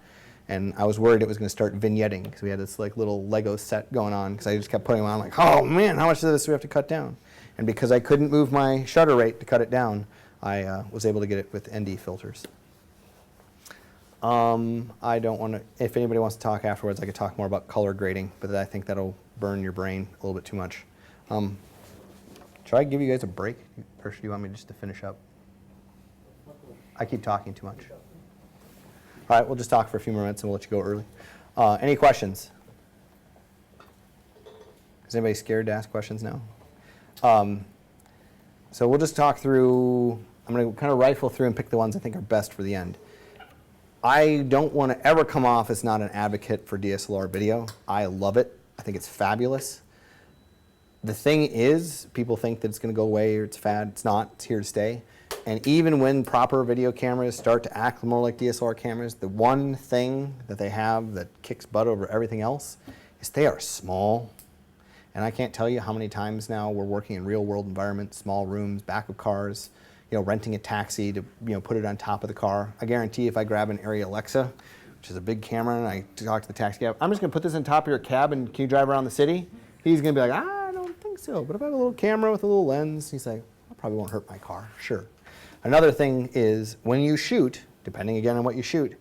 [SPEAKER 1] And I was worried it was going to start vignetting because we had this like little Lego set going on because I just kept putting them on like, oh man, how much of this do we have to cut down? And because I couldn't move my shutter rate to cut it down, I was able to get it with ND filters. I don't want to, if anybody wants to talk afterwards, I could talk more about color grading, but I think that'll burn your brain a little bit too much. Should I give you guys a break, or should you want me just to finish up? I keep talking too much. All right, we'll just talk for a few more minutes and we'll let you go early. Any questions? Is anybody scared to ask questions now? So we'll just talk through, I'm going to kind of rifle through and pick the ones I think are best for the end. I don't want to ever come off as not an advocate for DSLR video. I love it. I think it's fabulous. The thing is, people think that it's going to go away or it's fad. It's not. It's here to stay. And even when proper video cameras start to act more like DSLR cameras, the one thing that they have that kicks butt over everything else is they are small. And I can't tell you how many times now we're working in real world environments, small rooms, back of cars, renting a taxi to put it on top of the car. I guarantee if I grab an Arri Alexa, which is a big camera, and I talk to the taxi cab, I'm just going to put this on top of your cab and can you drive around the city? He's going to be like, I don't think so. But if I have a little camera with a little lens, he's like, that probably won't hurt my car. Sure. Another thing is when you shoot, depending again on what you shoot,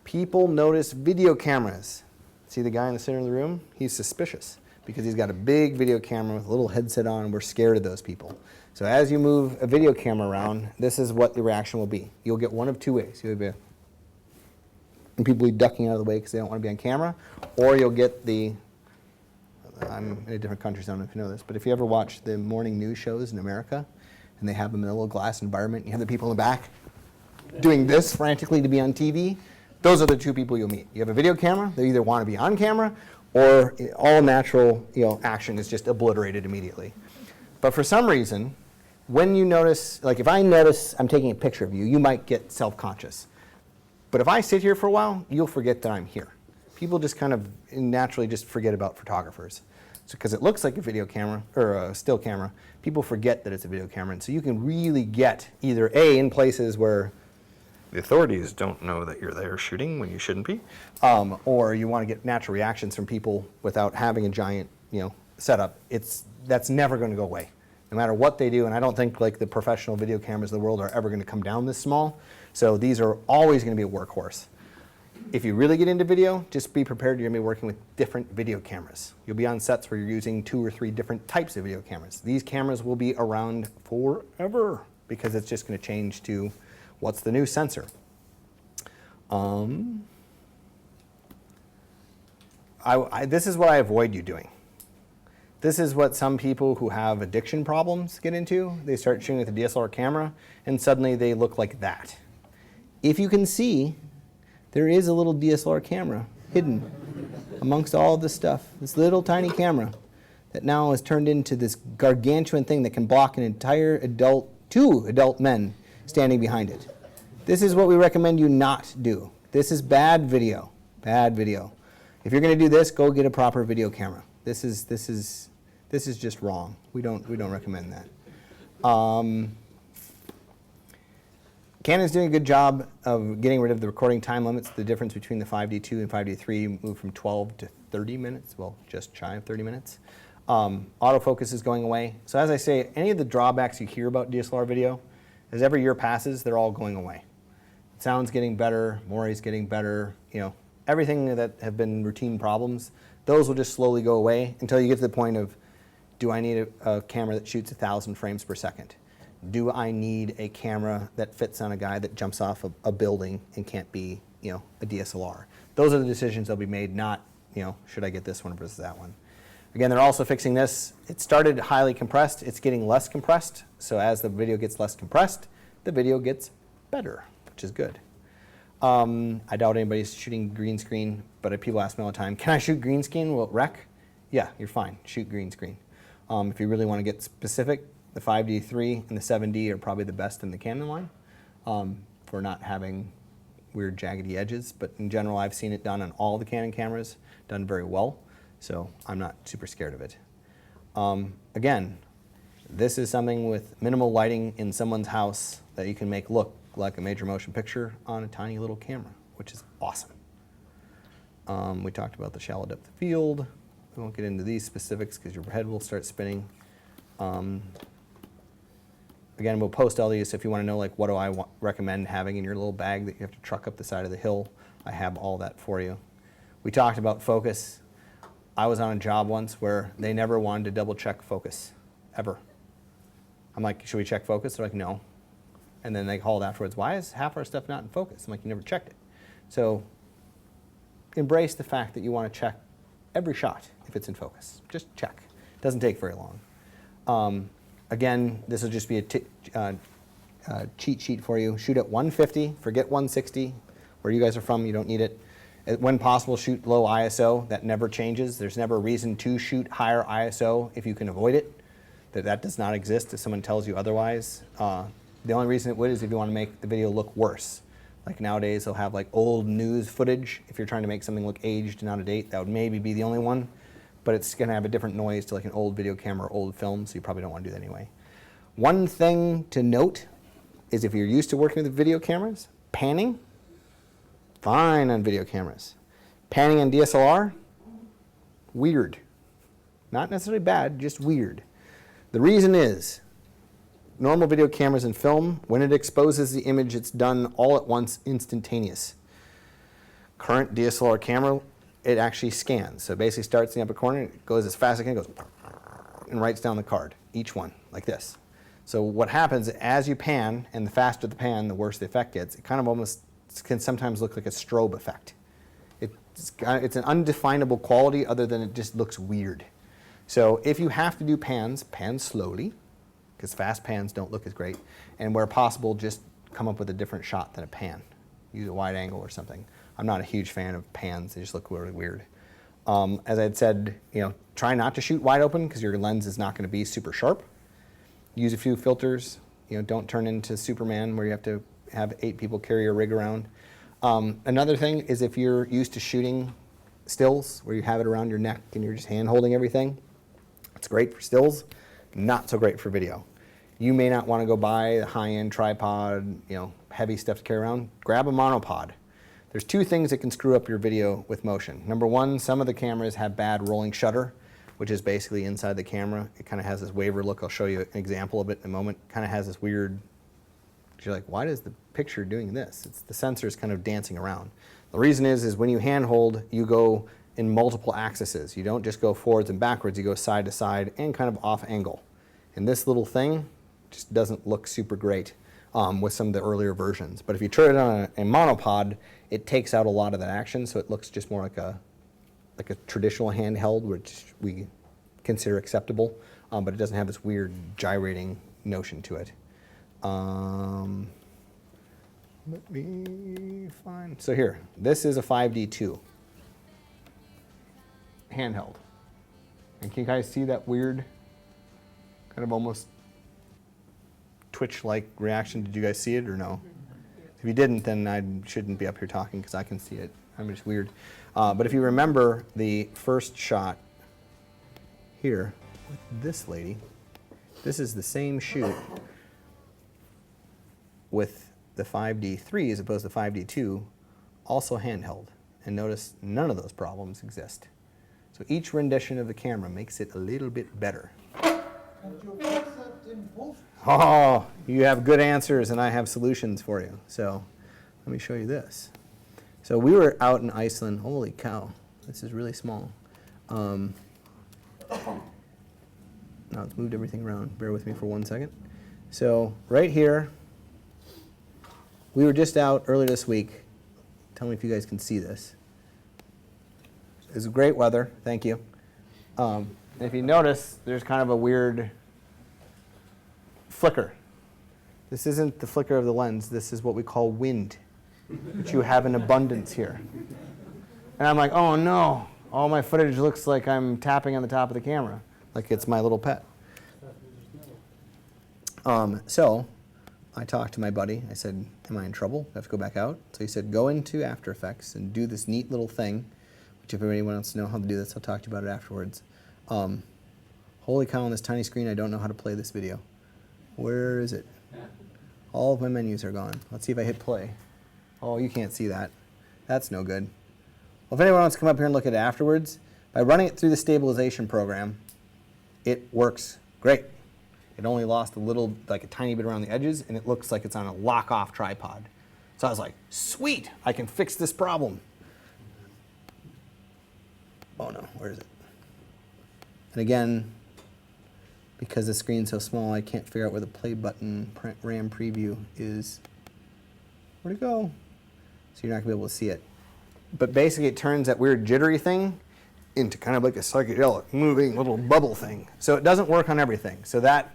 [SPEAKER 1] people notice video cameras. See the guy in the center of the room? He's suspicious because he's got a big video camera with a little headset on and we're scared of those people. So as you move a video camera around, this is what the reaction will be. You'll get one of two ways. You'll be, and people will be ducking out of the way because they don't want to be on camera, or you'll get the, I'm in a different country, so I don't know if you know this, but if you ever watch the morning news shows in America, and they have them in a little glass environment, you have the people in the back doing this frantically to be on TV, those are the two people you'll meet. You have a video camera, they either want to be on camera, or all natural action is just obliterated immediately. But for some reason, when you notice, like if I notice I'm taking a picture of you, you might get self-conscious. But if I sit here for a while, you'll forget that I'm here. People just kind of naturally just forget about photographers. So because it looks like a video camera, or a still camera, people forget that it's a video camera. And so you can really get either A, in places where the authorities don't know that you're there shooting when you shouldn't be, or you want to get natural reactions from people without having a giant setup. That's never going to go away, no matter what they do. And I don't think like the professional video cameras of the world are ever going to come down this small. So these are always going to be a workhorse. If you really get into video, just be prepared you're going to be working with different video cameras. You'll be on sets where you're using 2 or 3 different types of video cameras. These cameras will be around forever because it's just going to change to what's the new sensor. This is what I avoid you doing. This is what some people who have addiction problems get into. They start shooting with a DSLR camera and suddenly they look like that. If you can see, there is a little DSLR camera hidden amongst all of this stuff. This little tiny camera that now has turned into this gargantuan thing that can block an entire adult, 2 adult men standing behind it. This is what we recommend you not do. This is bad video, bad video. If you're going to do this, go get a proper video camera. This is just wrong. We don't recommend that. Canon's doing a good job of getting rid of the recording time limits. The difference between the 5D2 and 5D3 moved from 12 to 30 minutes, well, just shy of 30 minutes. Autofocus is going away. So as I say, any of the drawbacks you hear about DSLR video, as every year passes, they're all going away. Sound's getting better, Mori's getting better, everything that have been routine problems, those will just slowly go away until you get to the point of, do I need a camera that shoots 1,000 frames per second? Do I need a camera that fits on a guy that jumps off a building and can't be, a DSLR? Those are the decisions that'll be made, not, should I get this one versus that one? Again, they're also fixing this. It started highly compressed. It's getting less compressed. So as the video gets less compressed, the video gets better, which is good. I doubt anybody's shooting green screen, but people ask me all the time, can I shoot green screen? Will it wreck? Yeah, you're fine. Shoot green screen. If you really want to get specific, the 5D3 and the 7D are probably the best in the Canon line for not having weird jaggedy edges. But in general, I've seen it done on all the Canon cameras, done very well. So I'm not super scared of it. Again, This is something with minimal lighting in someone's house that you can make look like a major motion picture on a tiny little camera, which is awesome. We talked about the shallow depth of field. We won't get into these specifics because your head will start spinning. Again, we'll post all these if you want to know, like, what do I recommend having in your little bag that you have to truck up the side of the hill. I have all that for you. We talked about focus. I was on a job once where they never wanted to double check focus, ever. I'm like, should we check focus? They're like, no. And then they called afterwards, why is half our stuff not in focus? I'm like, you never checked it. So embrace the fact that you want to check every shot if it's in focus. Just check. It doesn't take very long. Again, this will just be a cheat sheet for you. Shoot at 150, forget 160. Where you guys are from, you don't need it. When possible, shoot low ISO. That never changes. There's never a reason to shoot higher ISO if you can avoid it. That does not exist if someone tells you otherwise. The only reason it would is if you want to make the video look worse. Like nowadays, they'll have like old news footage. If you're trying to make something look aged and out of date, that would maybe be the only one. But it's going to have a different noise to like an old video camera or old film, so you probably don't want to do that anyway. One thing to note is if you're used to working with video cameras, panning, fine on video cameras. Panning on DSLR, weird. Not necessarily bad, just weird. The reason is, normal video cameras and film, when it exposes the image, it's done all at once, instantaneous. Current DSLR camera, it actually scans. So it basically starts in the upper corner, it goes as fast as it can, goes and writes down the card, each one, like this. So what happens, as you pan, and the faster the pan, the worse the effect gets, it kind of almost can sometimes look like a strobe effect. It's an undefinable quality other than it just looks weird. So if you have to do pans, pan slowly, because fast pans don't look as great, and where possible, just come up with a different shot than a pan. Use a wide angle or something. I'm not a huge fan of pans, they just look really weird. As I had said, try not to shoot wide open because your lens is not going to be super sharp. Use a few filters, don't turn into Superman where you have to have 8 people carry your rig around. Another thing is if you're used to shooting stills where you have it around your neck and you're just hand holding everything, it's great for stills, not so great for video. You may not want to go buy a high-end tripod, heavy stuff to carry around. Grab a monopod. There's 2 things that can screw up your video with motion. Number 1, some of the cameras have bad rolling shutter, which is basically inside the camera. It kind of has this waver look. I'll show you an example of it in a moment. Kind of has this weird, you're like, why is the picture doing this? It's the sensors kind of dancing around. The reason is when you handhold, you go in multiple axes. You don't just go forwards and backwards, you go side to side and kind of off angle. And this little thing just doesn't look super great with some of the earlier versions. But if you turn it on a monopod, it takes out a lot of that action, so it looks just more like a traditional handheld, which we consider acceptable, but it doesn't have this weird gyrating notion to it. Let me find, so here, this is a 5D2 handheld. And can you guys see that weird, kind of almost Twitch-like reaction? Did you guys see it or no? If you didn't, then I shouldn't be up here talking because I can see it. I'm just weird. But if you remember the first shot here with this lady, this is the same shoot with the 5D3 as opposed to 5D2, also handheld. And notice none of those problems exist. So each rendition of the camera makes it a little bit better. Oh, you have good answers and I have solutions for you. So let me show you this. So we were out in Iceland. Holy cow, this is really small. Now it's moved everything around. Bear with me for 1 second. So right here, we were just out earlier this week. Tell me if you guys can see this. It's great weather, thank you. If you notice, there's kind of a weird flicker. This isn't the flicker of the lens, this is what we call wind, which you have in abundance here. And I'm like, oh no, all my footage looks like I'm tapping on the top of the camera, like it's my little pet. So I talked to my buddy, I said, am I in trouble? I have to go back out? So he said, go into After Effects and do this neat little thing, which if anybody wants to know how to do this, I'll talk to you about it afterwards. Holy cow, on this tiny screen, I don't know how to play this video. Where is it? All of my menus are gone. Let's see if I hit play. Oh, you can't see that. That's no good. Well, if anyone wants to come up here and look at it afterwards, by running it through the stabilization program, it works great. It only lost a little, like a tiny bit around the edges, and it looks like it's on a lock-off tripod. So I was like, sweet, I can fix this problem. Oh no, where is it? And again, because the screen's so small, I can't figure out where the play button RAM preview is. Where'd it go? So you're not gonna be able to see it. But basically it turns that weird jittery thing into kind of like a psychedelic moving little bubble thing. So it doesn't work on everything. So that,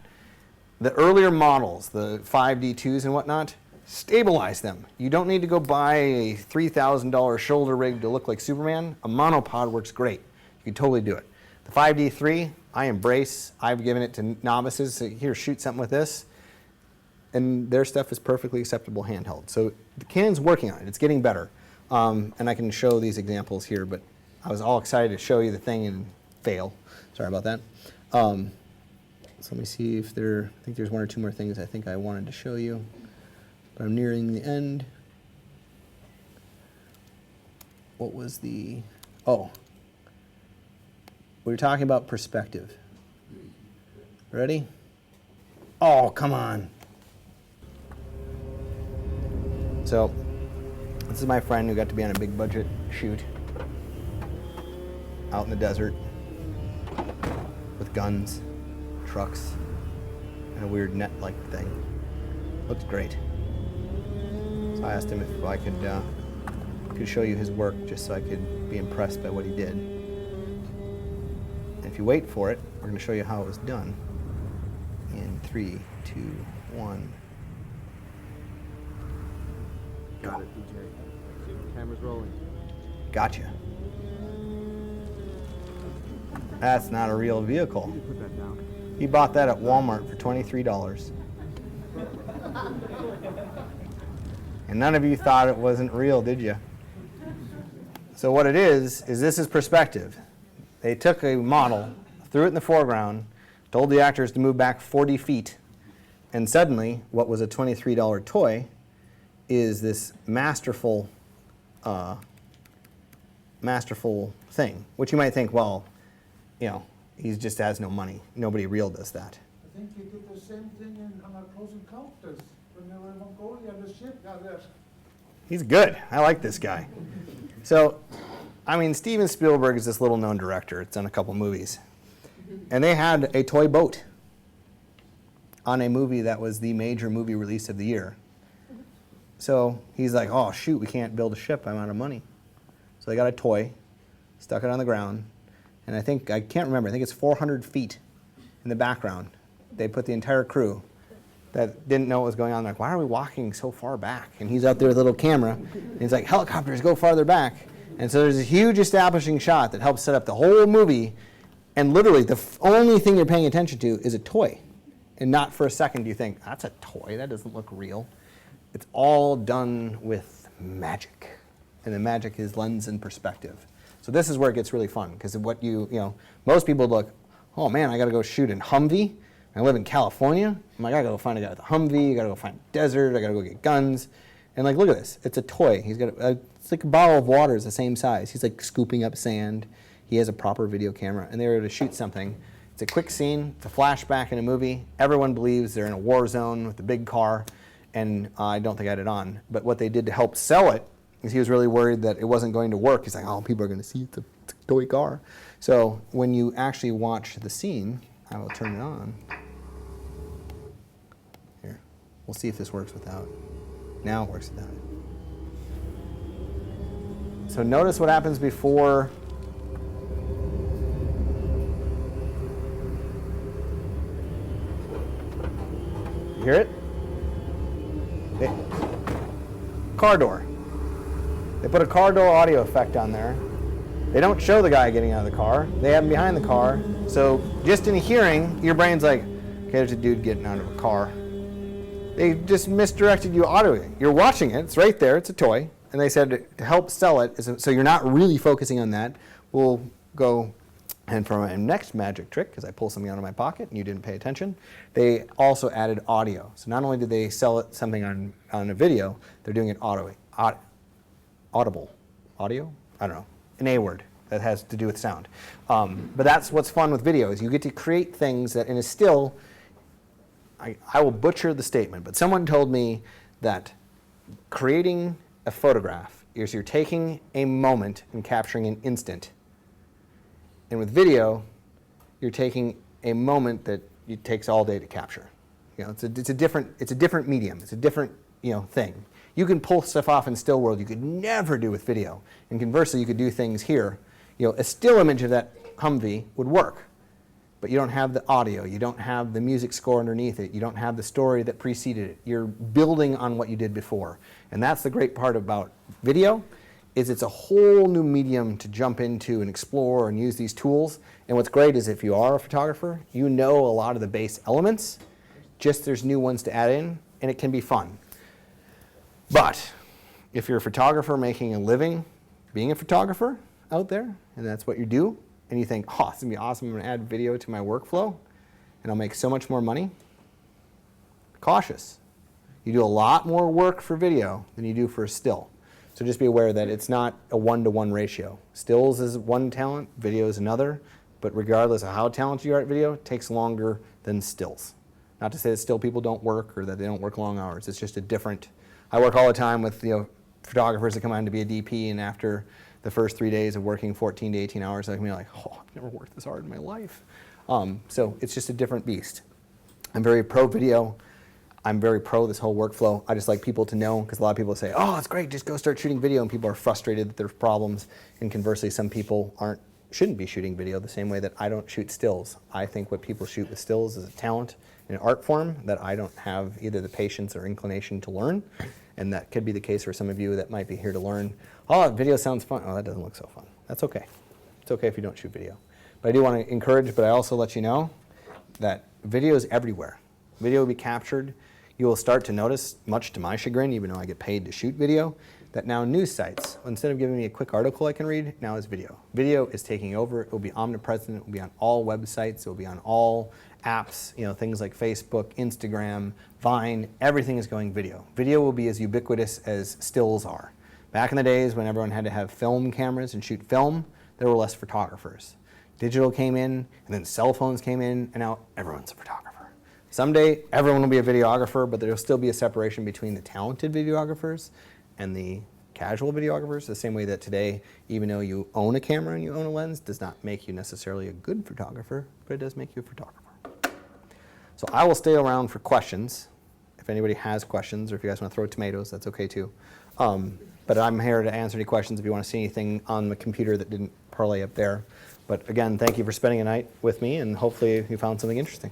[SPEAKER 1] the earlier models, the 5D2s and whatnot, stabilize them. You don't need to go buy a $3,000 shoulder rig to look like Superman. A monopod works great. You can totally do it. The 5D3, I embrace. I've given it to novices. So here, shoot something with this. And their stuff is perfectly acceptable handheld. So the Canon's working on it. It's getting better. And I can show these examples here, but I was all excited to show you the thing and fail. Sorry about that. So let me see if I think there's one or two more things I think I wanted to show you. But I'm nearing the end. What was we were talking about perspective. Ready? Oh, come on. So, this is my friend who got to be on a big budget shoot out in the desert with guns, trucks, and a weird net-like thing. Looks great. So I asked him if I could show you his work just so I could be impressed by what he did. And if you wait for it, we're going to show you how it was done. In 3, 2, 1.
[SPEAKER 7] Got it, DJ. Camera's rolling.
[SPEAKER 1] Gotcha. That's not a real vehicle.
[SPEAKER 7] Put that down.
[SPEAKER 1] He bought that at Walmart for $23. And none of you thought it wasn't real, did you? So what it is this is perspective. They took a model, threw it in the foreground, told the actors to move back 40 feet, and suddenly what was a $23 toy is this masterful thing, which you might think, well, he just has no money. Nobody real does that.
[SPEAKER 9] I think he did the same thing on Close Encounters when they were in Mongolia on the ship. Yeah, there.
[SPEAKER 1] He's good. I like this guy. So, I mean, Steven Spielberg is this little-known director. It's done a couple movies. And they had a toy boat on a movie that was the major movie release of the year. So he's like, oh, shoot, we can't build a ship. I'm out of money. So they got a toy, stuck it on the ground, and I can't remember, I think it's 400 feet in the background. They put the entire crew that didn't know what was going on. Like, why are we walking so far back? And he's out there with a little camera, and he's like, helicopters, go farther back. And so there's a huge establishing shot that helps set up the whole movie, and literally the only thing you're paying attention to is a toy. And not for a second do you think, that's a toy, that doesn't look real. It's all done with magic. And the magic is lens and perspective. So this is where it gets really fun, because of what most people look, oh man, I gotta go shoot in Humvee. I live in California. I'm like, I gotta go find a guy with a Humvee, I gotta go find a desert, I gotta go get guns. And like, look at this, it's a toy. He's got it's like a bottle of water is the same size. He's like scooping up sand. He has a proper video camera, and they were to shoot something. It's a quick scene, it's a flashback in a movie. Everyone believes they're in a war zone with a big car, and I don't think I had it on. But what they did to help sell it is he was really worried that it wasn't going to work. He's like, oh, people are gonna see it's a toy car. So when you actually watch the scene, I will turn it on. Here, we'll see if this works without. Now it works without it. So notice what happens before. You hear it? Car door. They put a car door audio effect on there. They don't show the guy getting out of the car. They have him behind the car. So just in hearing, your brain's like, okay, there's a dude getting out of a car. They just misdirected you audio. You're watching it. It's right there. It's a toy. And they said to help sell it, so you're not really focusing on that, we'll go And for my next magic trick, because I pulled something out of my pocket and you didn't pay attention, they also added audio. So not only did they sell it something on a video, they're doing it audible. Audio? I don't know. An A word that has to do with sound. But that's what's fun with video, is you get to create things that in a still, I will butcher the statement, but someone told me that creating a photograph is you're taking a moment and capturing an instant. And with video, you're taking a moment that it takes all day to capture. You know, it's a different medium. It's a different thing. You can pull stuff off in still world you could never do with video. And conversely, you could do things here. A still image of that Humvee would work, but you don't have the audio. You don't have the music score underneath it. You don't have the story that preceded it. You're building on what you did before. And that's the great part about video, is it's a whole new medium to jump into and explore and use these tools. And what's great is if you are a photographer, you know a lot of the base elements, just there's new ones to add in, and it can be fun. But if you're a photographer making a living being a photographer out there, and that's what you do, and you think, oh, it's gonna be awesome, I'm gonna add video to my workflow, and I'll make so much more money, cautious. You do a lot more work for video than you do for a still. So just be aware that it's not a 1-to-1 ratio. Stills is one talent, video is another, but regardless of how talented you are at video, it takes longer than stills. Not to say that still people don't work or that they don't work long hours. It's just a different, I work all the time with photographers that come on to be a DP, and after the first 3 days of working 14 to 18 hours, I can be like, oh, I've never worked this hard in my life. So it's just a different beast. I'm very pro video. I'm very pro this whole workflow. I just like people to know, because a lot of people say, oh, it's great, just go start shooting video, and people are frustrated that there's problems. And conversely, some people shouldn't be shooting video the same way that I don't shoot stills. I think what people shoot with stills is a talent and an art form that I don't have either the patience or inclination to learn. And that could be the case for some of you that might be here to learn, oh, video sounds fun. Oh, that doesn't look so fun. That's okay. It's okay if you don't shoot video. But I do want to encourage, but I also let you know that video is everywhere. Video will be captured. You will start to notice, much to my chagrin, even though I get paid to shoot video, that now news sites, instead of giving me a quick article I can read, now is video. Video is taking over. It will be omnipresent. It will be on all websites. It will be on all apps, things like Facebook, Instagram, Vine. Everything is going video. Video will be as ubiquitous as stills are. Back in the days when everyone had to have film cameras and shoot film, there were less photographers. Digital came in, and then cell phones came in, and now everyone's a photographer. Someday, everyone will be a videographer, but there will still be a separation between the talented videographers and the casual videographers, the same way that today, even though you own a camera and you own a lens, does not make you necessarily a good photographer, but it does make you a photographer. So I will stay around for questions. If anybody has questions, or if you guys want to throw tomatoes, that's okay too. But I'm here to answer any questions if you want to see anything on the computer that didn't parlay up there. But again, thank you for spending a night with me, and hopefully you found something interesting.